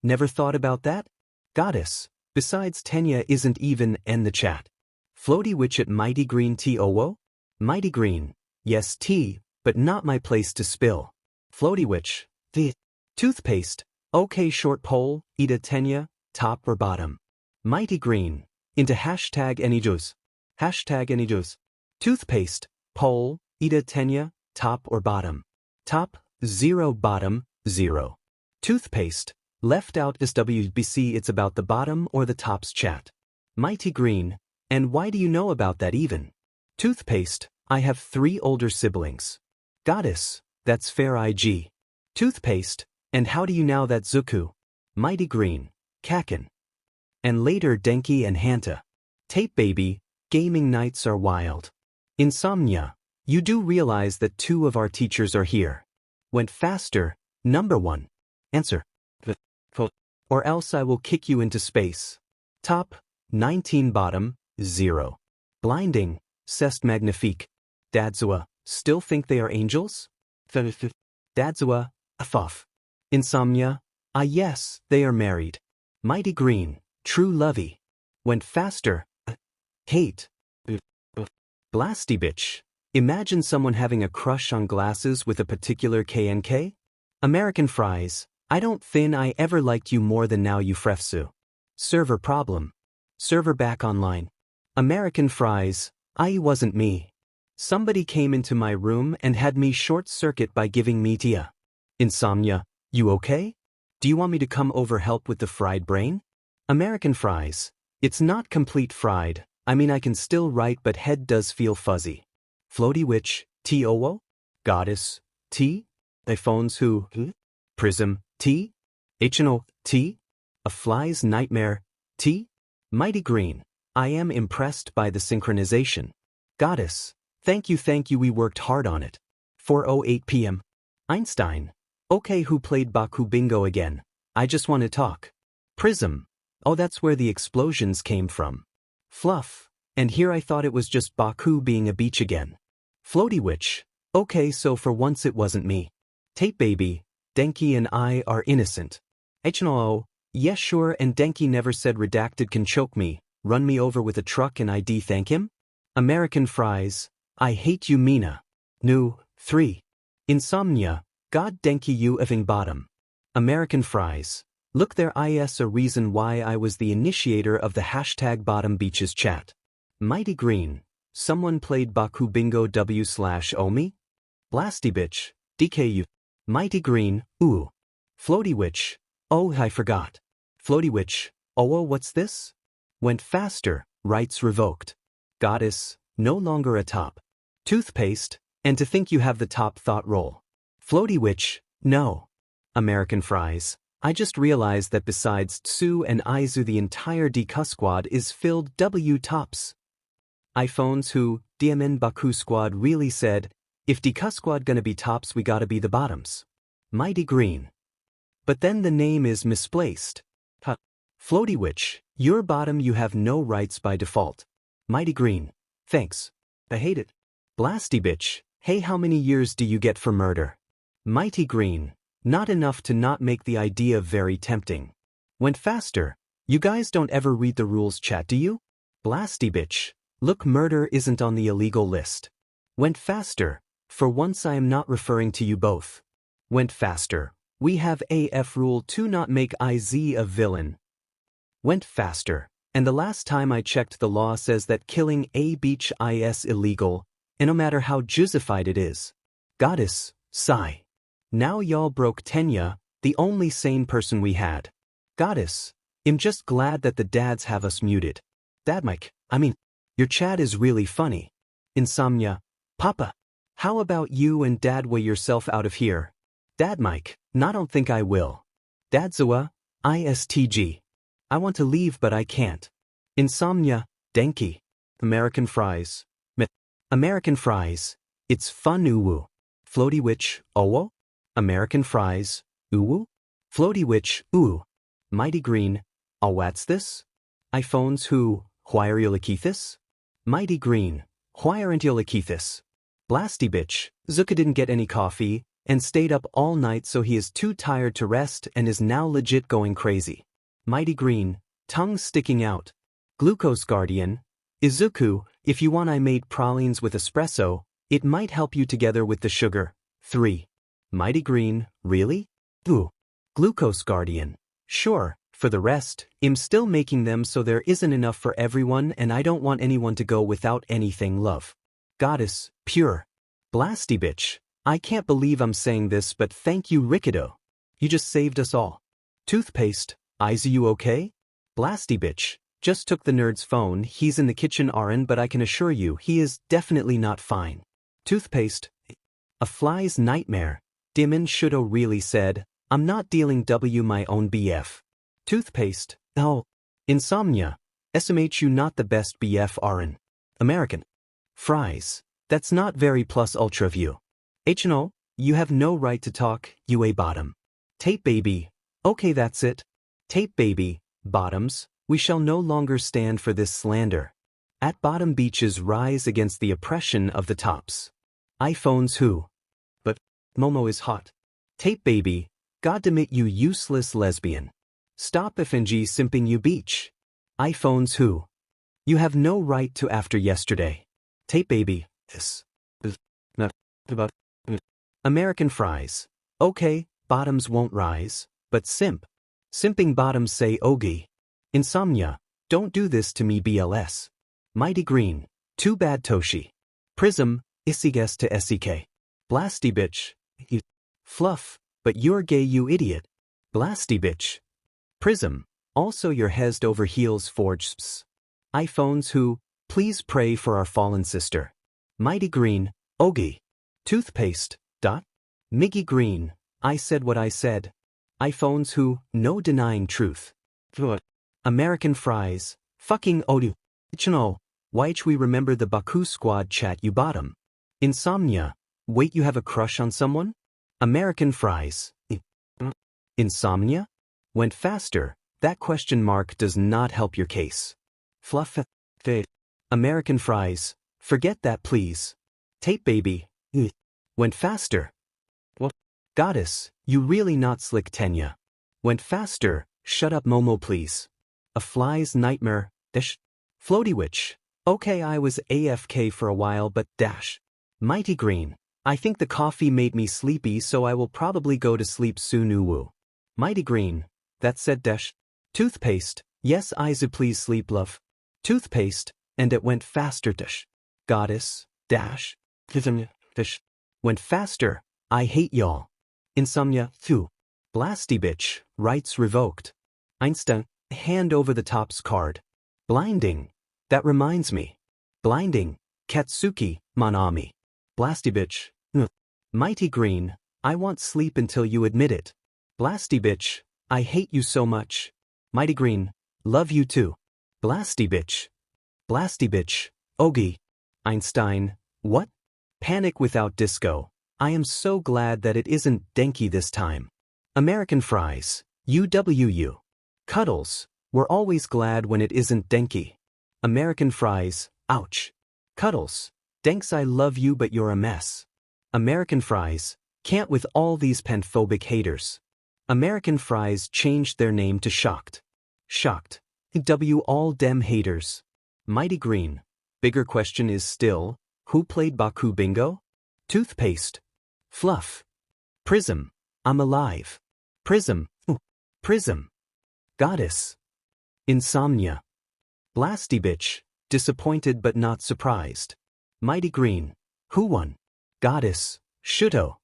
Speaker 1: Never thought about that? Goddess, besides Tenya isn't even in the chat. Floaty Witch at Mighty Green T-O-O? Mighty Green, yes tea, but not my place to spill. Floaty Witch, the toothpaste, okay short poll, Ida Tenya, top or bottom? Mighty Green, into hashtag any juice. Hashtag any juice. Toothpaste, poll, Ida Tenya, top or bottom? Top, 0 bottom, 0. Toothpaste, left out SWBC it's about the bottom or the tops chat. Mighty Green, and why do you know about that even? Toothpaste, I have 3 older siblings. Goddess, that's fair IG. Toothpaste, and how do you now that Zuku? Mighty Green, Kakin. And later Denki and Hanta. Tape Baby, gaming nights are wild. Insomnia, you do realize that 2 of our teachers are here. Went faster, number 1. Answer. Or else I will kick you into space. Top, 19 bottom, 0. Blinding, Cest Magnifique. Dadzua, still think they are angels? Dadzua, Afof. Insomnia, ah yes, they are married. Mighty Green, true lovey. Went faster, hate. Blasty bitch. Imagine someone having a crush on glasses with a particular KNK? American Fries, I don't think I ever liked you more than now you frefsu. Server problem. Server back online. American Fries, I wasn't me. Somebody came into my room and had me short circuit by giving me tia. Insomnia, you okay? Do you want me to come over help with the fried brain? American Fries, it's not complete fried, I mean I can still write but head does feel fuzzy. Floaty Witch, T-O-O? Goddess, T? iPhones who? Prism, T? H-N-O, T? A fly's nightmare, T? Mighty Green, I am impressed by the synchronization. Goddess, thank you we worked hard on it. 4:08 p.m. Einstein, okay who played Baku Bingo again? I just want to talk. Prism, oh that's where the explosions came from. Fluff, and here I thought it was just Baku being a beach again. Floaty Witch, okay so for once it wasn't me. Tape Baby, Denki and I are innocent. H-N-O, yes sure and Denki never said redacted can choke me, run me over with a truck and ID thank him? American Fries, I hate you Mina. Nu, 3. Insomnia, God Denki you effing bottom. American Fries, look there is a reason why I was the initiator of the hashtag bottom beaches chat. Mighty Green, someone played Baku Bingo W/Omi? Blasty bitch, DKU. Mighty Green, ooh. Floaty Witch, oh I forgot. Floaty Witch, oh what's this? Went faster, rights revoked. Goddess, no longer a top. Toothpaste, and to think you have the top thought role. Floaty Witch, no. American Fries, I just realized that besides Tsu and Aizu the entire Deku squad is filled W tops. iPhones who, DMN Baku squad really said, if Deku squad gonna be tops we gotta be the bottoms. Mighty Green. But then the name is misplaced. Huh. Floaty Witch, you're bottom you have no rights by default. Mighty Green. Thanks. I hate it. Blasty bitch, hey how many years do you get for murder? Mighty Green. Not enough to not make the idea very tempting. Went faster. You guys don't ever read the rules chat do you? Blasty bitch. Look murder isn't on the illegal list. Went faster. For once I am not referring to you both. Went faster. We have AF rule to not make IZ a villain. Went faster. And the last time I checked the law says that killing a beach is illegal, and no matter how justified it is. Goddess, sigh. Now y'all broke Tenya, the only sane person we had. Goddess, I'm just glad that the dads have us muted. Dad Mike, I mean, your chat is really funny. Insomnia, Papa. How about you and Dad weigh yourself out of here? Dad Mike, I don't think I will. Dadzawa, ISTG. I want to leave but I can't. Insomnia, Denki. American fries. American fries. It's fun uwu. Floaty witch, owo? American fries, uwu? Floaty witch, ooh. Mighty green, what's this? iPhones who, why are you this? Mighty green, why aren't you this? Blasty bitch, Zuka didn't get any coffee, and stayed up all night so he is too tired to rest and is now legit going crazy. Mighty green, tongue sticking out. Glucose guardian, Izuku, if you want I made pralines with espresso, it might help you together with the sugar. 3. Mighty green, really? Ooh. Glucose guardian. Sure, for the rest, I'm still making them so there isn't enough for everyone and I don't want anyone to go without anything love. Goddess, pure. Blasty bitch. I can't believe I'm saying this but thank you Rikido. You just saved us all. Toothpaste, Is you okay? Blasty bitch. Just took the nerd's phone, he's in the kitchen Aaron but I can assure you he is definitely not fine. Toothpaste. A fly's nightmare. Dimon Shudo really said, I'm not dealing my own BF. Toothpaste. Oh. Insomnia. SMHU not the best BF Aaron. American. Fries. That's not very plus ultra view. HNO, you have no right to talk, you a bottom. Tape baby. Okay that's it. Tape baby, bottoms, we shall no longer stand for this slander. At bottom beaches rise against the oppression of the tops. iPhones who? But, Momo is hot. Tape baby, God damn it you useless lesbian. Stop FNG simping you beach. iPhones who? You have no right to after yesterday. Tape baby, this. Not about. American fries. Okay, bottoms won't rise, but simp. Simping bottoms say Ogie. Insomnia, don't do this to me BLS. Mighty green, too bad Toshi. Prism, Isiges to SEK. Blasty bitch. Fluff, but you're gay you idiot. Blasty bitch. Prism, also you're head over heels forged. iPhones who, please pray for our fallen sister. Mighty green, Ogie. Toothpaste, dot. Miggy green, I said what I said. iPhones who, no denying truth. American fries, fucking Odu. Chano, why we remember the Baku squad chat you bottom. Insomnia, wait you have a crush on someone? American fries. Insomnia? Went faster, that question mark does not help your case. Fluff. American fries, forget that please. Tape baby. Went faster. What? Goddess, you really not slick Tenya. Went faster, shut up Momo please. A fly's nightmare, dash. Floaty witch. Okay I was AFK for a while but dash. Mighty green. I think the coffee made me sleepy so I will probably go to sleep soon uwu. Mighty green. That said dash. Toothpaste. Yes Isa please sleep love. Toothpaste. And it went faster dash. Goddess. Dash. Fish. Went faster. I hate y'all. Insomnia. Thu. Blasty bitch. Rights revoked. Einstein. Hand over the tops card. Blinding. That reminds me. Blinding. Katsuki. Manami. Blasty bitch. Mighty green. I want sleep until you admit it. Blasty bitch. I hate you so much. Mighty green. Love you too. Blasty bitch. Blasty bitch. Ogie. Einstein. What? Panic without disco. I am so glad that it isn't Denki this time. American fries. UWU. Cuddles. We're always glad when it isn't Denki. American fries. Ouch. Cuddles. Denks I love you but you're a mess. American fries. Can't with all these panphobic haters. American fries changed their name to Shocked. Shocked. W all dem haters. Mighty green. Bigger question is still, who played Baku bingo? Toothpaste. Fluff. Prism. I'm alive. Prism. Prism. Goddess. Insomnia. Blasty bitch. Disappointed but not surprised. Mighty green. Who won? Goddess. Shuto.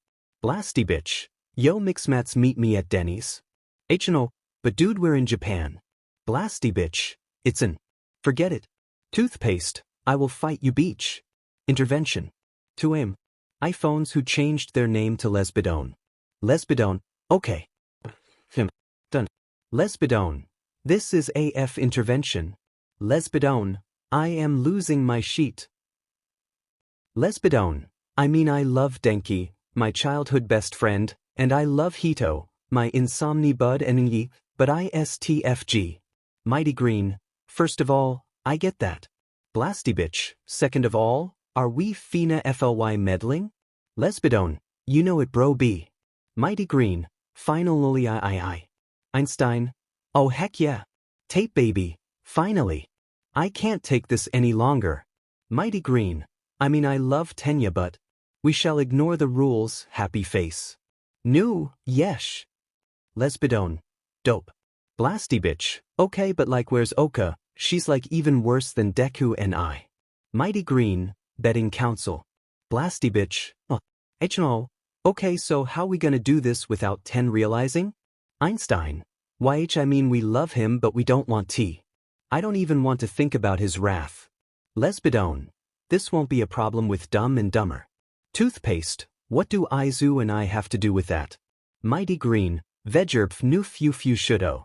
Speaker 1: Blasty bitch. Yo mixmats meet me at Denny's. HNO. But dude we're in Japan. Blasty bitch. It's an. Forget it. Toothpaste. I will fight you beach. Intervention. To aim. iPhones who changed their name to Lesbidone. Lesbidone, okay. Done. Lesbidone. This is AF intervention. Lesbidone, I am losing my sheet. Lesbidone, I mean I love Denki, my childhood best friend, and I love Hito, my insomni bud and ye, but ISTFG. Mighty Green, first of all, I get that. Blasty bitch, second of all, are we Fina FLY meddling? Lesbidone, you know it bro B. Mighty Green, finally I. Einstein, oh heck yeah. Tape baby, finally. I can't take this any longer. Mighty Green, I mean I love Tenya but we shall ignore the rules, happy face. New, yesh. Lesbidone, dope. Blasty bitch, okay but like where's Oka, she's like even worse than Deku and I. Mighty Green, betting council. Blasty bitch, HNO, okay so how we gonna do this without 10 realizing? Einstein, YH I mean we love him but we don't want T. I don't even want to think about his wrath. Lesbidone, this won't be a problem with Dumb and Dumber. Toothpaste, what do Izu and I have to do with that? Mighty Green, Vegerpf nu few shudo.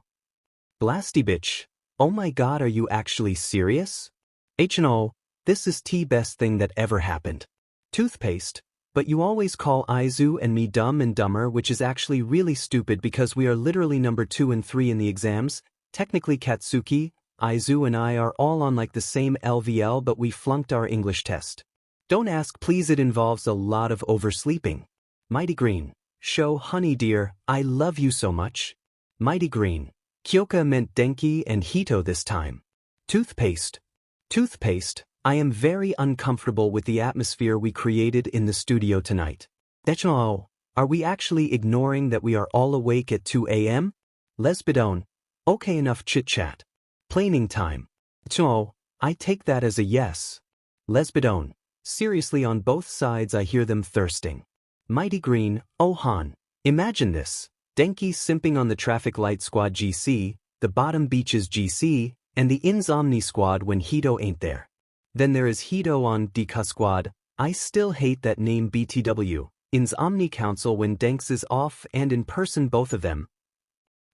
Speaker 1: Blasty bitch, oh my god are you actually serious? HNO, this is T best thing that ever happened. Toothpaste, but you always call Izu and me Dumb and Dumber which is actually really stupid because we are literally number 2 and 3 in the exams. Technically Katsuki, Izu and I are all on like the same LVL but we flunked our English test. Don't ask please it involves a lot of oversleeping. Mighty Green, show honey dear, I love you so much. Mighty Green, Kyoka meant Denki and Hito this time. Toothpaste. Toothpaste, I am very uncomfortable with the atmosphere we created in the studio tonight. Decho, are we actually ignoring that we are all awake at 2 a.m.? Lesbidone, okay enough chit-chat. Planing time. So, I take that as a yes. Lesbidone, seriously on both sides I hear them thirsting. Mighty Green, oh Han, imagine this. Denki simping on the traffic light squad GC, the bottom beaches GC, and the Insomni squad when Hito ain't there. Then there is Hito on Dika squad, I still hate that name BTW, Insomni council when Denks is off and in person both of them.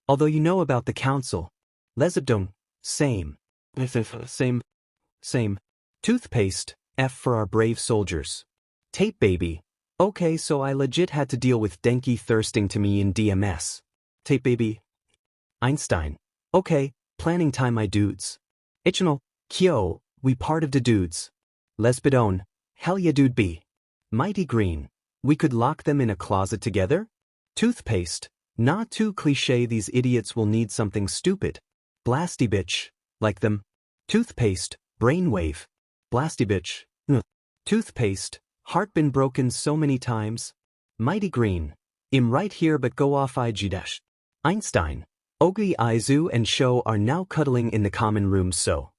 Speaker 1: Although you know about the council. Lesbidone, same. Same. Toothpaste, F for our brave soldiers. Tape baby, okay so I legit had to deal with Denki thirsting to me in DMS. Tape baby. Einstein, okay, planning time my dudes. Ichino, Kyo, we part of the dudes. Lesbidone, hell yeah dude B. Mighty Green, we could lock them in a closet together? Toothpaste, not too cliche these idiots will need something stupid. Blasty bitch, like them. Toothpaste, brainwave. Blasty bitch. Toothpaste, heart been broken so many times. Mighty Green, I'm right here but go off IG dash. Einstein, Ogi Izu and Sho are now cuddling in the common room so.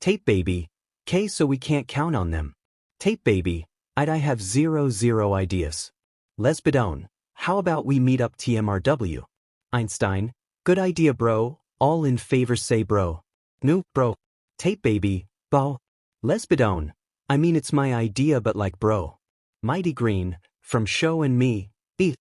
Speaker 1: Tape baby, K so we can't count on them. Tape baby, I have zero ideas. Lesbidone, how about we meet up TMRW? Einstein, good idea bro, all in favor say bro. No, bro. Tape baby, bow. Lesbidone, I mean it's my idea but like bro. Mighty Green, from Sho and me, B.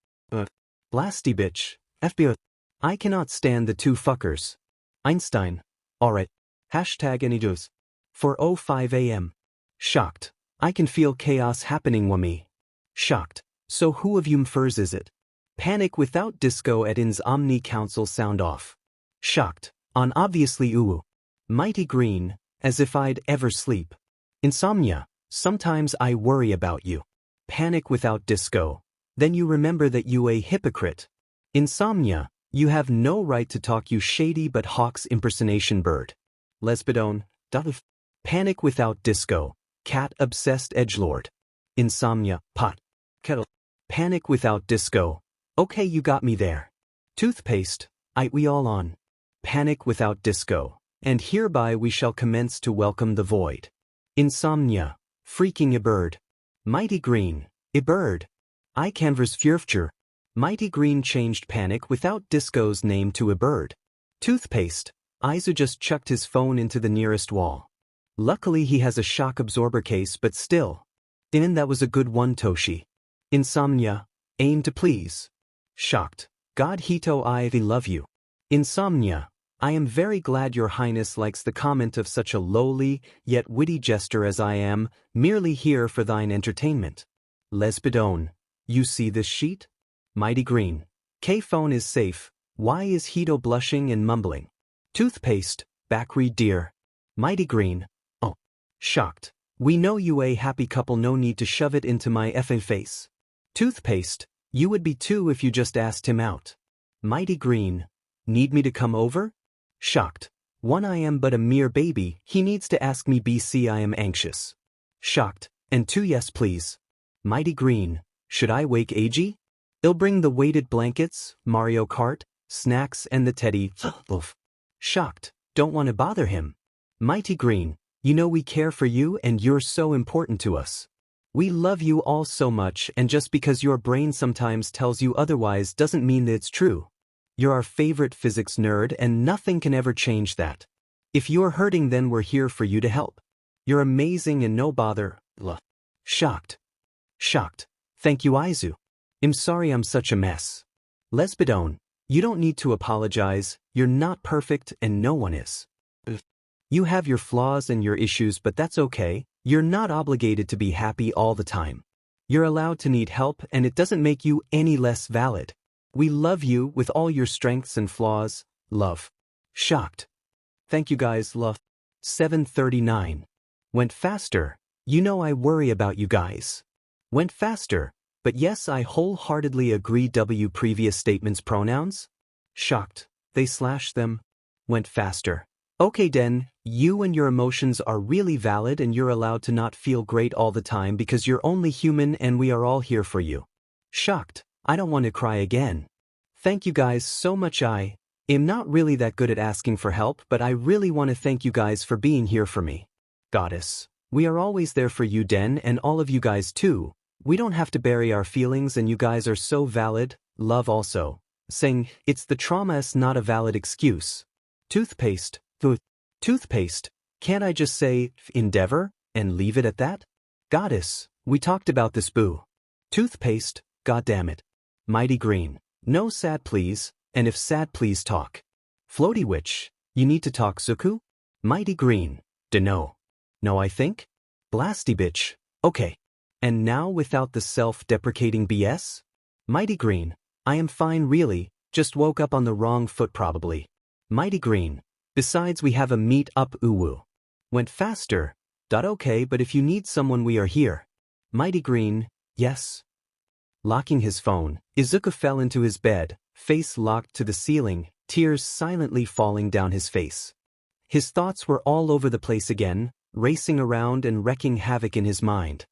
Speaker 1: Blasty bitch, FB. I cannot stand the two fuckers. Einstein, alright. Hashtag any juice. 4:05 a.m. Shocked. I can feel chaos happening wami. Shocked. So who of you mfers is it? Panic without disco at Insomni council sound off. Shocked. On obviously uwu. Mighty Green, as if I'd ever sleep. Insomnia, sometimes I worry about you. Panic without disco. Then you remember that you a hypocrite. Insomnia, you have no right to talk you shady but Hawk's impersonation bird. Lesbidone, Panic without disco. Cat obsessed edgelord. Insomnia, pot. Kettle. Panic without disco. Okay you got me there. Toothpaste, we all on. Panic without disco. And hereby we shall commence to welcome the void. Insomnia, freaking a bird. Mighty Green, a bird. I canvas furfture. Mighty Green changed Panic without disco's name to a bird. Toothpaste, Izu just chucked his phone into the nearest wall. Luckily he has a shock absorber case but still. That was a good one, Toshi. Insomnia, aim to please. Shocked. God Hito, I love you. Insomnia, I am very glad your highness likes the comment of such a lowly, yet witty jester as I am, merely here for thine entertainment. Lesbidone, you see this sheet? Mighty Green. K-phone is safe, why is Hito blushing and mumbling? Toothpaste, backread dear. Mighty Green, oh. Shocked. We know you a happy couple, no need to shove it into my effing face. Toothpaste, you would be too if you just asked him out. Mighty Green, need me to come over? Shocked. 1 I am but a mere baby, he needs to ask me BC I am anxious. Shocked. And 2 yes please. Mighty Green, should I wake AG? I'll bring the weighted blankets, Mario Kart, snacks and the teddy. Oof. Shocked. Don't want to bother him. Mighty Green, you know we care for you and you're so important to us. We love you all so much, and just because your brain sometimes tells you otherwise doesn't mean that it's true. You're our favorite physics nerd and nothing can ever change that. If you're hurting then we're here for you to help. You're amazing and no bother. Shocked. Shocked. Thank you Aizu. I'm sorry I'm such a mess. Lesbidone, you don't need to apologize, you're not perfect and no one is. You have your flaws and your issues but that's okay, you're not obligated to be happy all the time. You're allowed to need help and it doesn't make you any less valid. We love you with all your strengths and flaws, love. Shocked. Thank you guys, love. 739. Went faster, you know I worry about you guys. Went faster, but yes I wholeheartedly agree W previous statements pronouns? Shocked, they slash them. Went faster. Okay Den, you and your emotions are really valid and you're allowed to not feel great all the time because you're only human and we are all here for you. Shocked, I don't want to cry again. Thank you guys so much. I am not really that good at asking for help but I really want to thank you guys for being here for me. Goddess, we are always there for you Den and all of you guys too. We don't have to bury our feelings and you guys are so valid. Love also. Saying, it's the trauma's not a valid excuse. Toothpaste. Toothpaste, can't I just say, endeavor, and leave it at that? Goddess, we talked about this boo. Toothpaste, goddammit. Mighty Green, no sad please, and if sad please talk. Floaty Witch, you need to talk Suku? Mighty Green, dunno. No I think? Blasty bitch, okay. And now without the self-deprecating BS? Mighty Green, I am fine really, just woke up on the wrong foot probably. Mighty Green, besides we have a meet up uwu. Went faster. Okay but if you need someone we are here. Mighty Green, yes. Locking his phone, Izuku fell into his bed, face locked to the ceiling, tears silently falling down his face. His thoughts were all over the place again, racing around and wreaking havoc in his mind.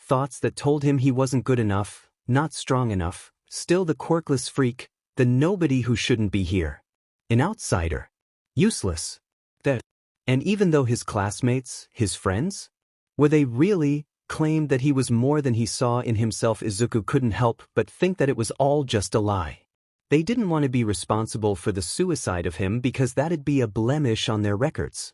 Speaker 1: Thoughts that told him he wasn't good enough, not strong enough, still the quirkless freak, the nobody who shouldn't be here. An outsider. Useless. And even though his classmates, his friends, were they really, claimed that he was more than he saw in himself, Izuku couldn't help but think that it was all just a lie. They didn't want to be responsible for the suicide of him because that'd be a blemish on their records.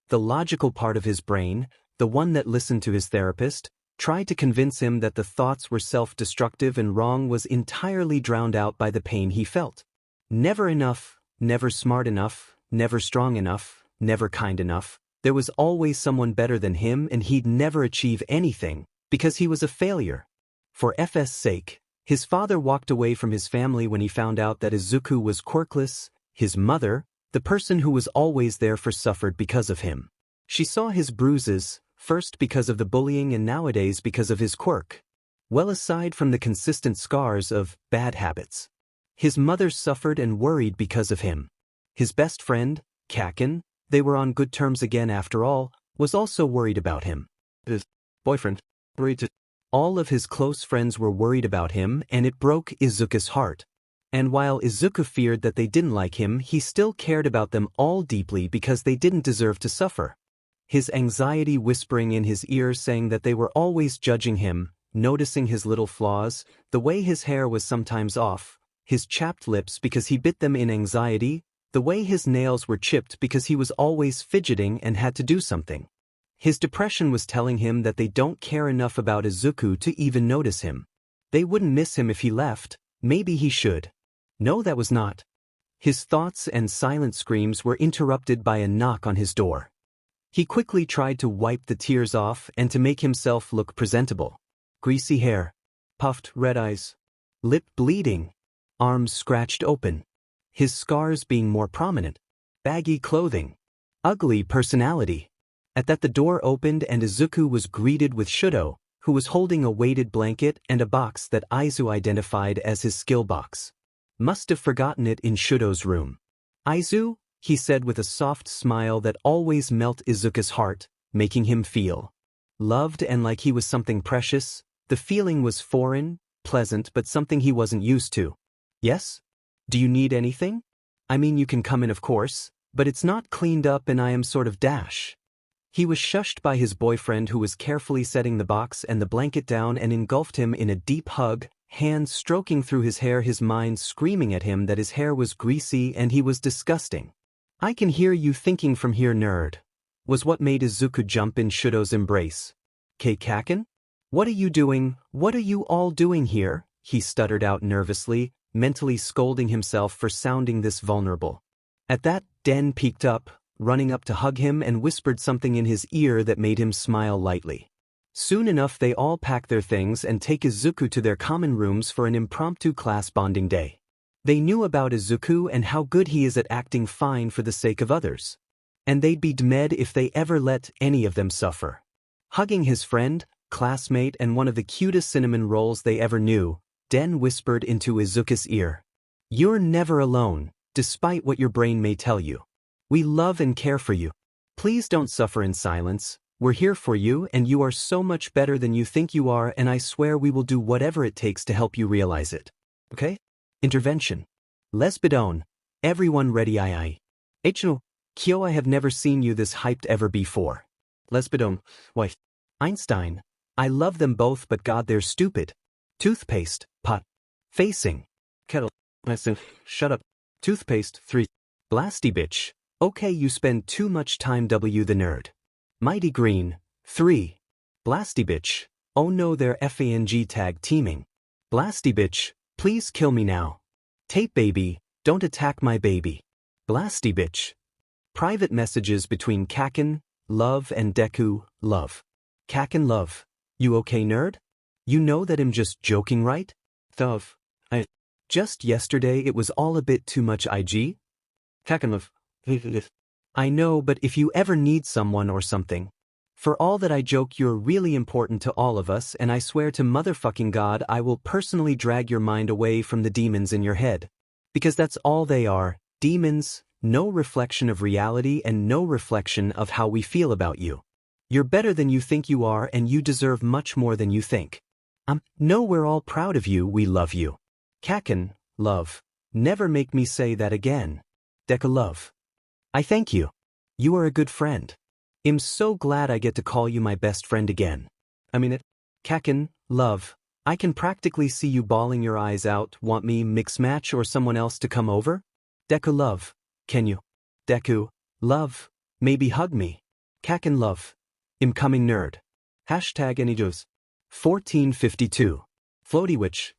Speaker 1: The logical part of his brain, the one that listened to his therapist, tried to convince him that the thoughts were self-destructive and wrong was entirely drowned out by the pain he felt. Never enough, never smart enough, never strong enough, never kind enough. There was always someone better than him and he'd never achieve anything, because he was a failure. For FS sake, his father walked away from his family when he found out that Izuku was quirkless. His mother, the person who was always there for, suffered because of him. She saw his bruises, first because of the bullying and nowadays because of his quirk. Well, aside from the consistent scars of bad habits. His mother suffered and worried because of him. His best friend, Kaken, they were on good terms again after all, was also worried about him. His boyfriend, all of his close friends were worried about him and it broke Izuku's heart. And while Izuku feared that they didn't like him, he still cared about them all deeply because they didn't deserve to suffer. His anxiety whispering in his ear saying that they were always judging him, noticing his little flaws, the way his hair was sometimes off, his chapped lips because he bit them in anxiety, the way his nails were chipped because he was always fidgeting and had to do something. His depression was telling him that they don't care enough about Izuku to even notice him. They wouldn't miss him if he left, maybe he should. No, that was not. His thoughts and silent screams were interrupted by a knock on his door. He quickly tried to wipe the tears off and to make himself look presentable. Greasy hair, puffed red eyes, lip bleeding, arms scratched open, his scars being more prominent, baggy clothing, ugly personality. At that the door opened and Izuku was greeted with Shudo, who was holding a weighted blanket and a box that Aizu identified as his skill box. Must have forgotten it in Shudo's room. Aizu, he said with a soft smile that always melted Izuku's heart, making him feel loved and like he was something precious. The feeling was foreign, pleasant, but something he wasn't used to. Yes? Do you need anything? I mean, you can come in, of course, but it's not cleaned up and I am sort of dash. He was shushed by his boyfriend who was carefully setting the box and the blanket down and engulfed him in a deep hug, hands stroking through his hair, his mind screaming at him that his hair was greasy and he was disgusting. I can hear you thinking from here, nerd, was what made Izuku jump in Shudo's embrace. Kaken? What are you doing? What are you all doing here? He stuttered out nervously, mentally scolding himself for sounding this vulnerable. At that, Den peeked up, running up to hug him and whispered something in his ear that made him smile lightly. Soon enough they all pack their things and take Izuku to their common rooms for an impromptu class bonding day. They knew about Izuku and how good he is at acting fine for the sake of others. And they'd be dead if they ever let any of them suffer. Hugging his friend, classmate and one of the cutest cinnamon rolls they ever knew, Den whispered into Izuku's ear. You're never alone, despite what your brain may tell you. We love and care for you. Please don't suffer in silence. We're here for you and you are so much better than you think you are and I swear we will do whatever it takes to help you realize it. Okay? Intervention. Lesbidone. Everyone ready? Aye. H. Kyo, I have never seen you this hyped ever before. Lesbidone. Wife. Einstein. I love them both but god they're stupid. Toothpaste. Pot. Facing. Kettle. Shut up. Toothpaste. 3. Blasty bitch. Okay, you spend too much time W the nerd. Mighty Green. 3. Blasty bitch. Oh no, they're FANG tag teaming. Blasty bitch, please kill me now. Tape baby, don't attack my baby. Blasty bitch. Private messages between Kaken, Love and Deku, Love. Kaken Love. You okay, nerd? You know that I'm just joking, right? Thuv. Just yesterday it was all a bit too much IG? Kaken Love. I know, but if you ever need someone or something. For all that I joke, you're really important to all of us and I swear to motherfucking God I will personally drag your mind away from the demons in your head. Because that's all they are, demons, no reflection of reality and no reflection of how we feel about you. You're better than you think you are and you deserve much more than you think. No, we're all proud of you, we love you. Kaken, Love. Never make me say that again. Deku Love. I thank you. You are a good friend. I'm so glad I get to call you my best friend again. I mean it. Kaken, Love. I can practically see you bawling your eyes out. Want me mix match or someone else to come over? Deku Love. Can you? Deku, Love. Maybe hug me. Kaken Love. I'm coming, nerd. Hashtag anyjos. 1452. Floaty Witch.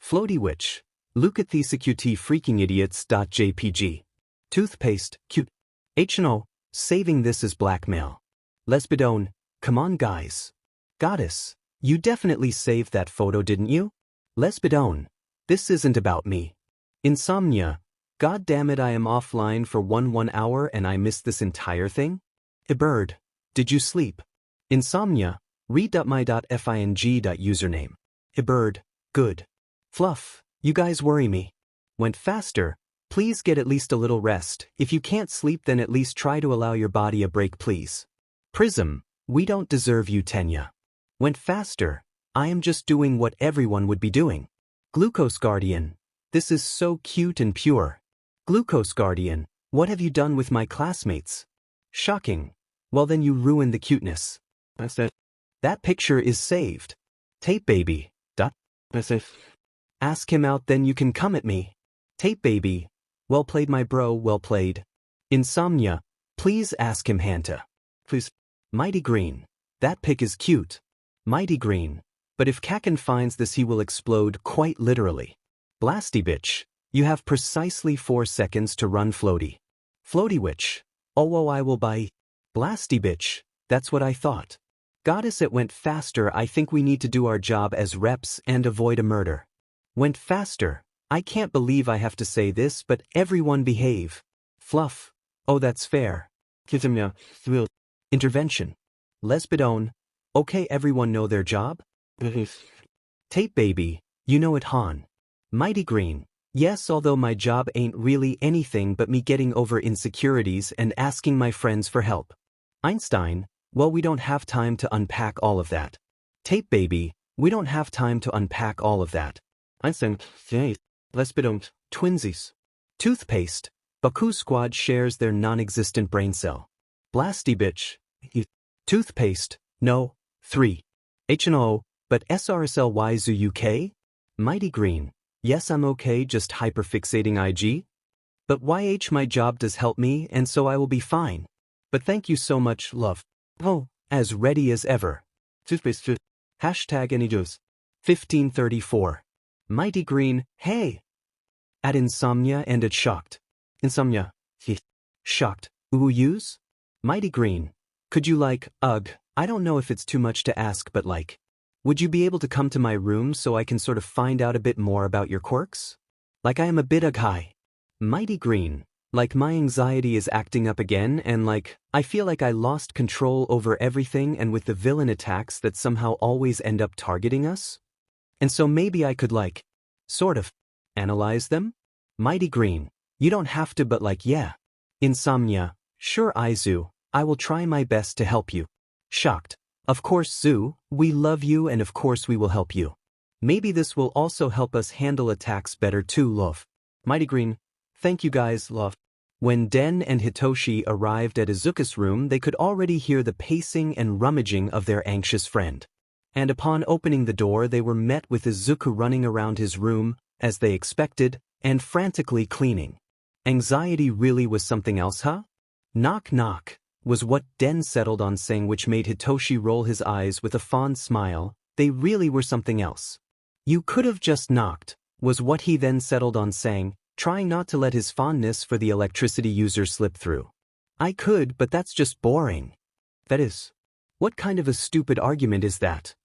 Speaker 1: Floaty Witch. Look at these QT freaking idiots.jpg. Toothpaste, cute. H&O, saving this as blackmail. Lesbidone, come on guys. Goddess, you definitely saved that photo, didn't you? Lesbidone, this isn't about me. Insomnia, god damn it, I am offline for 1 hour and I missed this entire thing? Ibird, did you sleep? Insomnia, read.my.fing.username. Ibird, good. Fluff, you guys worry me. Went faster. Please get at least a little rest. If you can't sleep then at least try to allow your body a break, please. Prism, we don't deserve you, Tenya. Went faster. I am just doing what everyone would be doing. Glucose Guardian, this is so cute and pure. Glucose Guardian, what have you done with my classmates? Shocking. Well then you ruined the cuteness. That's it. That picture is saved. Tape baby. That's it. Ask him out then you can come at me. Tape baby. Well played my bro, well played. Insomnia, please ask him Hanta. Please. Mighty Green. That pic is cute. Mighty Green. But if Kaken finds this he will explode quite literally. Blasty bitch. You have precisely 4 seconds to run Floaty. Floaty witch. Oh I will buy. Blasty bitch. That's what I thought. Goddess it went faster I think we need to do our job as reps and avoid a murder. Went faster. I can't believe I have to say this but everyone behave. Fluff. Oh that's fair. Intervention. Lesbidone. Okay everyone know their job? Tape baby. You know it Han. Mighty Green. Yes although my job ain't really anything but me getting over insecurities and asking my friends for help. Einstein. Well we don't have time to unpack all of that. Tape baby. We don't have time to unpack all of that. Einstein. Lesbidone. Twinsies. Toothpaste. Baku Squad shares their non-existent brain cell. Blasty bitch. Toothpaste. No. 3. H&O. But SRSLY Zoo UK? Mighty Green. Yes I'm okay just hyperfixating IG? But YH my job does help me and so I will be fine. But thank you so much love. Oh, as ready as ever. Toothpaste. Hashtag any juice. 1534. Mighty Green. Hey. At insomnia and at shocked. Insomnia. Shocked. Ooh use? Mighty Green. Could you like, ugh, I don't know if it's too much to ask but like, would you be able to come to my room so I can sort of find out a bit more about your quirks? Like I am a bit ugh high. Mighty Green. Like my anxiety is acting up again and like, I feel like I lost control over everything and with the villain attacks that somehow always end up targeting us? And so maybe I could like, sort of, analyze them? Mighty Green. You don't have to but like yeah. Insomnia. Sure Izu, I will try my best to help you. Shocked. Of course Zoo, we love you and of course we will help you. Maybe this will also help us handle attacks better too love. Mighty Green. Thank you guys love. When Den and Hitoshi arrived at Izuku's room they could already hear the pacing and rummaging of their anxious friend. And upon opening the door they were met with Izuku running around his room, as they expected, and frantically cleaning. Anxiety really was something else huh? Knock knock, was what Den settled on saying which made Hitoshi roll his eyes with a fond smile, they really were something else. You could have just knocked, was what he then settled on saying, trying not to let his fondness for the electricity user slip through. I could but that's just boring. That is. What kind of a stupid argument is that?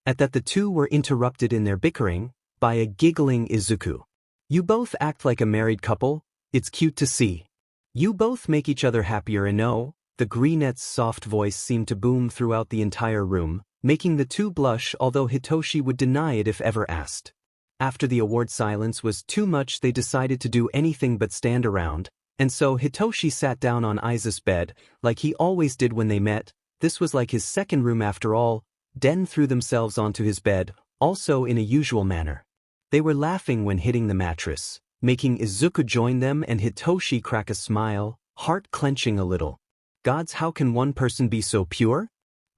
Speaker 1: At that the two were interrupted in their bickering, by a giggling Izuku. You both act like a married couple, it's cute to see. You both make each other happier and no, the greenette's soft voice seemed to boom throughout the entire room, making the two blush although Hitoshi would deny it if ever asked. After the award silence was too much they decided to do anything but stand around, and so Hitoshi sat down on Iza's bed, like he always did when they met, this was like his second room after all. Den threw themselves onto his bed, also in a usual manner. They were laughing when hitting the mattress, making Izuku join them and Hitoshi crack a smile, heart clenching a little. Gods, how can one person be so pure?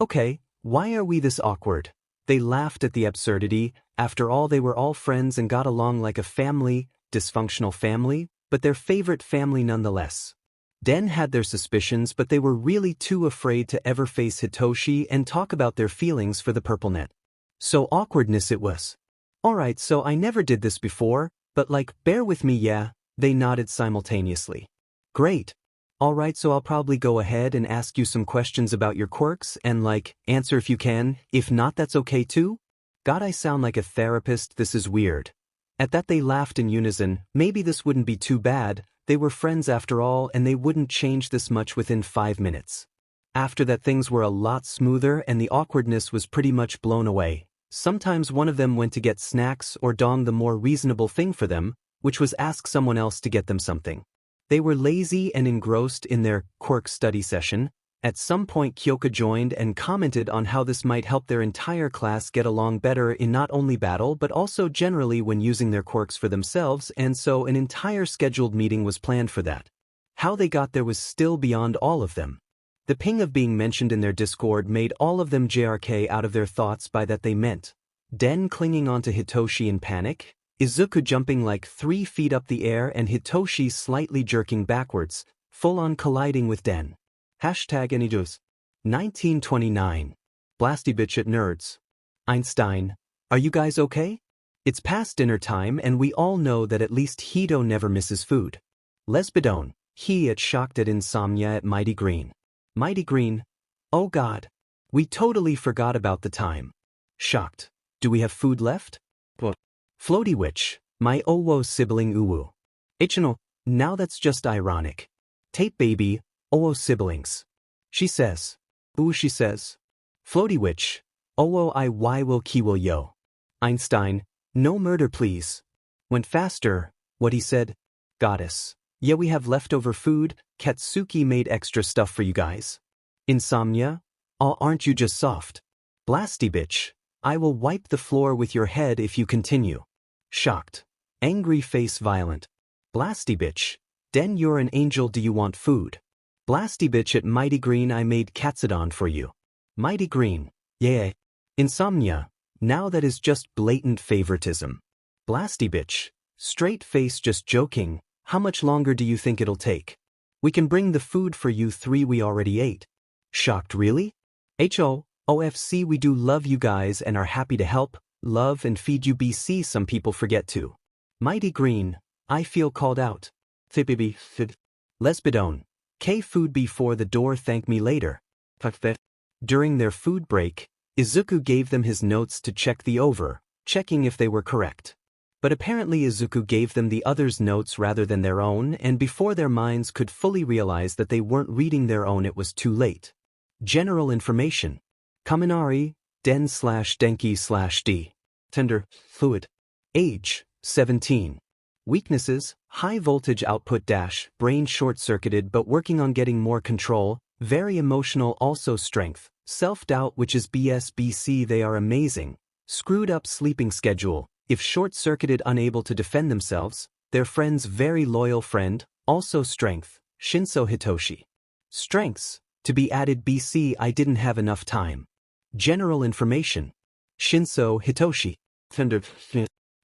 Speaker 1: Okay, why are we this awkward? They laughed at the absurdity, after all they were all friends and got along like a family, dysfunctional family, but their favorite family nonetheless. Den had their suspicions but they were really too afraid to ever face Hitoshi and talk about their feelings for the purplenet. So awkwardness it was. Alright so I never did this before, but like bear with me yeah, they nodded simultaneously. Great. Alright so I'll probably go ahead and ask you some questions about your quirks and like, answer if you can, if not that's okay too? God I sound like a therapist, this is weird. At that they laughed in unison, maybe this wouldn't be too bad, they were friends after all and they wouldn't change this much within 5 minutes. After that things were a lot smoother and the awkwardness was pretty much blown away. Sometimes one of them went to get snacks or donged the more reasonable thing for them, which was ask someone else to get them something. They were lazy and engrossed in their quirk study session. At some point Kyoka joined and commented on how this might help their entire class get along better in not only battle but also generally when using their quirks for themselves, and so an entire scheduled meeting was planned for that. How they got there was still beyond all of them. The ping of being mentioned in their Discord made all of them JRK out of their thoughts. By that they meant Den clinging onto Hitoshi in panic, Izuku jumping like 3 feet up the air and Hitoshi slightly jerking backwards, full on colliding with Den. Hashtag any juice. 1929. Blasty bitch at nerds. Einstein, are you guys okay? It's past dinner time and we all know that at least Hito never misses food. Lesbidone, he at shocked at insomnia at Mighty Green. Mighty Green, oh god. We totally forgot about the time. Shocked, do we have food left? What? Floaty Witch, my owo sibling uwu. Ichinal, now that's just ironic. Tape baby, owo siblings. She says. Ooh she says. Floaty Witch, owo I why will ki will yo. Einstein, no murder please. Went faster, what he said. Goddess, yeah we have leftover food, Katsuki made extra stuff for you guys. Insomnia, oh aren't you just soft? Blasty bitch, I will wipe the floor with your head if you continue. Shocked. Angry face violent. Blasty bitch, Den you're an angel do you want food? Blasty bitch at Mighty Green I made katsudon for you. Mighty Green, yeah. Insomnia, now that is just blatant favoritism. Blasty bitch, straight face just joking, how much longer do you think it'll take? We can bring the food for you three we already ate. Shocked really? OFC we do love you guys and are happy to help, love and feed you BC some people forget to. Mighty Green, I feel called out. Thibibi, Lesbidone, K food before the door thank me later. During their food break, Izuku gave them his notes to check the over, checking if they were correct. But apparently Izuku gave them the others' notes rather than their own, and before their minds could fully realize that they weren't reading their own it was too late. General information. Kaminari, Den/Denki/D. Tender, fluid. Age, 17. Weaknesses, high voltage output dash, brain short-circuited but working on getting more control, very emotional also strength, self-doubt which is BSBC they are amazing, screwed up sleeping schedule, if short-circuited unable to defend themselves, their friend's very loyal friend, also strength, Shinso Hitoshi. Strengths, to be added BC I didn't have enough time. General information. Shinso Hitoshi. Tender.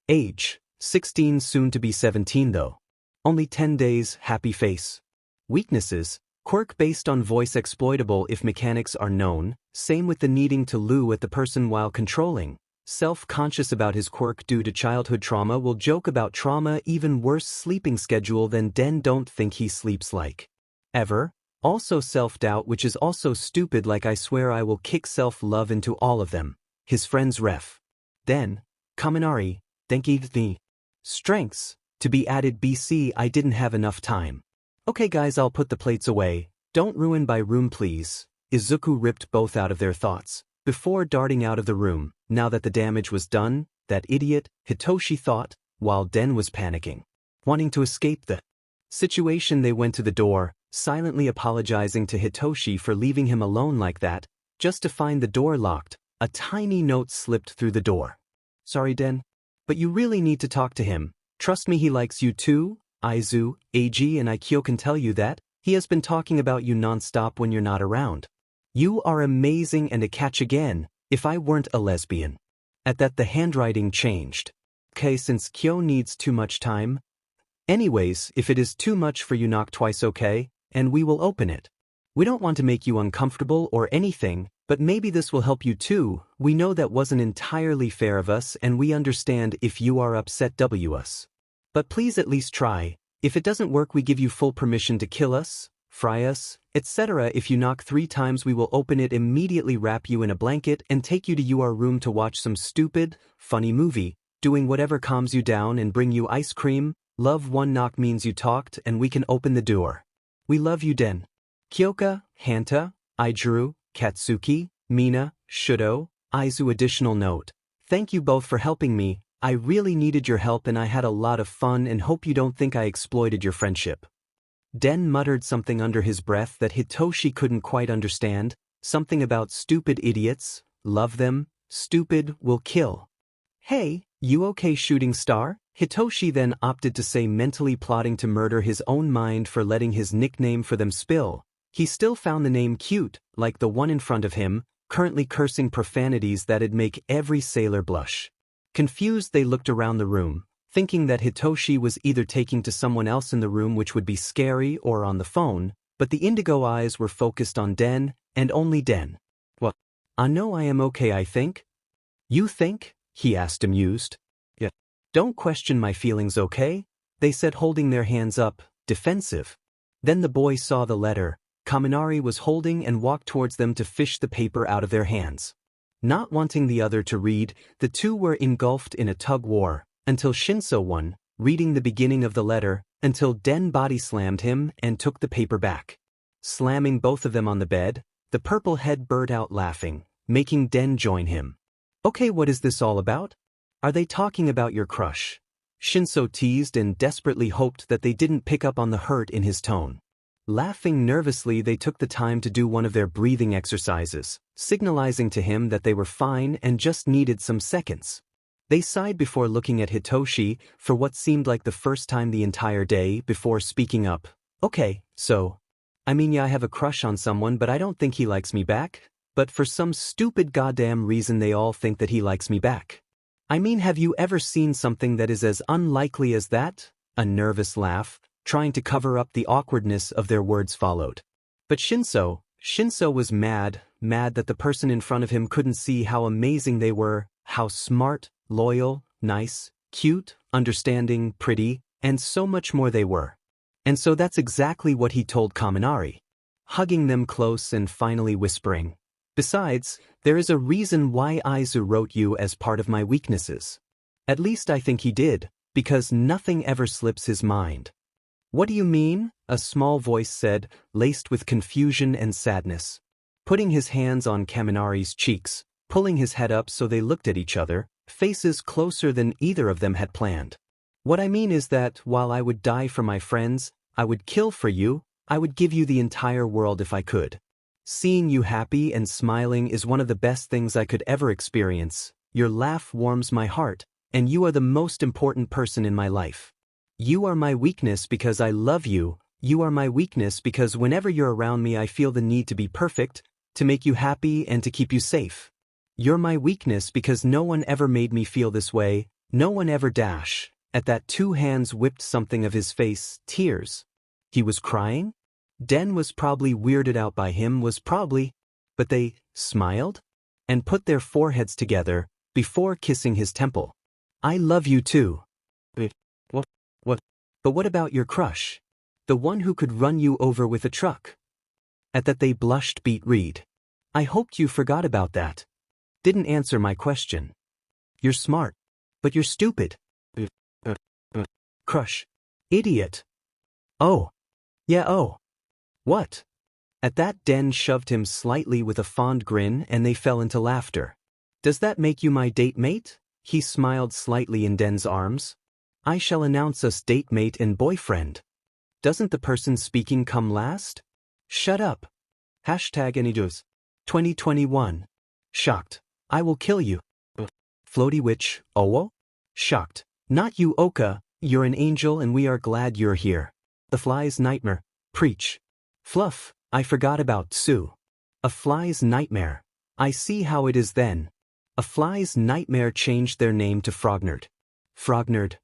Speaker 1: Age, 16 soon to be 17 though. Only 10 days, happy face. Weaknesses, quirk based on voice exploitable if mechanics are known, same with the needing to loo at the person while controlling. Self-conscious about his quirk due to childhood trauma will joke about trauma even worse sleeping schedule than Den don't think he sleeps like. Ever. Also self-doubt which is also stupid like I swear I will kick self-love into all of them. His friends ref. Den. Kaminari, Denki the. Strengths, to be added BC I didn't have enough time. Okay guys I'll put the plates away, don't ruin my room please. Izuku ripped both out of their thoughts, before darting out of the room, now that the damage was done, that idiot, Hitoshi thought, while Den was panicking. Wanting to escape the situation they went to the door, silently apologizing to Hitoshi for leaving him alone like that, just to find the door locked, a tiny note slipped through the door. Sorry Den, but you really need to talk to him, trust me he likes you too, Aizu, AG and Aikyo can tell you that, he has been talking about you non-stop when you're not around. You are amazing and a catch again, if I weren't a lesbian. At that the handwriting changed. Okay since Kyo needs too much time. Anyways, if it is too much for you knock twice okay, and we will open it. We don't want to make you uncomfortable or anything, but maybe this will help you too, we know that wasn't entirely fair of us and we understand if you are upset us. But please at least try, if it doesn't work we give you full permission to kill us, fry us, etc. If you knock 3 times we will open it immediately wrap you in a blanket and take you to your room to watch some stupid, funny movie, doing whatever calms you down and bring you ice cream, love 1 knock means you talked and we can open the door. We love you Den. Kyoka, Hanta, Aijuru, Katsuki, Mina, Shudo, Aizu. Additional note. Thank you both for helping me, I really needed your help and I had a lot of fun and hope you don't think I exploited your friendship. Den muttered something under his breath that Hitoshi couldn't quite understand, something about stupid idiots, love them, stupid, will kill. Hey, you okay shooting star? Hitoshi then opted to say mentally plotting to murder his own mind for letting his nickname for them spill. He still found the name cute, like the one in front of him, currently cursing profanities that'd make every sailor blush. Confused they looked around the room, thinking that Hitoshi was either taking to someone else in the room which would be scary or on the phone, but the indigo eyes were focused on Den, and only Den. What? I know I am okay, I think. You think? He asked, amused. Yeah. Don't question my feelings, okay? They said, holding their hands up, defensive. Then the boy saw the letter Kaminari was holding and walked towards them to fish the paper out of their hands. Not wanting the other to read, the two were engulfed in a tug-war, until Shinso won, reading the beginning of the letter, until Den body slammed him and took the paper back. Slamming both of them on the bed, the purple head burst out laughing, making Den join him. Okay, what is this all about? Are they talking about your crush? Shinso teased and desperately hoped that they didn't pick up on the hurt in his tone. Laughing nervously, they took the time to do one of their breathing exercises, signalizing to him that they were fine and just needed some seconds. They sighed before looking at Hitoshi for what seemed like the first time the entire day before speaking up. Okay, so. I mean, yeah, I have a crush on someone, but I don't think he likes me back. But for some stupid goddamn reason they all think that he likes me back. I mean, have you ever seen something that is as unlikely as that? A nervous laugh, trying to cover up the awkwardness of their words followed. But Shinso was mad that the person in front of him couldn't see how amazing they were, how smart, loyal, nice, cute, understanding, pretty, and so much more they were. And so that's exactly what he told Kaminari, hugging them close and finally whispering, besides, there is a reason why Aizu wrote you as part of my weaknesses. At least I think he did, because nothing ever slips his mind. What do you mean? A small voice said, laced with confusion and sadness. Putting his hands on Kaminari's cheeks, pulling his head up so they looked at each other, faces closer than either of them had planned. What I mean is that, while I would die for my friends, I would kill for you, I would give you the entire world if I could. Seeing you happy and smiling is one of the best things I could ever experience. Your laugh warms my heart, and you are the most important person in my life. You are my weakness because I love you. You are my weakness because whenever you're around me I feel the need to be perfect, to make you happy and to keep you safe. You're my weakness because no one ever made me feel this way, no one ever dash. At that, two hands whipped something of his face, tears. He was crying? Den was probably weirded out by him, but they smiled and put their foreheads together before kissing his temple. I love you too. What? But what about your crush? The one who could run you over with a truck? At that they blushed, beat Reed. I hoped you forgot about that. Didn't answer my question. You're smart, but you're stupid. Crush. Idiot. Oh. Yeah, oh. What? At that, Den shoved him slightly with a fond grin and they fell into laughter. Does that make you my date mate? He smiled slightly in Den's arms. I shall announce us date mate and boyfriend. Doesn't the person speaking come last? Shut up. #AnyJoes. 2021. Shocked. I will kill you. Floaty witch, Owo? Shocked. Not you, Oka, you're an angel and we are glad you're here. The fly's nightmare. Preach. Fluff, I forgot about Sue. A fly's nightmare. I see how it is then. A fly's nightmare changed their name to Frognerd. Frognerd.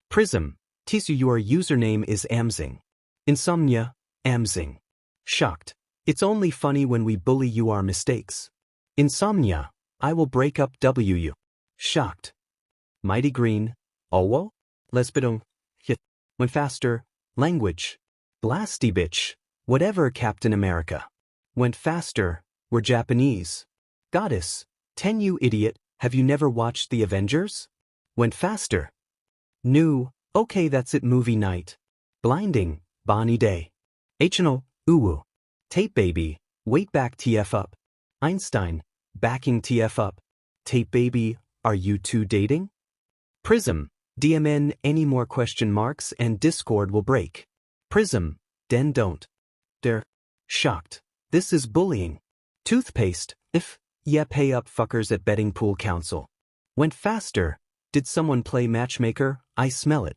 Speaker 1: Prism. Tisu, your username is Amzing. Insomnia, Amzing. Shocked. It's only funny when we bully you our mistakes. Insomnia. I will break up WU. Shocked. Mighty Green. Owo? Lesbidong. Hit. Went faster. Language. Blasty bitch. Whatever, Captain America. Went faster. We're Japanese. Goddess. 10, you idiot, have you never watched The Avengers? Went faster. New. Okay, that's it, movie night. Blinding. Bonnie Day. HNO. Uwu. Tape baby. Wait back, TF up. Einstein. Backing TF up. Tape baby, are you two dating? Prism. DMN, any more question marks and Discord will break. Prism. Den don't. Dare. Shocked. This is bullying. Toothpaste. If. Yeah, pay up fuckers at betting pool council. Went faster. Did someone play matchmaker? I smell it.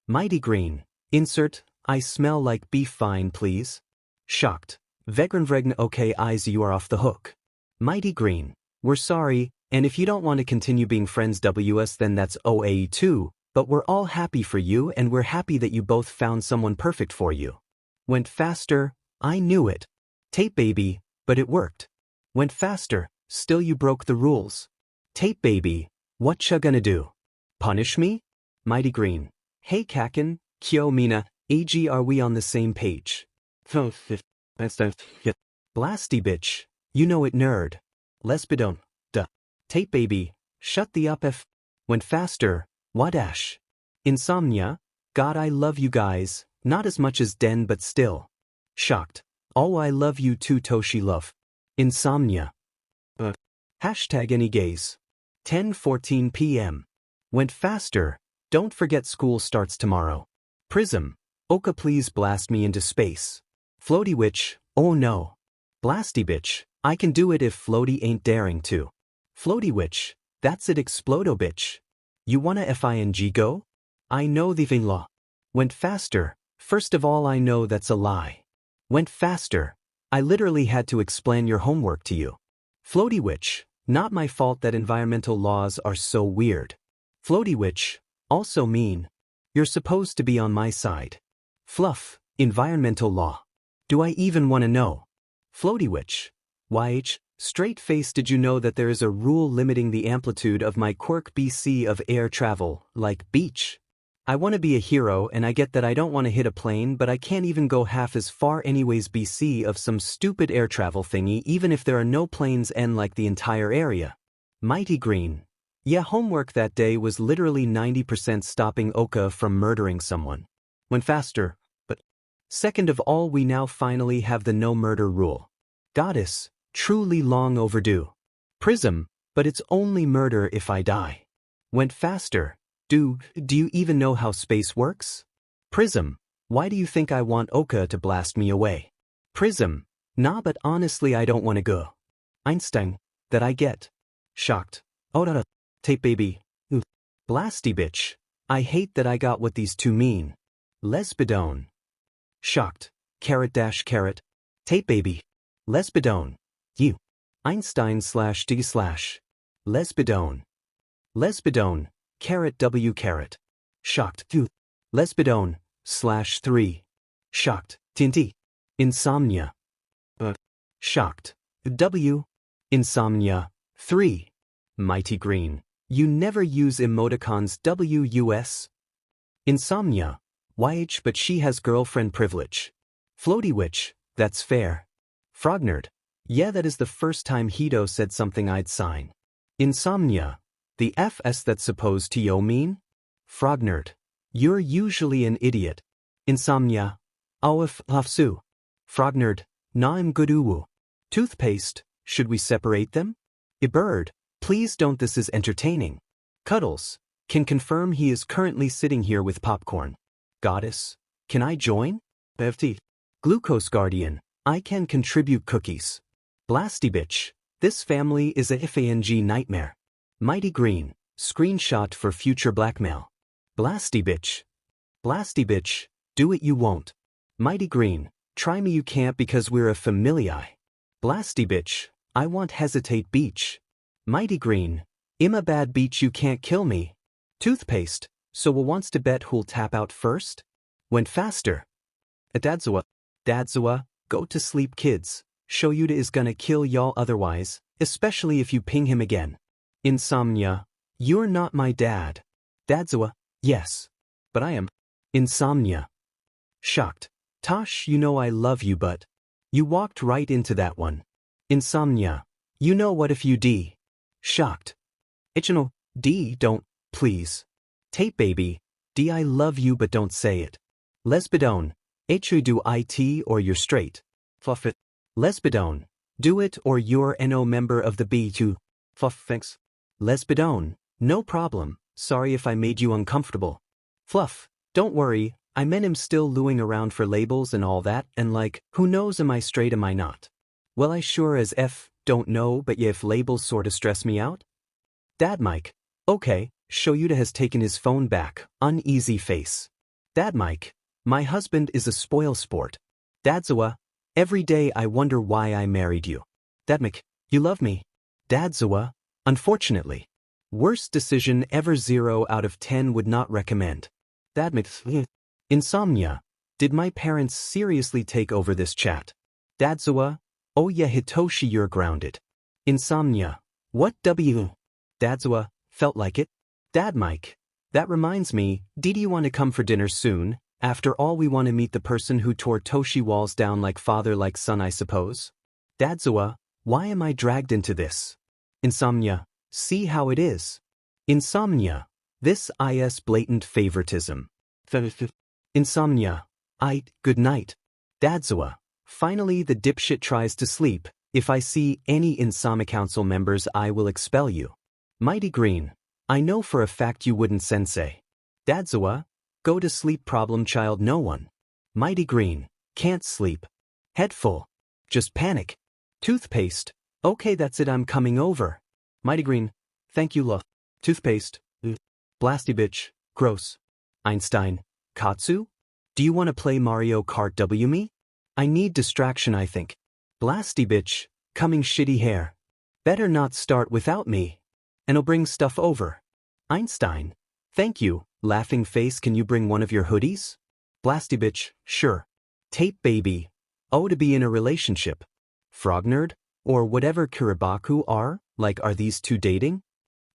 Speaker 1: Mighty Green. Insert. I smell like beef, fine please. Shocked. Vegrenvregn, okay eyes, you are off the hook. Mighty Green. We're sorry, and if you don't want to continue being friends WS then that's OAE too, but we're all happy for you and we're happy that you both found someone perfect for you. Went faster. I knew it. Tape baby, but it worked. Went faster, still you broke the rules. Tape baby, what ya gonna do? Punish me? Mighty Green. Hey Kakin, Kyo Mina, AG are we on the same page? Blasty bitch, you know it nerd. Lesbidon, duh. Tape baby, shut the up f. Went faster, wadash. Insomnia, God I love you guys, not as much as Den but still. Shocked. Oh I love you too Toshi love. Insomnia. Hashtag any gays. 10:14 p.m. Went faster, don't forget school starts tomorrow. Prism, Oka please blast me into space. Floaty witch, oh no. Blasty bitch, I can do it if Floaty ain't daring to. Floaty witch, that's it explodo bitch. You wanna FING go? I know the thing law. Went faster, first of all I know that's a lie. Went faster, I literally had to explain your homework to you. Floaty witch, not my fault that environmental laws are so weird. Floaty witch, also mean. You're supposed to be on my side. Fluff, environmental law. Do I even want to know? Floaty witch. YH, straight face did you know that there is a rule limiting the amplitude of my quirk BC of air travel, like beach? I want to be a hero and I get that I don't want to hit a plane but I can't even go half as far anyways BC of some stupid air travel thingy even if there are no planes and like the entire area. Mighty Green. Yeah homework that day was literally 90% stopping Oka from murdering someone. Went faster, but second of all we now finally have the no murder rule. Goddess, truly long overdue. Prism, but it's only murder if I die. Went faster. Do you even know how space works? Prism, why do you think I want Oka to blast me away? Prism, nah but honestly I don't want to go. Einstein, that I get. Shocked. Oh da da. Tape baby. Ooh. Blasty bitch. I hate that I got what these two mean. Lesbidone. Shocked. Carrot dash carrot. Tape baby. Lesbidone. You. Einstein slash D slash. Lesbidone. Lesbidone. Carrot W carrot. Shocked. 2. Lesbidone. Slash 3. Shocked. Tinty. Insomnia. Shocked. W. Insomnia. 3. Mighty Green. You never use emoticons WUS. Insomnia. YH but she has girlfriend privilege. Floaty witch. That's fair. Frognerd. Yeah that is the first time Hito said something I'd sign. Insomnia. The FS that's supposed to yo mean? Frognerd. You're usually an idiot. Insomnia. Awif hafsu. Frognerd. Naim guduwu. Toothpaste. Should we separate them? Ibird. Please don't this is entertaining. Cuddles. Can confirm he is currently sitting here with popcorn. Goddess. Can I join? FT. Glucose Guardian. I can contribute cookies. Blasty bitch. This family is a FANG nightmare. Mighty Green. Screenshot for future blackmail. Blasty bitch. Blasty bitch. Do it you won't. Mighty Green. Try me you can't because we're a familia. Blasty bitch. I want hesitate beach. Mighty Green. I'm a bad beach you can't kill me. Toothpaste. So wants to bet who'll tap out first? Went faster. Adadzawa. Dadzawa. Go to sleep kids. Shoyuda is gonna kill y'all otherwise, especially if you ping him again. Insomnia. You're not my dad. Dadzawa. Yes. But I am. Insomnia. Shocked. Tosh you know I love you but. You walked right into that one. Insomnia. You know what if you D. Shocked. Ichino. D don't, please. Tape baby. D I love you but don't say it. Lesbidone. H do IT or you're straight. Fluff it. Lesbidone. Do it or you're no member of the B2. Fluff thanks. Lesbidone. No problem. Sorry if I made you uncomfortable. Fluff. Don't worry. I meant him still looing around for labels and all that and like, who knows am I straight am I not? Well I sure as F don't know but yeah if labels sorta stress me out. Dad Mike. Okay. Shoyuda has taken his phone back. Uneasy face. Dad Mike. My husband is a spoil sport. Dadzawa. Every day I wonder why I married you. Dad Mike. You love me. Dadzawa. Unfortunately. Worst decision ever 0 out of 10 would not recommend. Dad Mike. Insomnia. Did my parents seriously take over this chat? Dadzawa, oh yeah Hitoshi you're grounded. Insomnia. What W? Dadzawa, felt like it? Dad Mike. That reminds me, do you want to come for dinner soon? After all we want to meet the person who tore Toshi walls down like father like son I suppose. Dadzawa, why am I dragged into this? Insomnia, see how it is. Insomnia, this is blatant favoritism. Insomnia, good night. Dadzawa, finally the dipshit tries to sleep. If I see any Insomnia Council members I will expel you. Mighty Green, I know for a fact you wouldn't sensei. Dadzawa, go to sleep problem child no one. Mighty Green, can't sleep. Head full. Just panic. Toothpaste, okay that's it I'm coming over. Mighty Green, thank you love. Toothpaste, blasty bitch, gross. Einstein, Katsu? Do you want to play Mario Kart W me? I need distraction I think. Blasty bitch, coming shitty hair. Better not start without me. And I'll bring stuff over. Einstein, thank you. Laughing face can you bring one of your hoodies? Blasty bitch, sure. Tape baby, oh to be in a relationship. Frog nerd, or whatever Kiribaku are, like are these two dating?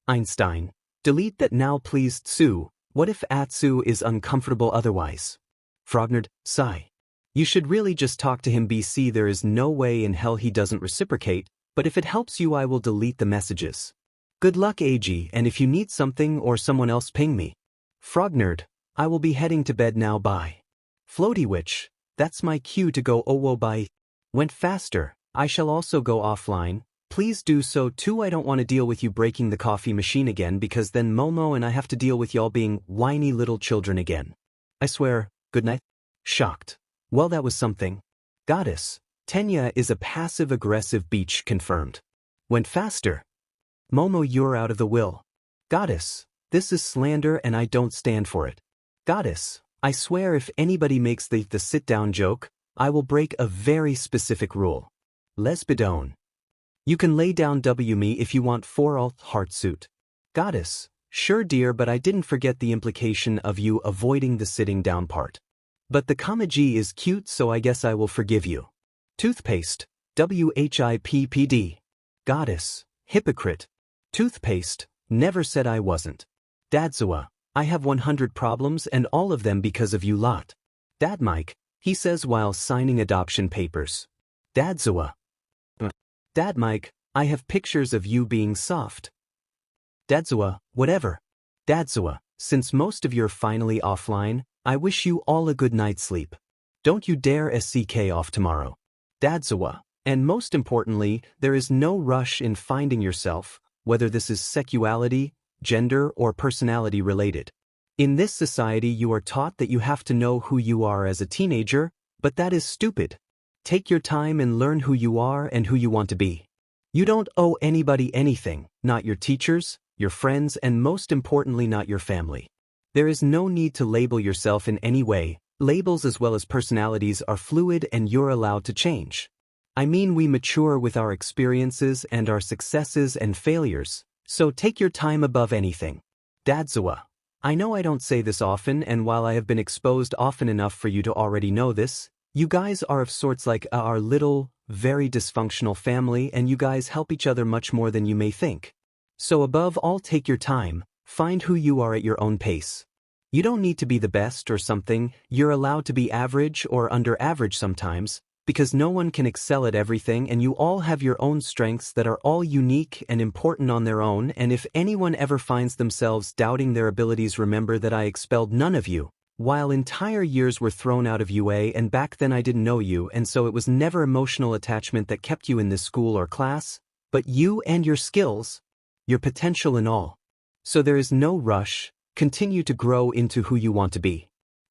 Speaker 1: Einstein, delete that now please Tsu, what if Atsu is uncomfortable otherwise? Frognerd, sigh. You should really just talk to him BC there is no way in hell he doesn't reciprocate, but if it helps you I will delete the messages. Good luck AG and if you need something or someone else ping me. Frognerd, I will be heading to bed now bye. Floaty Witch, that's my cue to go owo bye. Went faster, I shall also go offline, please do so too I don't want to deal with you breaking the coffee machine again because then Momo and I have to deal with y'all being whiny little children again. I swear, good night. Shocked. Well that was something. Goddess, Tenya is a passive-aggressive beach confirmed. Went faster. Momo you're out of the will. Goddess, this is slander and I don't stand for it. Goddess, I swear if anybody makes the sit-down joke, I will break a very specific rule. Lesbidone. You can lay down W me if you want for all heart suit. Goddess, sure dear but I didn't forget the implication of you avoiding the sitting down part. But the Kamaji is cute so I guess I will forgive you. Toothpaste, WHIPPD. Goddess, hypocrite. Toothpaste, never said I wasn't. Dadzawa, I have 100 problems and all of them because of you lot. Dad Mike, he says while signing adoption papers. Dadzawa. Dad Mike, I have pictures of you being soft. Dadzawa, whatever. Dadzawa, since most of you are finally offline, I wish you all a good night's sleep. Don't you dare SCK off tomorrow. Dadzawa, and most importantly, there is no rush in finding yourself, whether this is sexuality, gender, or personality related. In this society you are taught that you have to know who you are as a teenager, but that is stupid. Take your time and learn who you are and who you want to be. You don't owe anybody anything, not your teachers, your friends, and most importantly not your family. There is no need to label yourself in any way. Labels as well as personalities are fluid and you're allowed to change. I mean we mature with our experiences and our successes and failures, so take your time above anything. Dadzawa. I know I don't say this often and while I have been exposed often enough for you to already know this, you guys are of sorts like our little, very dysfunctional family and you guys help each other much more than you may think. So above all take your time, find who you are at your own pace. You don't need to be the best or something, you're allowed to be average or under average sometimes, because no one can excel at everything and you all have your own strengths that are all unique and important on their own and if anyone ever finds themselves doubting their abilities remember that I expelled none of you, while entire years were thrown out of UA and back then I didn't know you and so it was never emotional attachment that kept you in this school or class, but you and your skills, your potential and all. So there is no rush, continue to grow into who you want to be.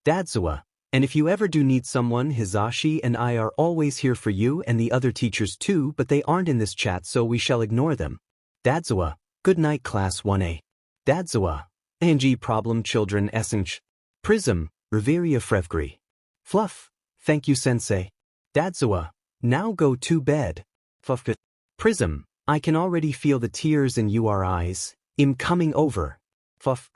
Speaker 1: Dadzawa, and if you ever do need someone Hizashi and I are always here for you and the other teachers too but they aren't in this chat so we shall ignore them. Dadzawa, good night class 1A. Dadzawa, ANG problem children Essench. Prism, Reveria Frevgri. Fluff, thank you sensei. Dadzawa, now go to bed. Fluff. Prism, I can already feel the tears in your eyes. I'm coming over. Fluff.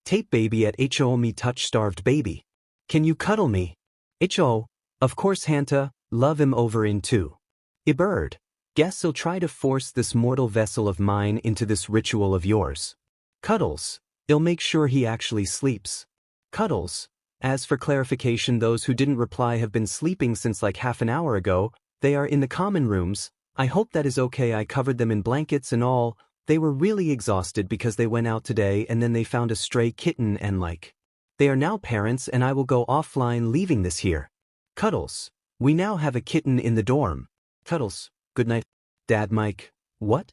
Speaker 1: Tape baby at HOME touch starved baby. Can you cuddle me? Ho, of course Hanta, love him over in too. Bird, guess he'll try to force this mortal vessel of mine into this ritual of yours. Cuddles, he'll make sure he actually sleeps. Cuddles, as for clarification, those who didn't reply have been sleeping since like half an hour ago. They are in the common rooms. I hope that is okay. I covered them in blankets and all. They were really exhausted because they went out today and then they found a stray kitten and like. They are now parents and I will go offline leaving this here. Cuddles, we now have a kitten in the dorm. Cuddles, good night. Dad Mike, what?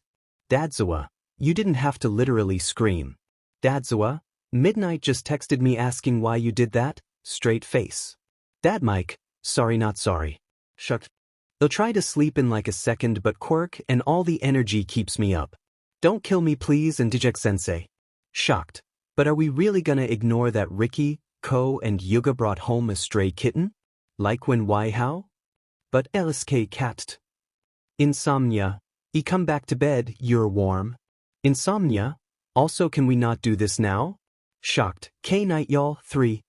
Speaker 1: Dadzawa, you didn't have to literally scream. Dadzawa, Midnight just texted me asking why you did that, straight face. Dad Mike, sorry not sorry. Shucked. They'll try to sleep in like a second but quirk and all the energy keeps me up. Don't kill me please and Dijek sensei. Shocked. But are we really gonna ignore that Ricky, Ko and Yuga brought home a stray kitten? Like when why how? But LSK cat. Insomnia. Come back to bed, you're warm. Insomnia? Also can we not do this now? Shocked. K night y'all, 3.